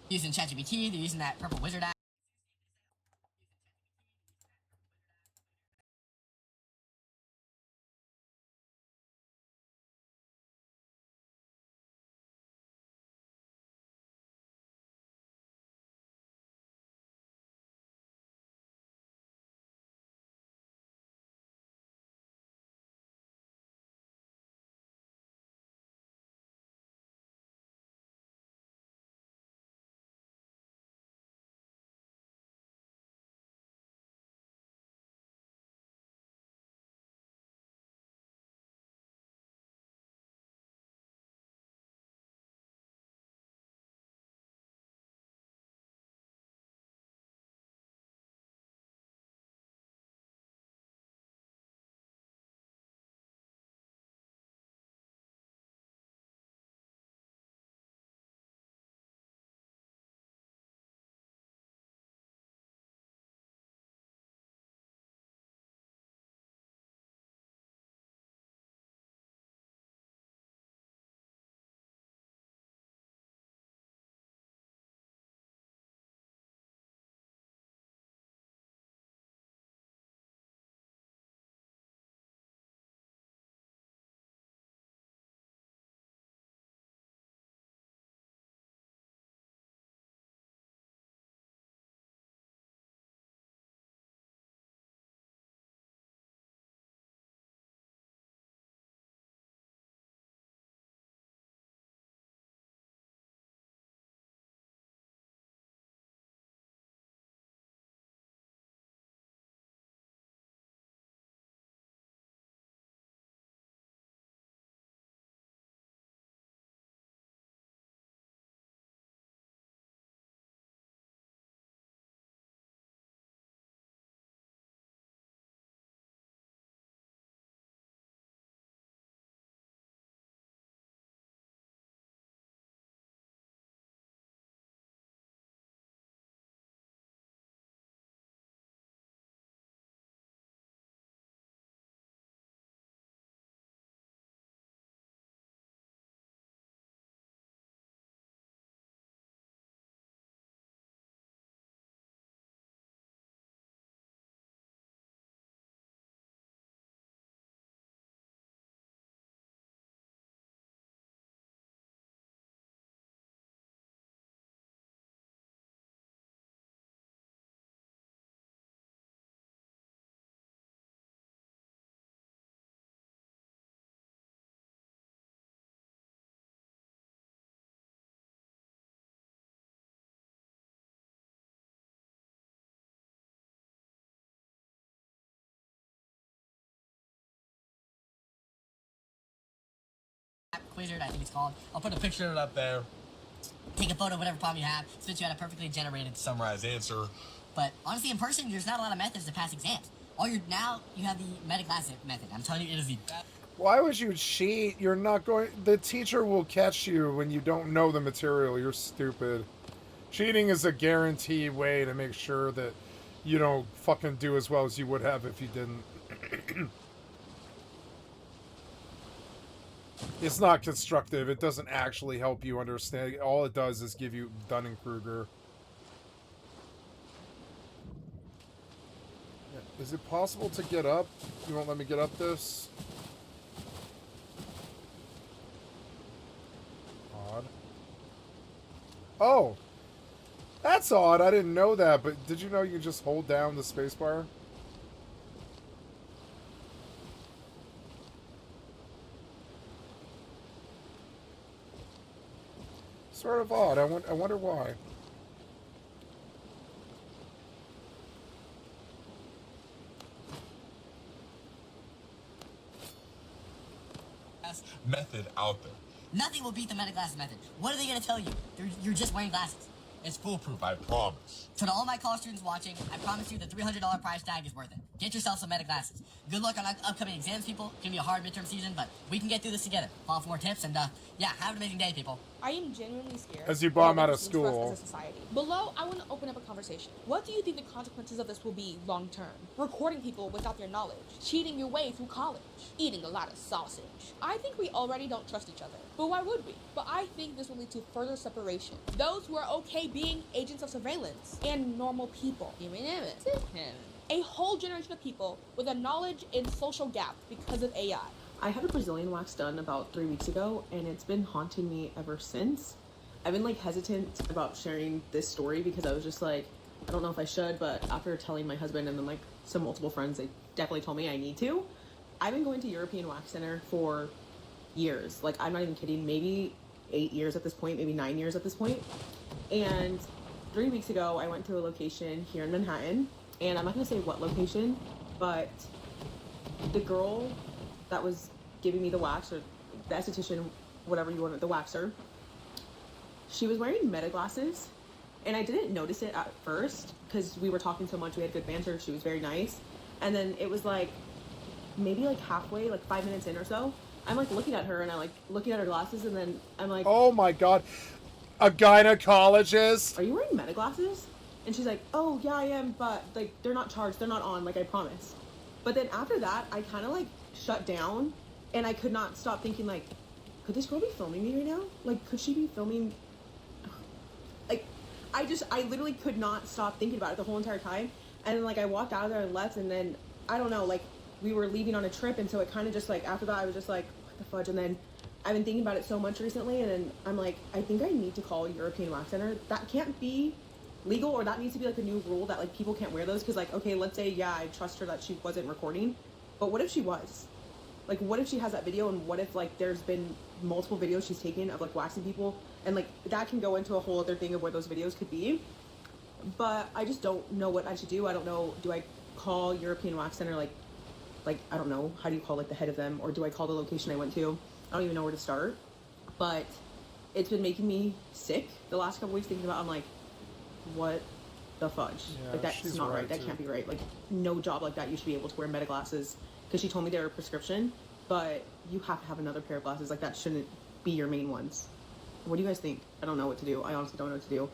Using ChatGPT, they're using that purple wizard app. Wizard, I think it's called. I'll put a picture of it up there. Take a photo of whatever problem you have, spit you out a perfectly generated summarized answer. But honestly, in person, there's not a lot of methods to pass exams. Now you have the metaglass method. I'm telling you, it is the best. Why would you cheat? You're not going... The teacher will catch you when you don't know the material. You're stupid. Cheating is a guaranteed way to make sure that you don't fucking do as well as you would have if you didn't. It's not constructive. It doesn't actually help you understand. All it does is give you Dunning-Kruger. Is it possible to get up? You won't let me get up this? Odd. Oh! That's odd. I didn't know that, but did you know you just hold down the spacebar? Sort of odd. I wonder why. Method out there. Nothing will beat the metaglasses method. What are they going to tell you? You're just wearing glasses. It's foolproof, I promise. So to all my college students watching, I promise you the $300 price tag is worth it. Get yourself some Meta glasses. Good luck on upcoming exams, people. It's gonna be a hard midterm season, but we can get through this together. Follow for more tips, and yeah, have an amazing day, people. I am genuinely scared. As you bomb out of For us school. as a society. Below, I want to open up a conversation. What do you think the consequences of this will be long term? Recording people without their knowledge, cheating your way through college, eating a lot of sausage. I think we already don't trust each other. But why would we? But I think this will lead to further separation. Those who are okay being agents of surveillance and normal people. A whole generation of people with a knowledge and social gap because of AI. I had a Brazilian wax done about 3 weeks ago, and it's been haunting me ever since. I've been like hesitant about sharing this story because I was just like, I don't know if I should, but after telling my husband and then like some multiple friends, they definitely told me I need to. I've been going to European Wax Center for years. Like, I'm not even kidding, maybe 8 years at this point, maybe 9 years at this point. And 3 weeks ago, I went to a location here in Manhattan, and I'm not gonna say what location, but the girl that was giving me the wax, or the esthetician, whatever you want, the waxer, she was wearing Meta glasses, and I didn't notice it at first because we were talking so much, we had good banter, she was very nice, and then it was like maybe like halfway, like 5 minutes in or so, I'm like looking at her and I'm like looking at her glasses, and then I'm like, oh my god, a gynecologist? Are you wearing Meta glasses? And she's like, oh yeah, I am, but like they're not charged, they're not on, like I promise. But then after that, I kind of like shut down, and I could not stop thinking like, could this girl be filming me right now? Like, could she be filming? Like, I literally could not stop thinking about it the whole entire time. And then like I walked out of there and left, and then I don't know, like we were leaving on a trip, and so it kind of just like after that I was just like, what the fudge? And then I've been thinking about it so much recently, and then I'm like, I think I need to call European Wax Center. That can't be legal, or that needs to be like a new rule that like people can't wear those, because like, okay, let's say, yeah, I trust her that she wasn't recording, but what if she was? Like, what if she has that video, and what if like there's been multiple videos she's taken of like waxing people, and like that can go into a whole other thing of where those videos could be. But I just don't know what I should do. I don't know, do I call European Wax Center, like I don't know, how do you call like the head of them, or do I call the location I went to? I don't even know where to start. But it's been making me sick the last couple weeks thinking about, I'm like, what the fudge? Yeah, like, that's she's not right. That too. can't be right. Like, no job like that you should be able to wear Meta glasses, because she told me they were a prescription, but you have to have another pair of glasses. Like, that shouldn't be your main ones. What do you guys think? I don't know what to do. I honestly don't know what to do.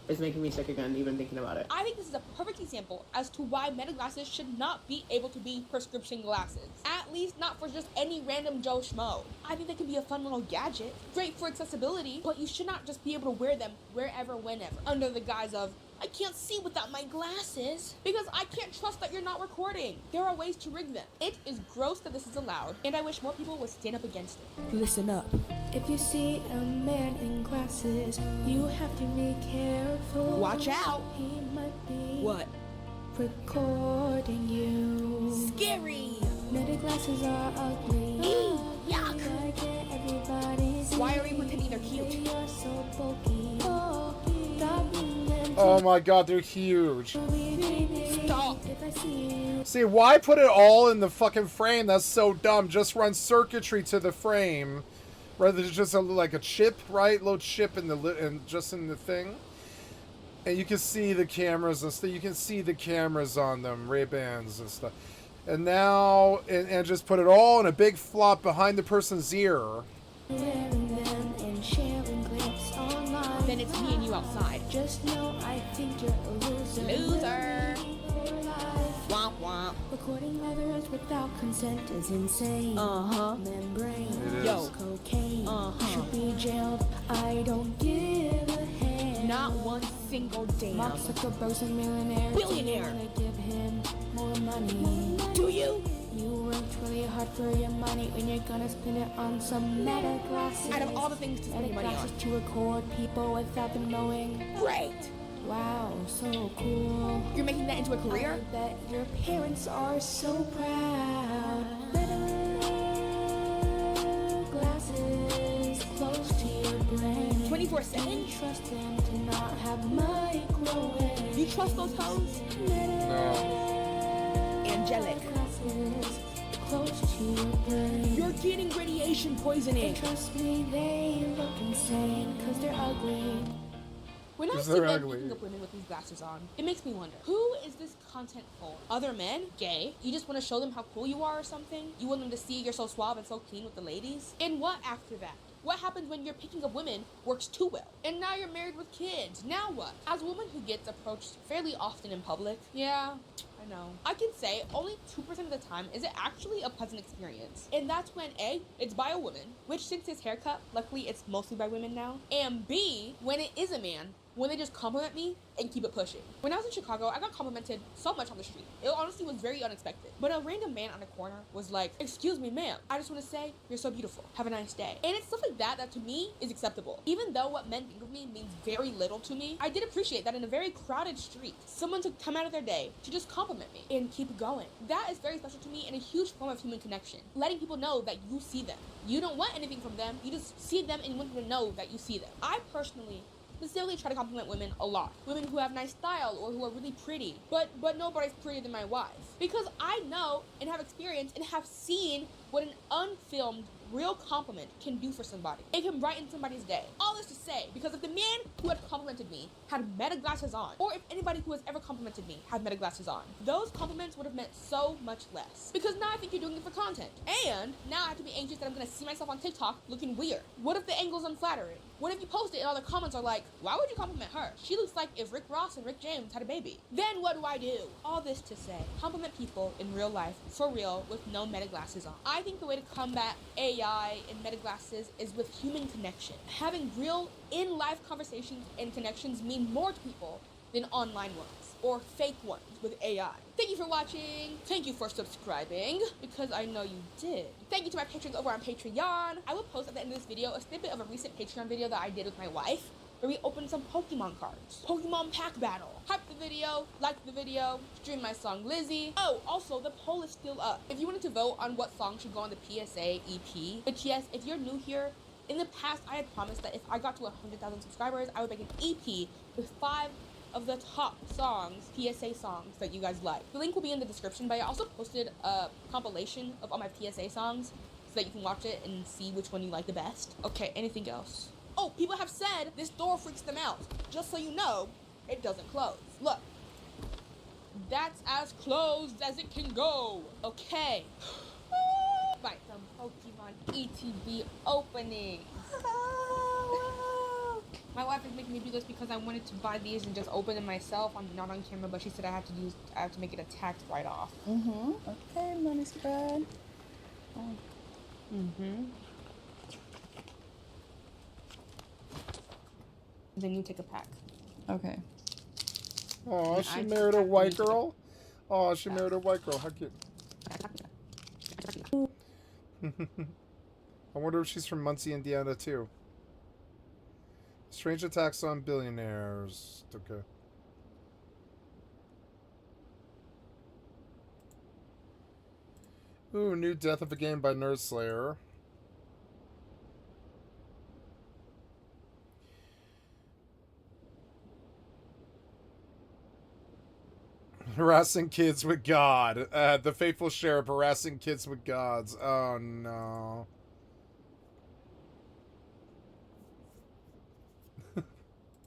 It's making me sick again, even thinking about it. I think this is a perfect example as to why Meta glasses should not be able to be prescription glasses. At least not for just any random Joe Schmo. I think they can be a fun little gadget, great for accessibility, but you should not just be able to wear them wherever, whenever, under the guise of, I can't see without my glasses because I can't trust that you're not recording. There are ways to rig them. It is gross that this is allowed, and I wish more people would stand up against it. Listen up. If you see a man in glasses, you have to be careful. Watch out. He might be What? recording you. Scary. Meta glasses are ugly. Yuck. Why are we pretending they're cute? You're so bulky. Oh, stop being them. Oh my god, they're huge. Stop. See, why put it all in the fucking frame? That's so dumb. Just run circuitry to the frame, rather than just like a chip, right? Little chip in the just in the thing, and you can see the cameras and stuff. You can see the cameras on them, Ray-Bans and stuff. And now, and just put it all in a big flop behind the person's ear. Then it's me and you outside. Just know I think you're a loser. Loser. Womp womp. Recording others without consent is insane. Membrane. It Yo. is. Cocaine. Should be jailed. I don't give a hand. Not one single damn. Mark Zuckerberg's a millionaire. Billionaire. Do you wanna give him more money? Do you? You worked really hard for your money when you're gonna spend it on some Meta glasses. Out of all the things to spend Meta money on. glasses to record people without them knowing. Great. Wow, so cool. You're making that into a career? I bet your parents are so proud. Meta glasses close to your brain. 24/7? Trust them to not have microwave. You trust those hoes? No. Angelic. Glasses close to your brain. You're getting radiation poisoning. And trust me, they look insane, cause they're ugly. When I 'Cause see they're men ugly. picking up women with these glasses on, it makes me wonder, who is this content for? Other men? Gay? You just want to show them how cool you are or something? You want them to see you're so suave and so clean with the ladies? And what after that? What happens when you're picking up women works too well? And now you're married with kids. Now what? As a woman who gets approached fairly often in public, yeah, I know. I can say only 2% of the time is it actually a pleasant experience. And that's when A, it's by a woman, which since his haircut, luckily it's mostly by women now. And B, when it is a man, when they just compliment me and keep it pushing. When I was in Chicago, I got complimented so much on the street. It honestly was very unexpected. But a random man on the corner was like, "Excuse me, ma'am, I just want to say you're so beautiful. Have a nice day." And it's stuff like that that to me is acceptable. Even though what men think of me means very little to me, I did appreciate that in a very crowded street, someone took time out of their day to just compliment me and keep going. That is very special to me and a huge form of human connection. Letting people know that you see them. You don't want anything from them, you just see them and you want them to know that you see them. I personally sincerely try to compliment women a lot. Women who have nice style or who are really pretty. But nobody's prettier than my wife. Because I know and have experienced and have seen what an unfilmed real compliment can do for somebody. It can brighten somebody's day. All this to say, because if the man who had complimented me had meta glasses on, or if anybody who has ever complimented me had meta glasses on, those compliments would have meant so much less. Because now I think you're doing it for content. And now I have to be anxious that I'm gonna see myself on TikTok looking weird. What if the angle's unflattering? What if you post it and all the comments are like, "Why would you compliment her? She looks like if Rick Ross and Rick James had a baby." Then what do I do? All this to say, compliment people in real life, for real, with no meta glasses on. I think the way to combat AI and meta glasses is with human connection. Having real, in-life conversations and connections mean more to people than online ones, or fake ones with AI. Thank you for watching. Thank you for subscribing, because I know you did. Thank you to my patrons over on Patreon. I will post at the end of this video a snippet of a recent Patreon video that I did with my wife, where we opened some Pokemon cards. Pokemon pack battle. Hype the video, like the video, stream my song Lizzie. Oh, also, the poll is still up. If you wanted to vote on what song should go on the PSA EP, but yes, if you're new here, in the past, I had promised that if I got to 100,000 subscribers, I would make an EP with 5 of the top songs, PSA songs that you guys like. The link will be in the description, but I also posted a compilation of all my PSA songs so that you can watch it and see which one you like the best. Okay, anything else? Oh, people have said this door freaks them out. Just so you know, it doesn't close. Look, that's as closed as it can go. Okay. Right, some Pokemon ETB opening. My wife is making me do this because I wanted to buy these and just open them myself. I'm not on camera, but she said I have to make it a tax write-off. Okay, money spread. Then you take a pack. Okay. Oh, she married a white girl? Oh, she married a white girl. How cute. I wonder if she's from Muncie, Indiana, too. Strange attacks on billionaires. Okay. Ooh, new Death of a Game by Nerdslayer. Harassing kids with God. The faithful sheriff harassing kids with gods. Oh, no.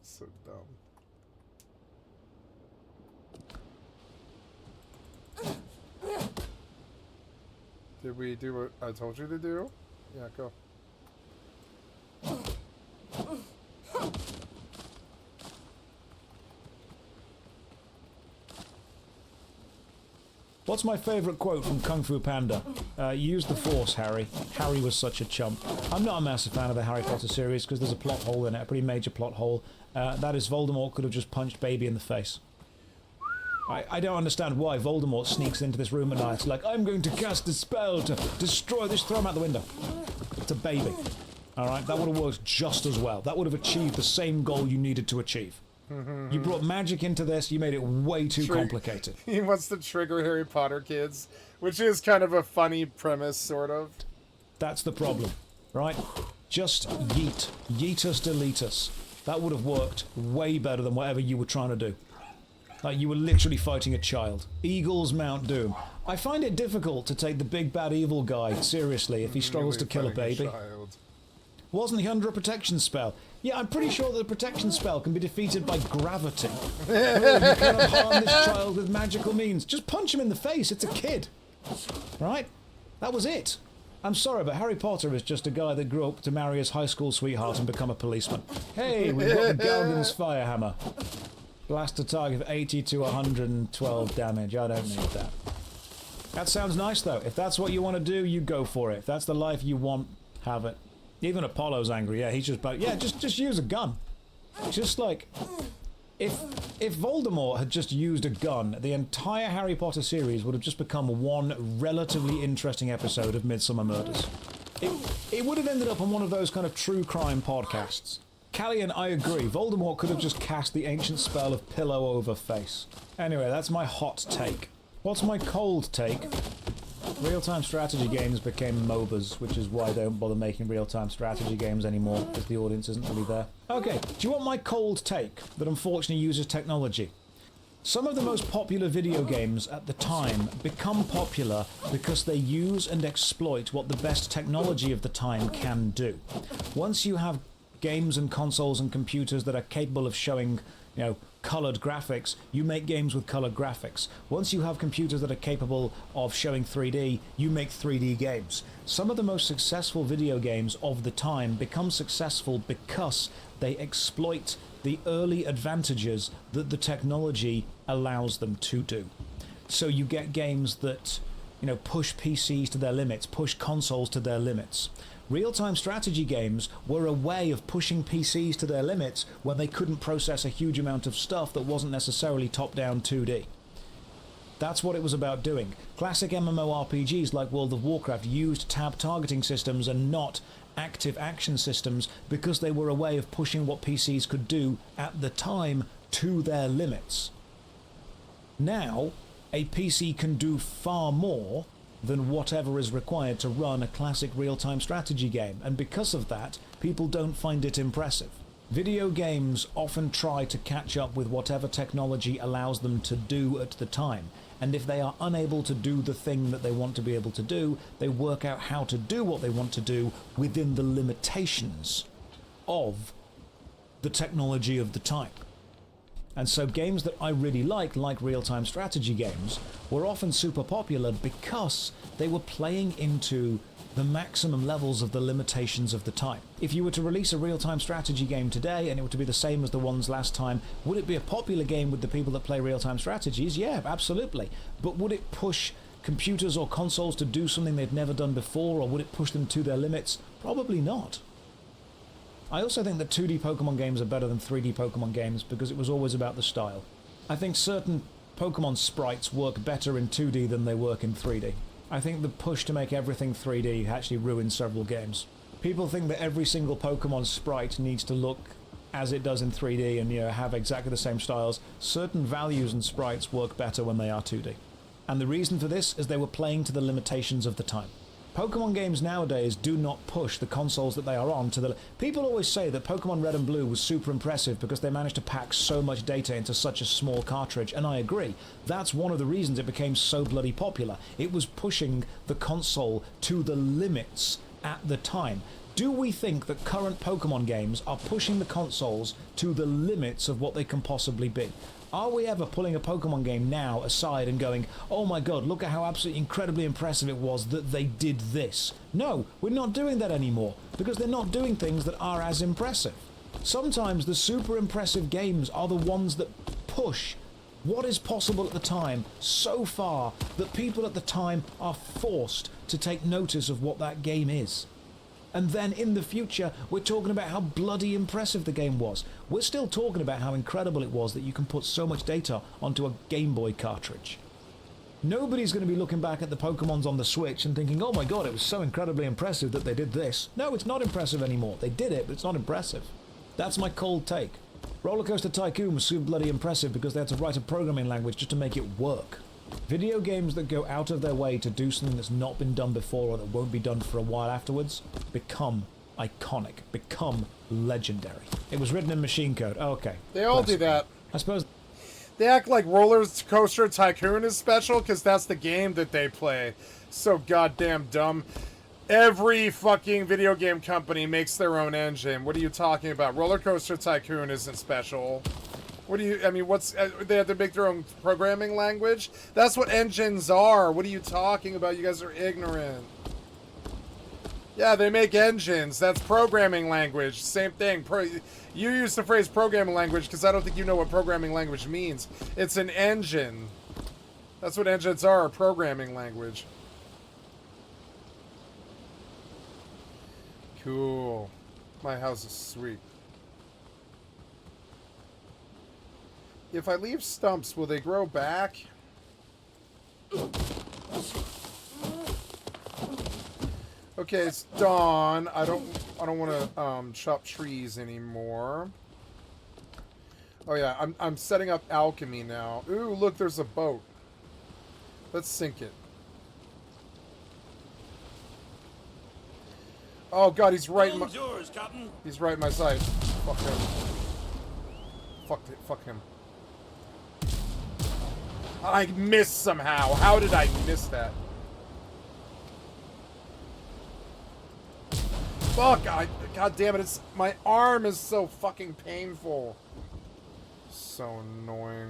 So dumb. Did we do what I told you to do? Yeah, go. What's my favourite quote from Kung Fu Panda? Use the Force, Harry. Harry was such a chump. I'm not a massive fan of the Harry Potter series because there's a plot hole in it, a pretty major plot hole. That is, Voldemort could have just punched Baby in the face. I don't understand why Voldemort sneaks into this room at night like, I'm going to cast a spell to destroy this, throw him out the window. It's a baby. Alright, that would have worked just as well. That would have achieved the same goal you needed to achieve. You brought magic into this, you made it way too complicated. He wants to trigger Harry Potter kids, which is kind of a funny premise, sort of. That's the problem, right? Just yeet. Yeet us, delete us. That would have worked way better than whatever you were trying to do. Like, you were literally fighting a child. Eagles Mount Doom. I find it difficult to take the big bad evil guy seriously if he struggles to kill a baby. Wasn't he under a protection spell? Yeah, I'm pretty sure that the protection spell can be defeated by gravity. You cannot harm this child with magical means. Just punch him in the face, it's a kid. Right? That was it. I'm sorry, but Harry Potter is just a guy that grew up to marry his high school sweetheart and become a policeman. Hey, we've got the Galgan's Firehammer. Blast a target of 80 to 112 damage. I don't need that. That sounds nice, though. If that's what you want to do, you go for it. If that's the life you want, have it. Even Apollo's angry. Yeah, he's just like, yeah, just use a gun. Just like, if Voldemort had just used a gun, the entire Harry Potter series would have just become one relatively interesting episode of Midsummer Murders. It would have ended up on one of those kind of true crime podcasts. Callie, I agree. Voldemort could have just cast the ancient spell of pillow over face. Anyway, that's my hot take. What's my cold take? Real-time strategy games became MOBAs, which is why they don't bother making real-time strategy games anymore, because the audience isn't really there. Okay, do you want my cold take that unfortunately uses technology? Some of the most popular video games at the time become popular because they use and exploit what the best technology of the time can do. Once you have games and consoles and computers that are capable of showing, you know, colored graphics, you make games with colored graphics. Once you have computers that are capable of showing 3D, you make 3D games. Some of the most successful video games of the time become successful because they exploit the early advantages that the technology allows them to do. So you get games that, you know, push PCs to their limits, push consoles to their limits. Real-time strategy games were a way of pushing PCs to their limits when they couldn't process a huge amount of stuff that wasn't necessarily top-down 2D. That's what it was about doing. Classic MMORPGs like World of Warcraft used tab targeting systems and not active action systems because they were a way of pushing what PCs could do at the time to their limits. Now, a PC can do far more than whatever is required to run a classic real-time strategy game, and because of that, people don't find it impressive. Video games often try to catch up with whatever technology allows them to do at the time, and if they are unable to do the thing that they want to be able to do, they work out how to do what they want to do within the limitations of the technology of the time. And so games that I really like real-time strategy games, were often super popular because they were playing into the maximum levels of the limitations of the time. If you were to release a real-time strategy game today and it were to be the same as the ones last time, would it be a popular game with the people that play real-time strategies? Yeah, absolutely. But would it push computers or consoles to do something they'd never done before, or would it push them to their limits? Probably not. I also think that 2D Pokemon games are better than 3D Pokemon games because it was always about the style. I think certain Pokemon sprites work better in 2D than they work in 3D. I think the push to make everything 3D actually ruins several games. People think that every single Pokemon sprite needs to look as it does in 3D and, you know, have exactly the same styles. Certain values and sprites work better when they are 2D. And the reason for this is they were playing to the limitations of the time. Pokemon games nowadays do not push the consoles that they are on to the... People always say that Pokemon Red and Blue was super impressive because they managed to pack so much data into such a small cartridge, and I agree. That's one of the reasons it became so bloody popular. It was pushing the console to the limits at the time. Do we think that current Pokemon games are pushing the consoles to the limits of what they can possibly be? Are we ever pulling a Pokemon game now aside and going, oh my god, look at how absolutely incredibly impressive it was that they did this? No, we're not doing that anymore, because they're not doing things that are as impressive. Sometimes the super impressive games are the ones that push what is possible at the time so far that people at the time are forced to take notice of what that game is. And then in the future, we're talking about how bloody impressive the game was. We're still talking about how incredible it was that you can put so much data onto a Game Boy cartridge. Nobody's going to be looking back at the Pokemons on the Switch and thinking, oh my god, it was so incredibly impressive that they did this. No, it's not impressive anymore. They did it, but it's not impressive. That's my cold take. Rollercoaster Tycoon was super bloody impressive because they had to write a programming language just to make it work. Video games that go out of their way to do something that's not been done before or that won't be done for a while afterwards become iconic, become legendary. It was written in machine code. Oh, okay. They all do that. I suppose they act like Roller Coaster Tycoon is special because that's the game that they play. So goddamn dumb. Every fucking video game company makes their own engine. What are you talking about? Roller Coaster Tycoon isn't special. What do you, I mean, what's, they have to make their own programming language? That's what engines are. What are you talking about? You guys are ignorant. Yeah, they make engines. That's programming language. Same thing. You use the phrase programming language because I don't think you know what programming language means. It's an engine. That's what engines are, a programming language. Cool. My house is sweet. If I leave stumps, will they grow back? Okay, it's dawn. I don't want to chop trees anymore. Oh yeah, I'm setting up alchemy now. Ooh, look, there's a boat. Let's sink it. Oh god, he's right in my... yours, Captain. He's right in my sight. Fuck him. Fuck him. I missed somehow. How did I miss that? Fuck! God damn it! It's my arm is so fucking painful. So annoying.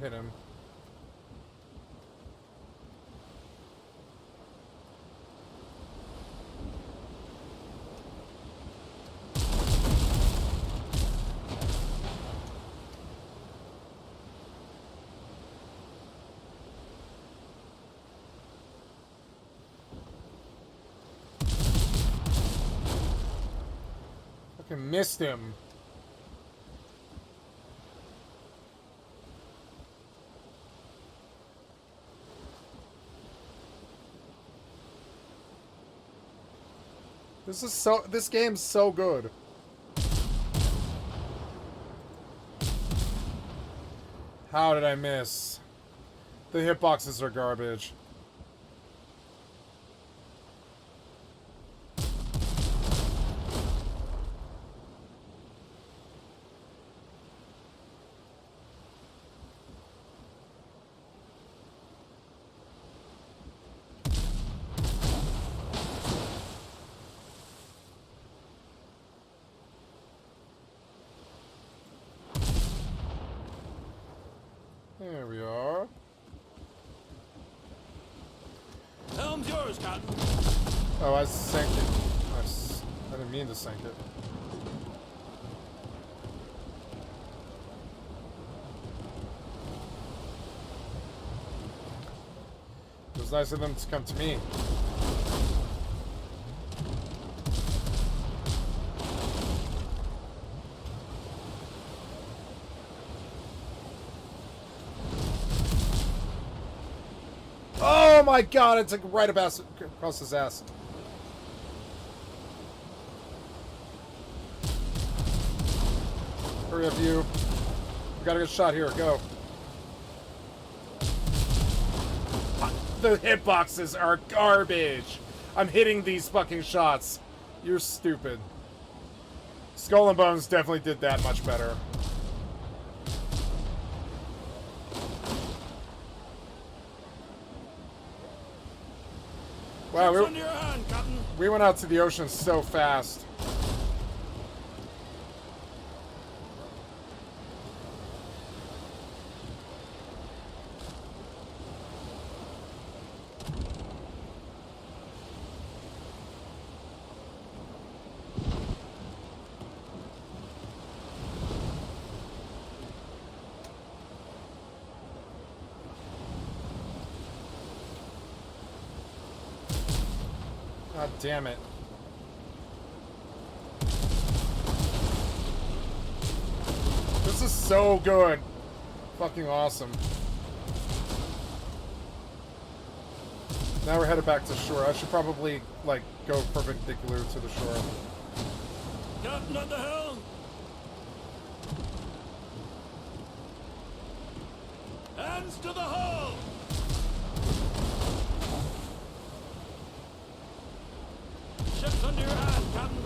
Hit him. Fucking missed him. This game's so good. How did I miss? The hitboxes are garbage. There we are. Helm's yours, Captain. Oh, I sank it. I didn't mean to sink it. It was nice of them to come to me. Oh my god, it took right across his ass. Hurry up, you. We gotta get a shot here, go. The hitboxes are garbage. I'm hitting these fucking shots. You're stupid. Skull and Bones definitely did that much better. Wow, we went out to the ocean so fast. God damn it. This is so good. Fucking awesome. Now we're headed back to shore. I should probably, like, go perpendicular to the shore. Captain at the helm. Hands to the hull. Ships under your hand, Captain.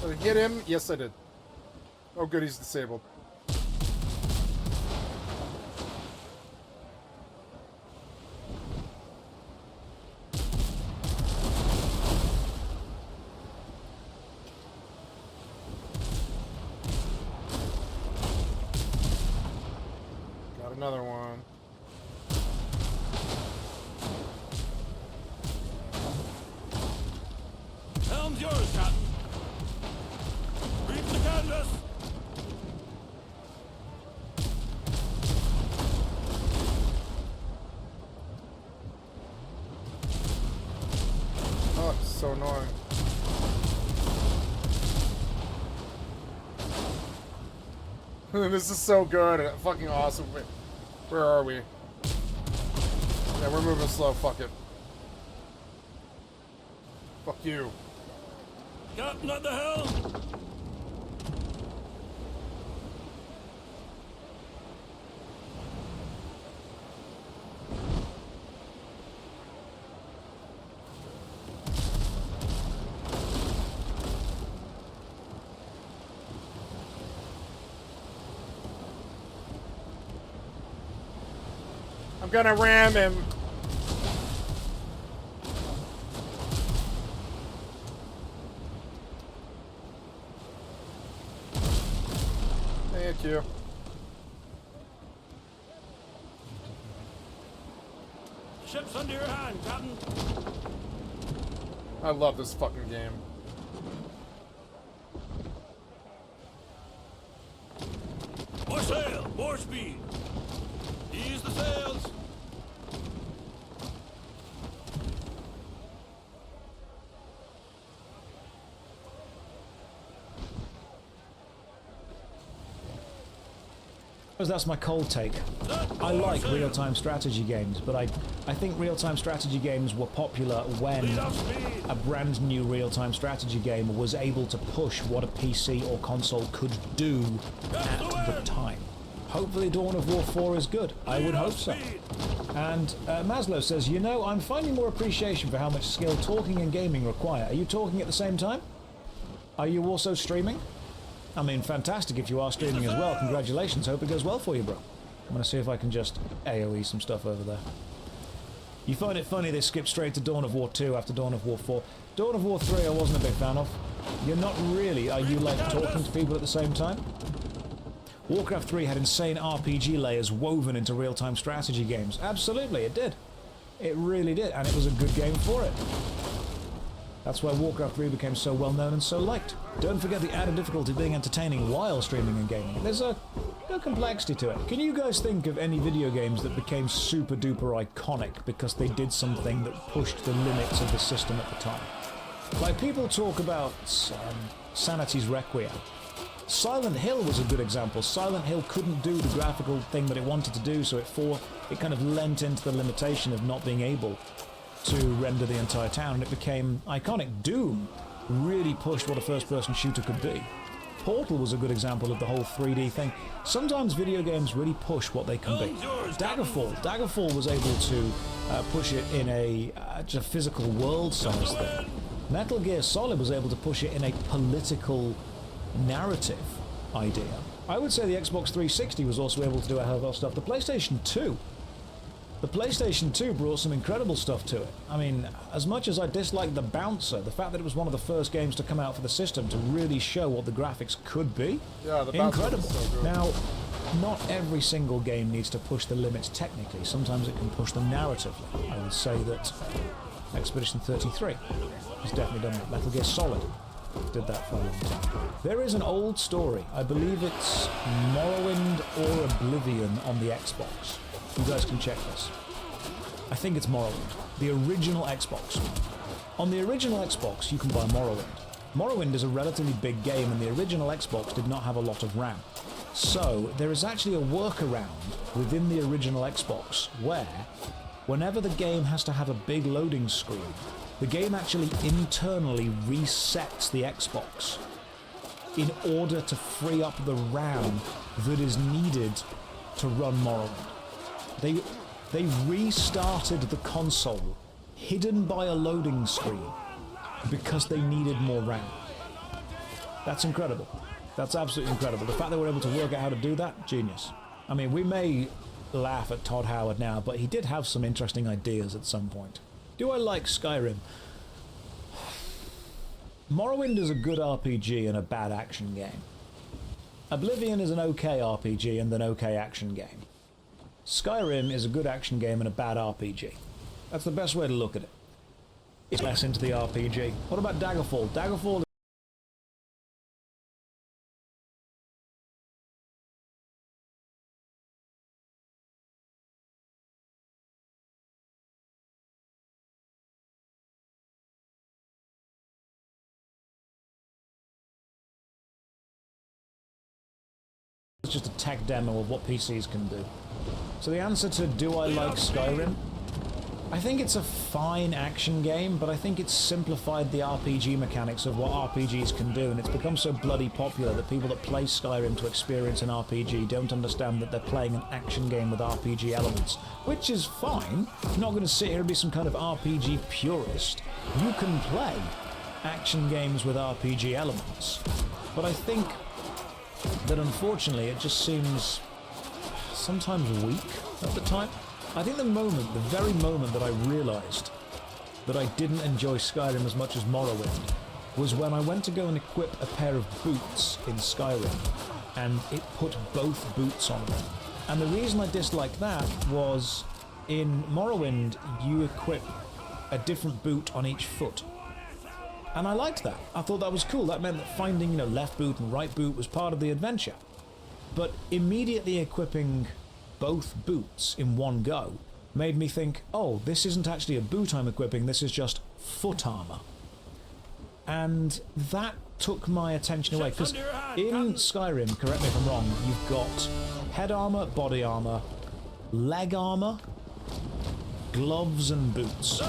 Did I get him? Yes, I did. Oh, good, he's disabled. Got another one. Helm's yours, Captain. Reef the canvas. Oh, it's so annoying. This is so good. Fucking awesome. Wait, where are we? Yeah, we're moving slow. Fuck it. Fuck you. Captain at the helm. I'm gonna ram him. Thank you. Ships under your hand, Captain. I love this fucking game. More sail, more speed. Ease the sails. That's my cold take. I like real-time strategy games, but I think real-time strategy games were popular when a brand new real-time strategy game was able to push what a PC or console could do at the time. Hopefully Dawn of War 4 is good. I would hope so. And Maslow says, you know, I'm finding more appreciation for how much skill talking and gaming require. Are you talking at the same time? Are you also streaming? I mean, fantastic if you are streaming as well. Congratulations. Hope it goes well for you, bro. I'm going to see if I can just AoE some stuff over there. You find it funny they skipped straight to Dawn of War 2 after Dawn of War 4. Dawn of War 3 I wasn't a big fan of. You're not really. Are you, like, talking to people at the same time? Warcraft 3 had insane RPG layers woven into real-time strategy games. Absolutely, it did. It really did, and it was a good game for it. That's why Warcraft 3 became so well known and so liked. Don't forget the added difficulty of being entertaining while streaming and gaming. There's a complexity to it. Can you guys think of any video games that became super duper iconic because they did something that pushed the limits of the system at the time? Like, people talk about Sanity's Requiem. Silent Hill was a good example. Silent Hill couldn't do the graphical thing that it wanted to do, so it kind of lent into the limitation of not being able to render the entire town, and it became iconic. Doom really pushed what a first-person shooter could be. Portal was a good example of the whole 3D thing. Sometimes video games really push what they can be. Daggerfall was able to push it in a just physical world-size thing. Metal Gear Solid was able to push it in a political narrative idea. I would say the Xbox 360 was also able to do a hell of a lot of stuff. The PlayStation 2 brought some incredible stuff to it. I mean, as much as I disliked the bouncer, the fact that it was one of the first games to come out for the system to really show what the graphics could be, yeah, the bouncer incredible. was so good. Now, not every single game needs to push the limits technically. Sometimes it can push them narratively. I would say that Expedition 33 has definitely done that. Metal Gear Solid did that for a long time. There is an old story. I believe it's Morrowind or Oblivion on the Xbox. You guys can check this. I think it's Morrowind. The original Xbox. On the original Xbox, you can buy Morrowind. Morrowind is a relatively big game, and the original Xbox did not have a lot of RAM. So there is actually a workaround within the original Xbox where whenever the game has to have a big loading screen, the game actually internally resets the Xbox in order to free up the RAM that is needed to run Morrowind. They restarted the console hidden by a loading screen because they needed more RAM. That's incredible. That's absolutely incredible. The fact that we're able to work out how to do that, genius. I mean, we may laugh at Todd Howard now, but he did have some interesting ideas at some point. Do I like Skyrim? Morrowind is a good RPG and a bad action game. Oblivion is an okay RPG and an okay action game. Skyrim is a good action game and a bad RPG. That's the best way to look at it. It's less into the RPG. What about Daggerfall? Daggerfall is just a tech demo of what PCs can do. So the answer to do I like Skyrim? I think it's a fine action game, but I think it's simplified the RPG mechanics of what RPGs can do, and it's become so bloody popular that people that play Skyrim to experience an RPG don't understand that they're playing an action game with RPG elements, which is fine. I'm not going to sit here and be some kind of RPG purist. You can play action games with RPG elements, but I think that unfortunately it just seems sometimes weak at the time. I think the very moment that I realised that I didn't enjoy Skyrim as much as Morrowind was when I went to go and equip a pair of boots in Skyrim, and it put both boots on me. And the reason I disliked that was in Morrowind you equip a different boot on each foot. And I liked that. I thought that was cool. That meant that finding, left boot and right boot was part of the adventure. But immediately equipping both boots in one go made me think, oh, this isn't actually a boot I'm equipping, this is just foot armor. And that took my attention away, because in Skyrim, correct me if I'm wrong, you've got head armor, body armor, leg armor, gloves and boots.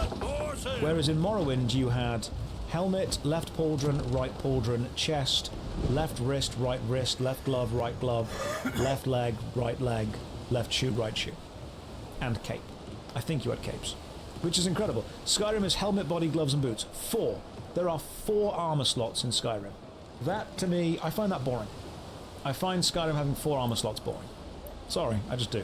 Whereas in Morrowind you had helmet, left pauldron, right pauldron, chest, left wrist, left glove, right glove, left leg, right leg, left shoe, right shoe. And cape. I think you had capes. Which is incredible. Skyrim is helmet, body, gloves and boots. 4. There are 4 armor slots in Skyrim. That, to me, I find that boring. I find Skyrim having 4 armor slots boring. Sorry, I just do.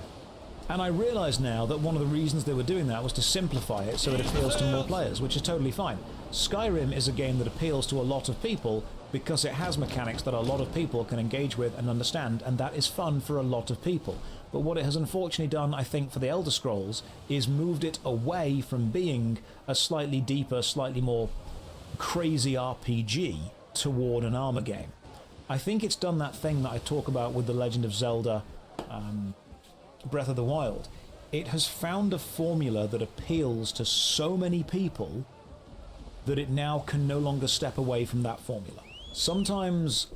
And I realise now that one of the reasons they were doing that was to simplify it so it appeals to more players, which is totally fine. Skyrim is a game that appeals to a lot of people because it has mechanics that a lot of people can engage with and understand, and that is fun for a lot of people. But what it has unfortunately done, I think, for the Elder Scrolls is moved it away from being a slightly deeper, slightly more crazy RPG toward an armor game. I think it's done that thing that I talk about with The Legend of Zelda Breath of the Wild. It has found a formula that appeals to so many people that it now can no longer step away from that formula. Sometimes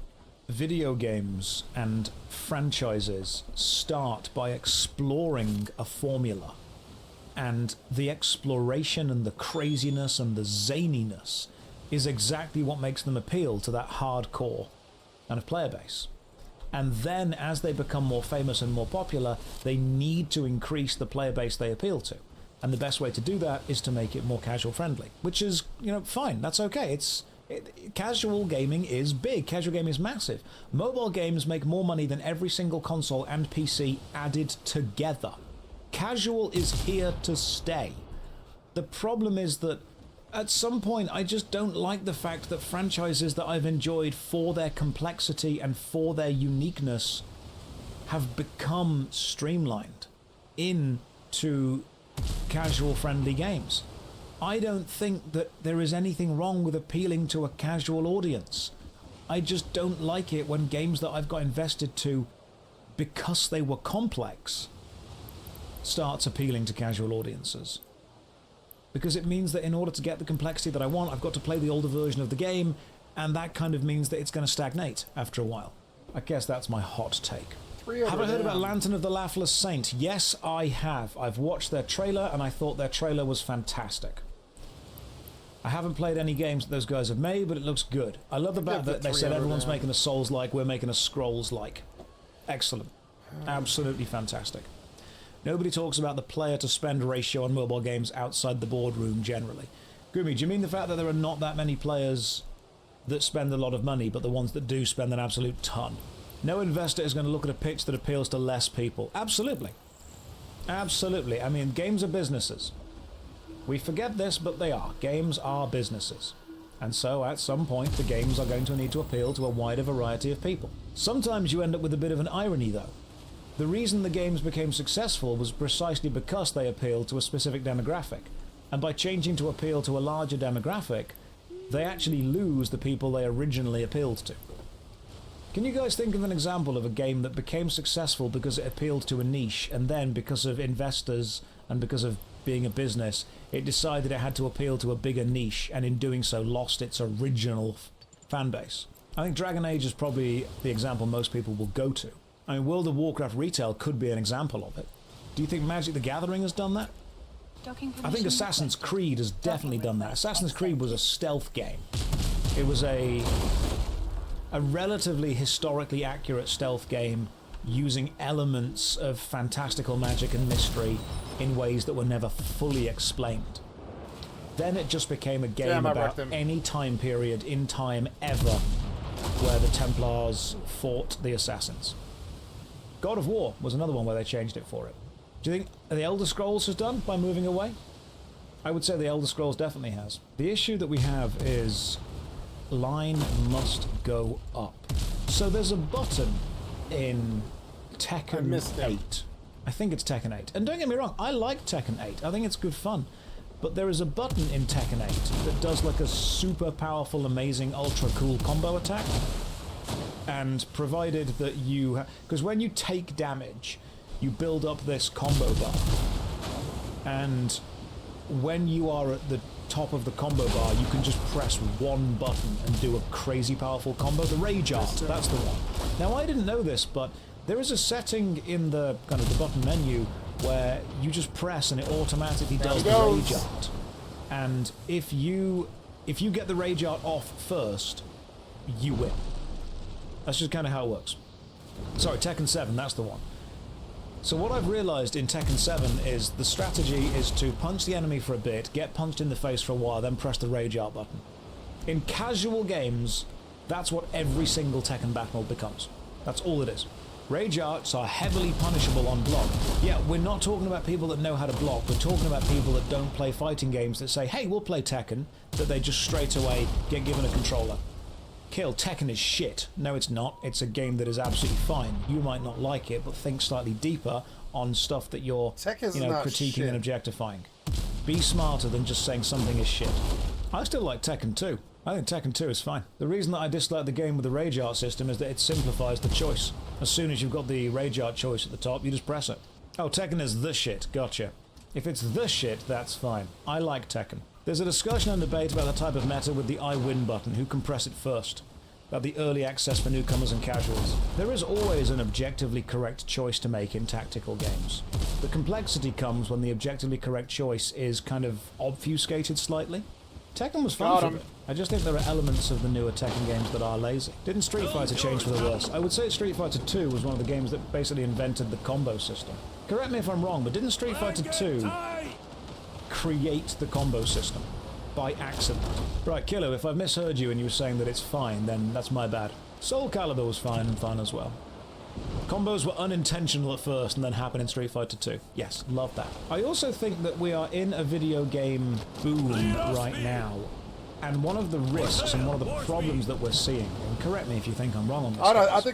video games and franchises start by exploring a formula, and the exploration and the craziness and the zaniness is exactly what makes them appeal to that hardcore kind of player base. And then as they become more famous and more popular, they need to increase the player base they appeal to. And the best way to do that is to make it more casual friendly, which is, fine. That's okay. Casual gaming is big. Casual gaming is massive. Mobile games make more money than every single console and PC added together. Casual is here to stay. The problem is that at some point I just don't like the fact that franchises that I've enjoyed for their complexity and for their uniqueness have become streamlined into casual friendly games. I don't think that there is anything wrong with appealing to a casual audience. I just don't like it when games that I've got invested to because they were complex starts appealing to casual audiences. Because it means that in order to get the complexity that I want, I've got to play the older version of the game, and that kind of means that it's going to stagnate after a while. I guess that's my hot take. Have I heard about Lantern of the Laughless Saint? Yes, I have. I've watched their trailer, and I thought their trailer was fantastic. I haven't played any games that those guys have made, but it looks good. I love the fact that they said everyone's making a Souls-like, we're making a Scrolls-like. Excellent. Absolutely fantastic. Nobody talks about the player-to-spend ratio on mobile games outside the boardroom generally. Gumi, do you mean the fact that there are not that many players that spend a lot of money, but the ones that do spend an absolute ton? No investor is going to look at a pitch that appeals to less people. Absolutely. Absolutely. I mean, games are businesses. We forget this, but they are. Games are businesses. And so, at some point, the games are going to need to appeal to a wider variety of people. Sometimes you end up with a bit of an irony, though. The reason the games became successful was precisely because they appealed to a specific demographic. And by changing to appeal to a larger demographic, they actually lose the people they originally appealed to. Can you guys think of an example of a game that became successful because it appealed to a niche, and then because of investors and because of being a business, it decided it had to appeal to a bigger niche, and in doing so lost its original fan base? I think Dragon Age is probably the example most people will go to. I mean, World of Warcraft retail could be an example of it. Do you think Magic the Gathering has done that? I think Assassin's Creed has definitely done that. Assassin's Creed was a stealth game. It was a relatively historically accurate stealth game using elements of fantastical magic and mystery in ways that were never fully explained. Then it just became a game about any time period in time ever where the Templars fought the Assassins. God of War was another one where they changed it for it. Do you think the Elder Scrolls has done by moving away? I would say the Elder Scrolls definitely has. The issue that we have is line must go up. So there's a button in Tekken 8. I think it's Tekken 8. And don't get me wrong, I like Tekken 8. I think it's good fun. But there is a button in Tekken 8 that does like a super powerful, amazing, ultra cool combo attack. And provided that you... Because when you take damage, you build up this combo bar. And when you are at the top of the combo bar, you can just press one button and do a crazy powerful combo. The Rage Art, that's the one. Now, I didn't know this, but there is a setting in the kind of the button menu where you just press and it automatically does the Rage Art. And if you get the Rage Art off first, you win. That's just kind of how it works. Sorry, Tekken 7, that's the one. So what I've realised in Tekken 7 is the strategy is to punch the enemy for a bit, get punched in the face for a while, then press the Rage Art button. In casual games, that's what every single Tekken battle becomes. That's all it is. Rage Arts are heavily punishable on block. Yeah, we're not talking about people that know how to block, we're talking about people that don't play fighting games that say, hey, we'll play Tekken, that they just straight away get given a controller. Kill, Tekken is shit. No, it's not. It's a game that is absolutely fine. You might not like it, but think slightly deeper on stuff that you're, critiquing and objectifying. Be smarter than just saying something is shit. I still like Tekken 2. I think Tekken 2 is fine. The reason that I dislike the game with the Rage Art system is that it simplifies the choice. As soon as you've got the Rage Art choice at the top, you just press it. Oh, Tekken is the shit. Gotcha. If it's the shit, that's fine. I like Tekken. There's a discussion and debate about the type of meta with the I win button, who can press it first. About the early access for newcomers and casuals. There is always an objectively correct choice to make in tactical games. The complexity comes when the objectively correct choice is kind of obfuscated slightly. Tekken was fun for it. I just think there are elements of the newer Tekken games that are lazy. Didn't Street Fighter change for the worse? I would say Street Fighter 2 was one of the games that basically invented the combo system. Correct me if I'm wrong, but didn't Street Fighter 2 create the combo system by accident? Right, Kilo, if I've misheard you and you were saying that it's fine, then that's my bad. Soul Calibur was fine and fun as well. Combos were unintentional at first and then happened in Street Fighter 2. Yes, love that. I also think that we are in a video game boom right now. And one of the risks and one of the problems that we're seeing, and correct me if you think I'm wrong on this,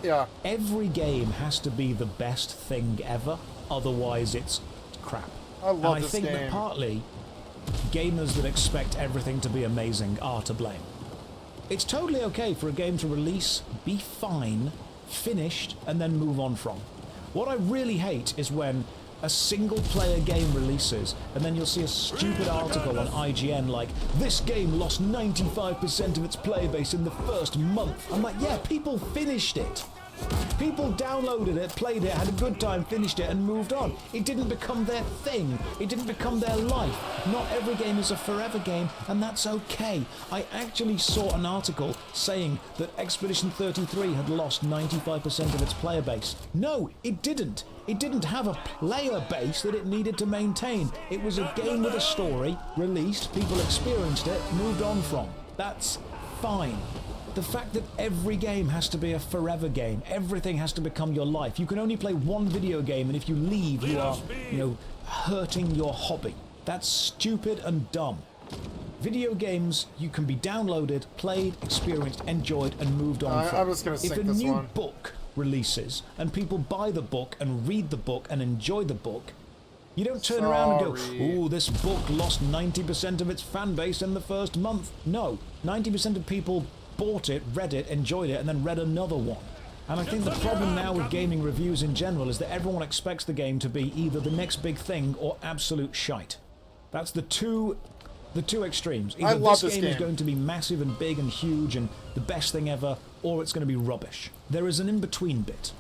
yeah. Every game has to be the best thing ever, otherwise it's crap. I love this game. And I think that partly gamers that expect everything to be amazing are to blame. It's totally okay for a game to release, be fine, finished, and then move on from. What I really hate is when A single-player game releases, and then you'll see a stupid article on IGN like, this game lost 95% of its player base in the first month. I'm like, yeah, people finished it. People downloaded it, played it, had a good time, finished it, and moved on. It didn't become their thing. It didn't become their life. Not every game is a forever game, and that's okay. I actually saw an article saying that Expedition 33 had lost 95% of its player base. No, it didn't. It didn't have a player base that it needed to maintain. It was a game with a story, released, people experienced it, moved on from. That's fine. The fact that every game has to be a forever game, everything has to become your life. You can only play one video game, and if you leave, you are, hurting your hobby. That's stupid and dumb. Video games, you can be downloaded, played, experienced, enjoyed, and moved on from. I was going to sing this one. If a new book releases, and people buy the book and read the book and enjoy the book, you don't turn around and go, ooh, this book lost 90% of its fan base in the first month. No, 90% of people bought it, read it, enjoyed it, and then read another one. And I think the problem now with gaming reviews in general is that everyone expects the game to be either the next big thing or absolute shite. That's the two extremes. Either I love this this game is going to be massive and big and huge and the best thing ever, or it's going to be rubbish. There is an in-between bit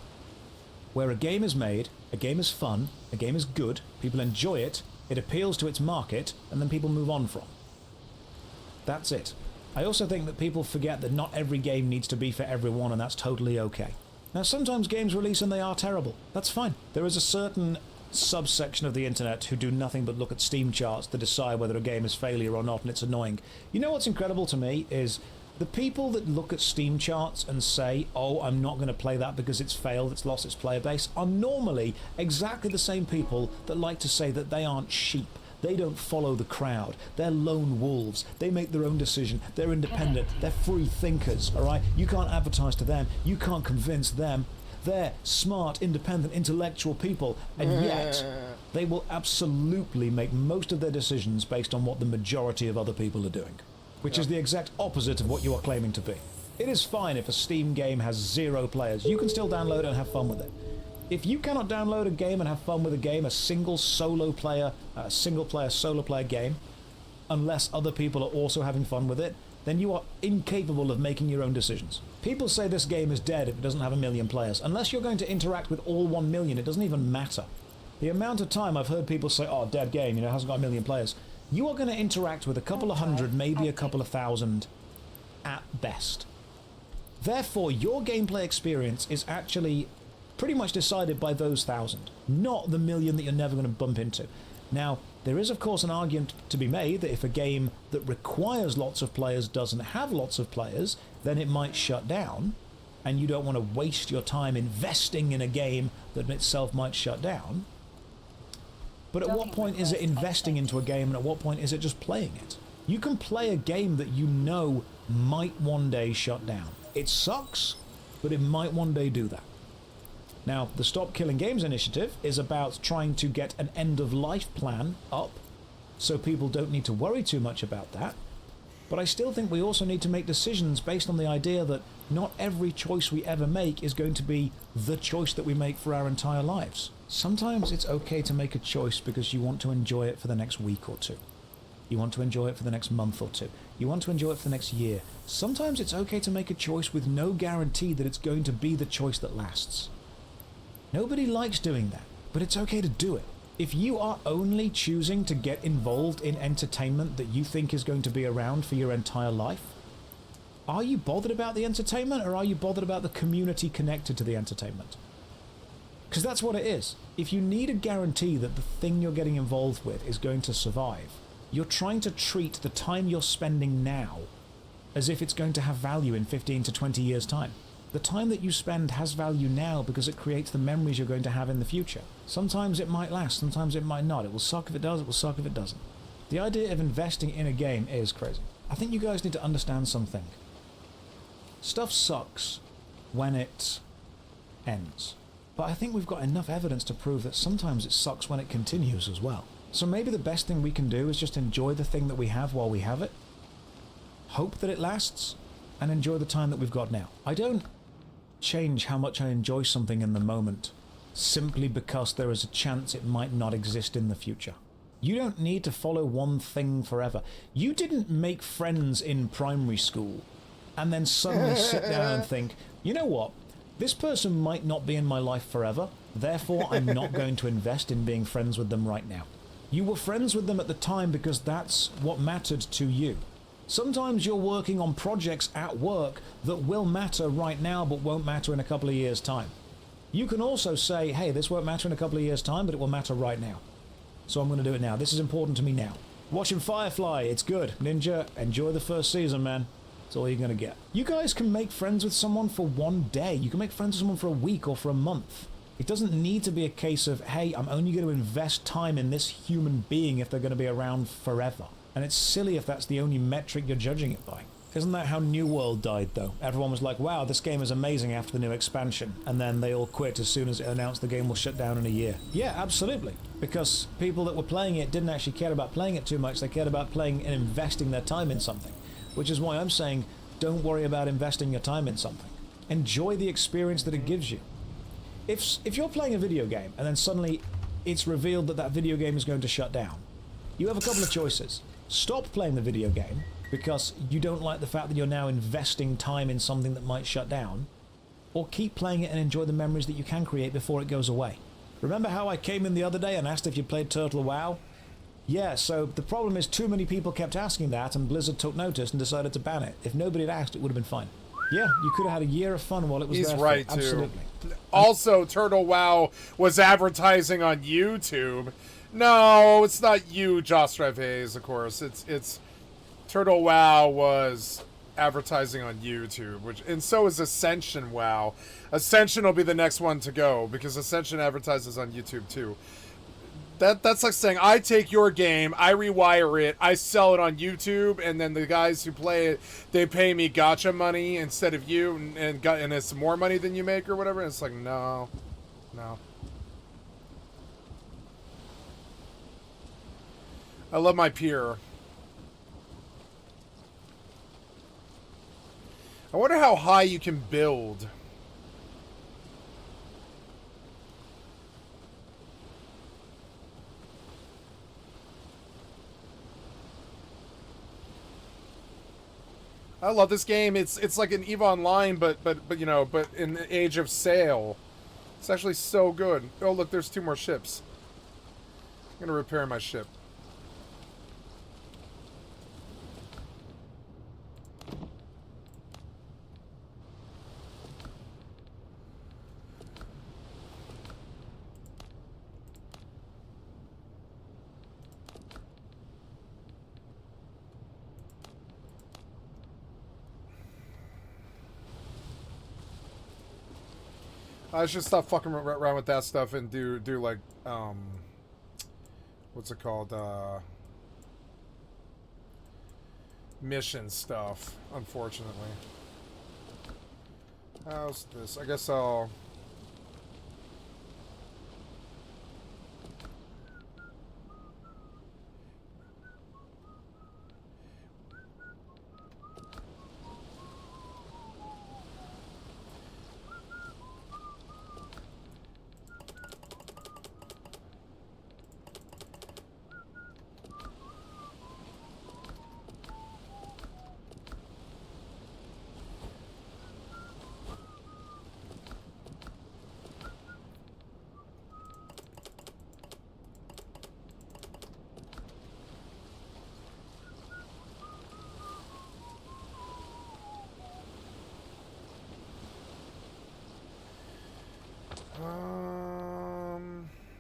where a game is made, a game is fun, a game is good, people enjoy it, it appeals to its market, and then people move on from. That's it. I also think that people forget that not every game needs to be for everyone, and that's totally okay. Now, sometimes games release and they are terrible. That's fine. There is a certain subsection of the internet who do nothing but look at Steam charts to decide whether a game is failure or not, and it's annoying. You know what's incredible to me is the people that look at Steam charts and say, oh, I'm not going to play that because it's failed, it's lost its player base, are normally exactly the same people that like to say that they aren't sheep. They don't follow the crowd. They're lone wolves. They make their own decision. They're independent. They're free thinkers, all right? You can't advertise to them. You can't convince them. They're smart, independent, intellectual people, and yet they will absolutely make most of their decisions based on what the majority of other people are doing, which is the exact opposite of what you are claiming to be. It is fine if a Steam game has 0 players. You can still download it and have fun with it. If you cannot download a game and have fun with a game, a single player solo player game, unless other people are also having fun with it, then you are incapable of making your own decisions. People say this game is dead if it doesn't have 1 million players. Unless you're going to interact with all 1 million, it doesn't even matter. The amount of time I've heard people say, oh, dead game, it hasn't got 1 million players. You are going to interact with a couple of hundred, maybe a couple of thousand at best. Therefore, your gameplay experience is actually pretty much decided by those 1,000, not the 1 million that you're never going to bump into. Now, there is of course an argument to be made that if a game that requires lots of players doesn't have lots of players, then it might shut down, and you don't want to waste your time investing in a game that itself might shut down. But at what point is it investing into a game, and at what point is it just playing it? You can play a game that you know might one day shut down. It sucks, but it might one day do that. Now, the Stop Killing Games initiative is about trying to get an end-of-life plan up so people don't need to worry too much about that. But I still think we also need to make decisions based on the idea that not every choice we ever make is going to be the choice that we make for our entire lives. Sometimes it's okay to make a choice because you want to enjoy it for the next week or two. You want to enjoy it for the next month or two. You want to enjoy it for the next year. Sometimes it's okay to make a choice with no guarantee that it's going to be the choice that lasts. Nobody likes doing that, but it's okay to do it. If you are only choosing to get involved in entertainment that you think is going to be around for your entire life, are you bothered about the entertainment, or are you bothered about the community connected to the entertainment? Because that's what it is. If you need a guarantee that the thing you're getting involved with is going to survive, you're trying to treat the time you're spending now as if it's going to have value in 15 to 20 years' time. The time that you spend has value now because it creates the memories you're going to have in the future. Sometimes it might last, sometimes it might not. It will suck if it does, it will suck if it doesn't. The idea of investing in a game is crazy. I think you guys need to understand something. Stuff sucks when it ends. But I think we've got enough evidence to prove that sometimes it sucks when it continues as well. So maybe the best thing we can do is just enjoy the thing that we have while we have it, hope that it lasts, and enjoy the time that we've got now. I don't change how much I enjoy something in the moment simply because there is a chance it might not exist in the future. You don't need to follow one thing forever. You didn't make friends in primary school and then suddenly sit down and think, you know what, this person might not be in my life forever, therefore I'm not going to invest in being friends with them right now. You were friends with them at the time because that's what mattered to you. Sometimes you're working on projects at work that will matter right now but won't matter in a couple of years' time. You can also say, hey, this won't matter in a couple of years' time, but it will matter right now. So I'm going to do it now. This is important to me now. Watching Firefly, it's good. Ninja, enjoy the first season, man. That's all you're going to get. You guys can make friends with someone for one day. You can make friends with someone for a week or for a month. It doesn't need to be a case of, hey, I'm only going to invest time in this human being if they're going to be around forever. And it's silly if that's the only metric you're judging it by. Isn't that how New World died, though? Everyone was like, wow, this game is amazing after the new expansion. And then they all quit as soon as it announced the game will shut down in a year. Yeah, absolutely. Because people that were playing it didn't actually care about playing it too much. They cared about playing and investing their time in something. Which is why I'm saying, don't worry about investing your time in something. Enjoy the experience that it gives you. If you're playing a video game and then suddenly it's revealed that that video game is going to shut down, you have a couple of choices. Stop playing the video game because you don't like the fact that you're now investing time in something that might shut down, or keep playing it and enjoy the memories that you can create before it goes away. Remember how I came in the other day and asked if you played Turtle WoW? Yeah, so the problem is too many people kept asking that and Blizzard took notice and decided to ban it. If nobody had asked, it would have been fine. Yeah, you could have had a year of fun while it was there. He's right, too. Absolutely. Also, Turtle WoW was advertising on YouTube. No, it's not you, Joss Reves, of course. It's Turtle WoW was advertising on YouTube, and so is Ascension WoW. Ascension will be the next one to go because Ascension advertises on YouTube too. That's like saying I take your game, I rewire it, I sell it on YouTube, and then the guys who play it, they pay me gacha money instead of you, and it's more money than you make or whatever. And it's like no. I love my peer. I wonder how high you can build. I love this game. It's like an EVE Online, but you know, but in the age of sail. It's actually so good. Oh look, there's 2 more ships. I'm gonna repair my ship. I should stop fucking around with that stuff and do like what's it called, mission stuff, unfortunately. How's this? I guess I'll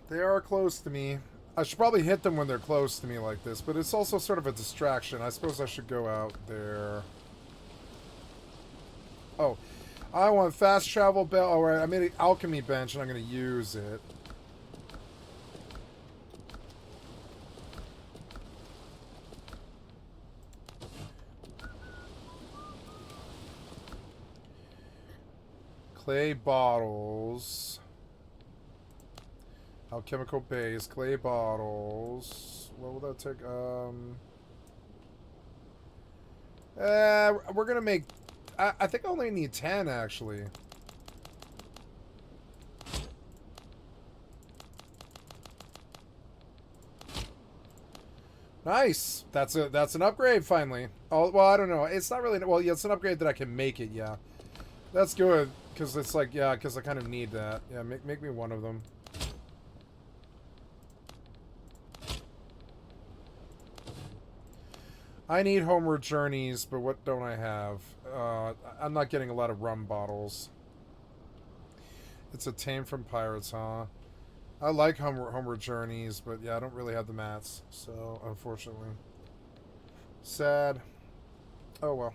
they are close to me. I should probably hit them when they're close to me like this, but it's also sort of a distraction. I suppose I should go out there. Oh, I want fast travel bell. All right, I made an alchemy bench and I'm going to use it. Clay bottles. Alchemical base, clay bottles. What will that take? We're gonna make. I think I only need 10 actually. Nice. That's an upgrade finally. Oh, well, I don't know. It's not really. Well, yeah, it's an upgrade that I can make it. Yeah, that's good because it's like because I kind of need that. Yeah, make me one of them. I need homeward journeys, but what don't I have? I'm not getting a lot of rum bottles. It's a tame from pirates, huh? I like homeward journeys, but yeah, I don't really have the mats, so unfortunately. Sad. Oh well.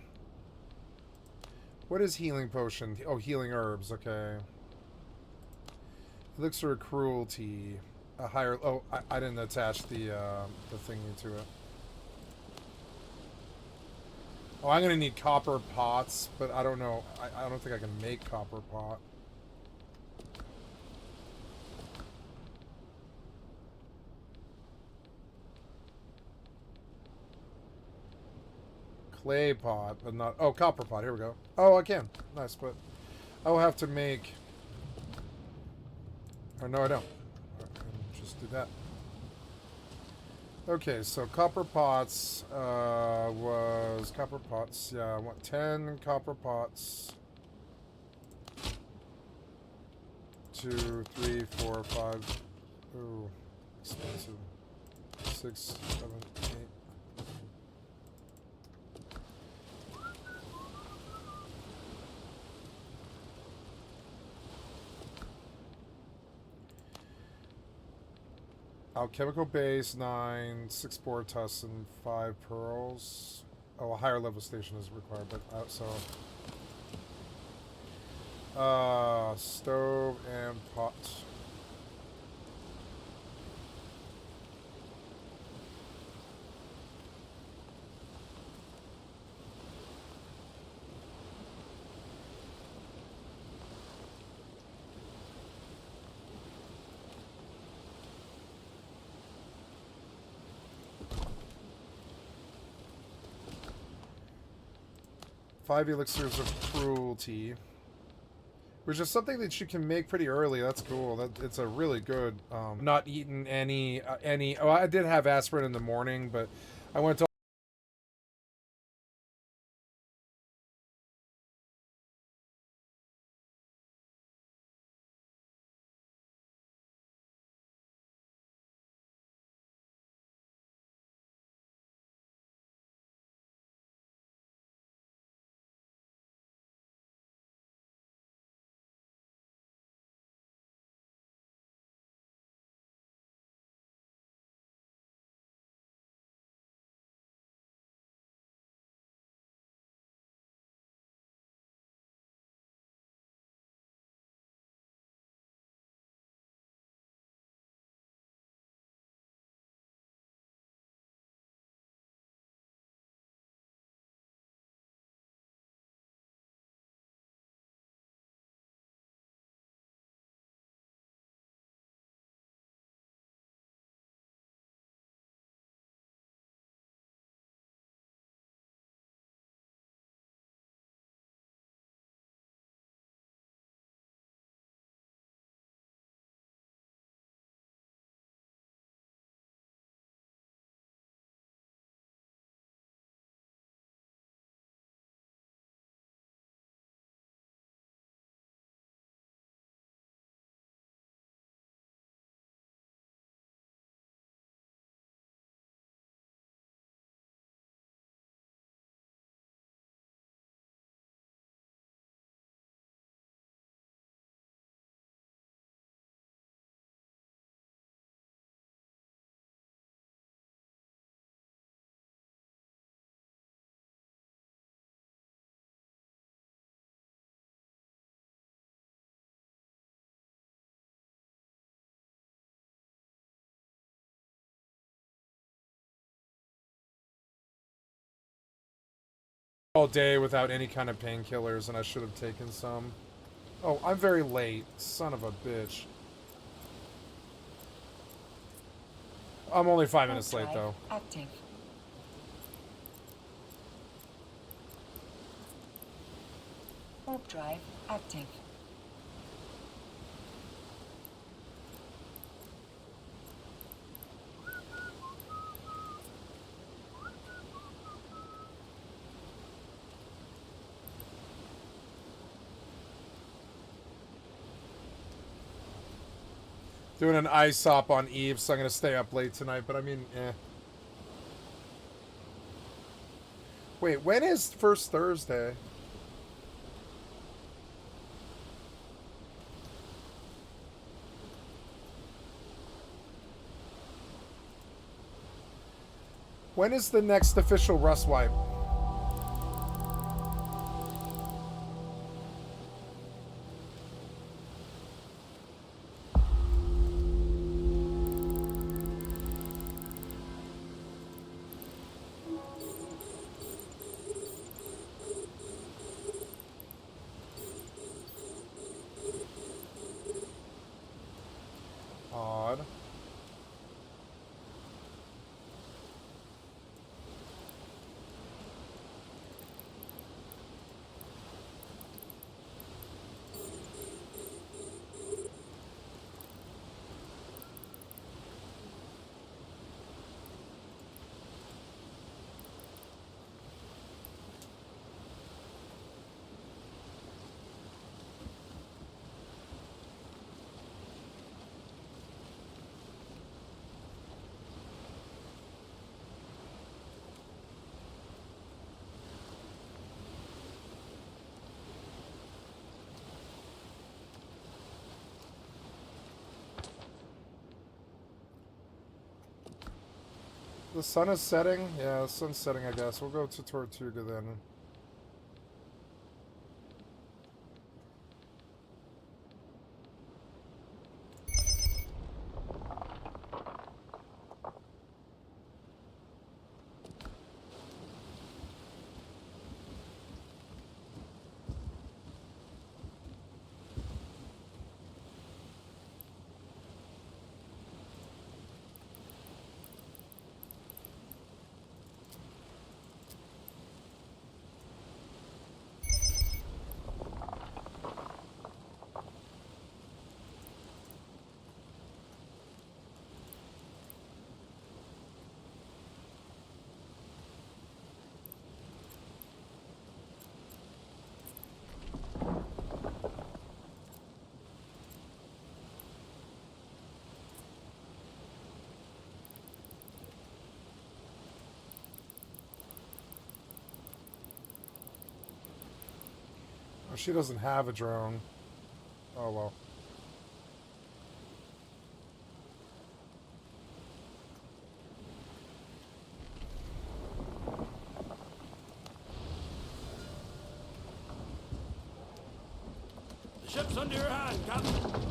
What is healing potion? Oh, healing herbs, okay. Elixir of cruelty. A higher... Oh, I didn't attach the thingy to it. Oh, I'm gonna need copper pots, but I don't know. I don't think I can make copper pot. Clay pot, but not... Oh, copper pot. Here we go. Oh, I can. Nice, but I'll have to make... Oh, no, I don't. Just do that. Okay, so copper pots was... Copper pots, yeah, I want 10 copper pots. 2, 3, 4, 5... Ooh, expensive. 6, 7, 8... 'Alchemical base, 9, 6 Bortussin, 5 pearls. Oh, a higher level station is required, but stove and pot. Five elixirs of cruelty, which is something that you can make pretty early. That's cool. It's a really good. Not eaten any. Oh, I did have aspirin in the morning, but I went to. All day without any kind of painkillers, and I should have taken some. Oh, I'm very late. Son of a bitch. I'm only 5 minutes late, though. Active. Warp drive active. Doing an ice hop on Eve, so I'm gonna stay up late tonight. But I mean, eh. Wait, when is first Thursday? When is the next official Rust wipe? Odd. The sun is setting? Yeah, the sun's setting, I guess. We'll go to Tortuga then. Oh, she doesn't have a drone. Oh well. The ship's under your hand, Captain.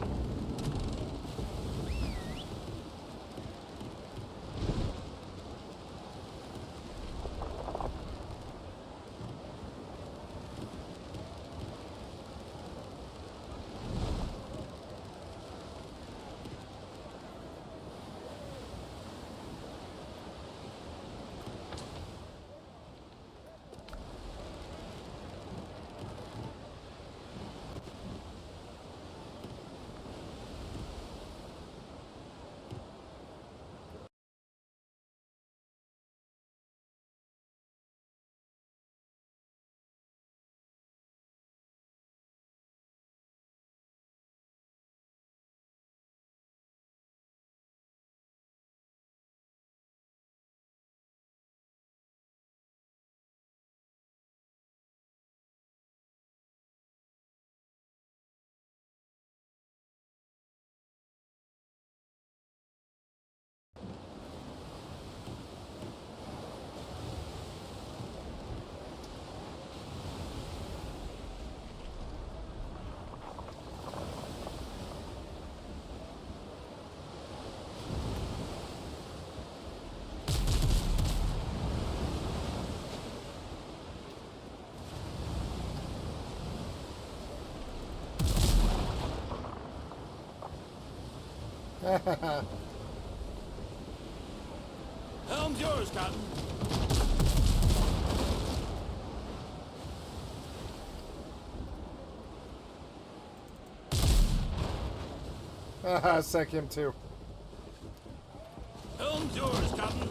Helm's yours, Captain. Haha, sec him too. Helm's yours, Captain.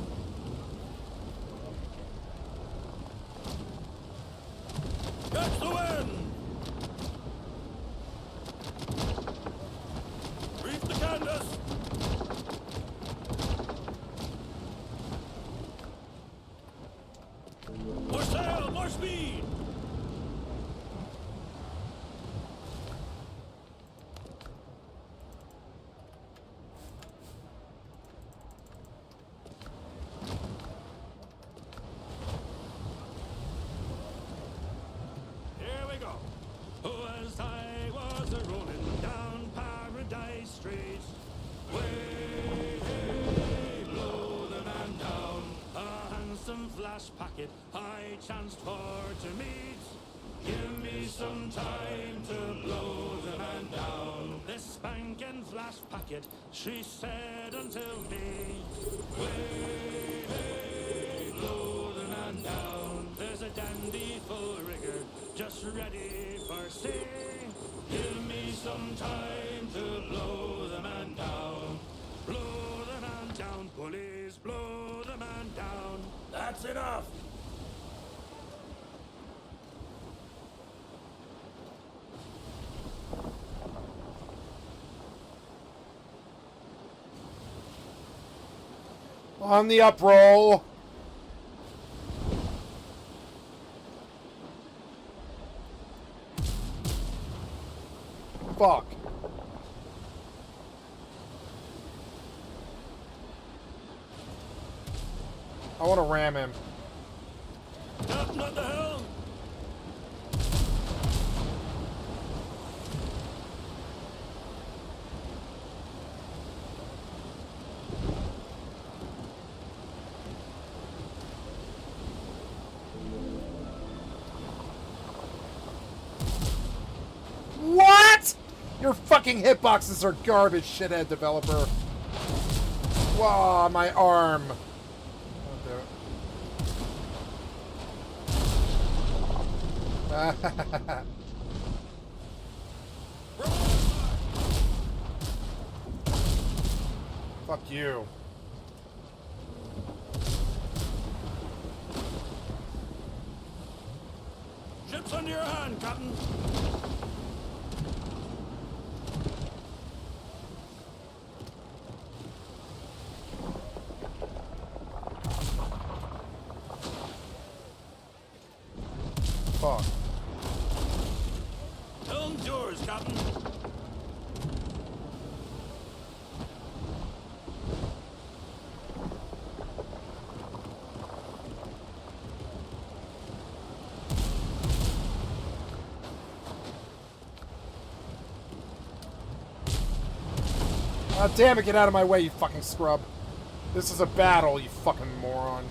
Catch the wind! Reef the canvas! More speed! Here we go. As I was a-rolling down Paradise Street, way below the man down, a handsome flash packet I chanced for to meet. Give me some time to blow the man down. This spanking flash packet, she said unto me, way blow the man down. There's a dandy full rigger just ready for sea. Give me some time to blow the man down. Blow the man down, bullies, blow the man down. That's enough. On the up roll. Fuck. I want to ram him. What the hell? What? Your fucking hitboxes are garbage, shithead developer. Wow, my arm. Fuck you. Ship's under your hand, Captain. Fuck. Helm's yours, Captain. Oh, damn it, get out of my way, you fucking scrub. This is a battle, you fucking moron.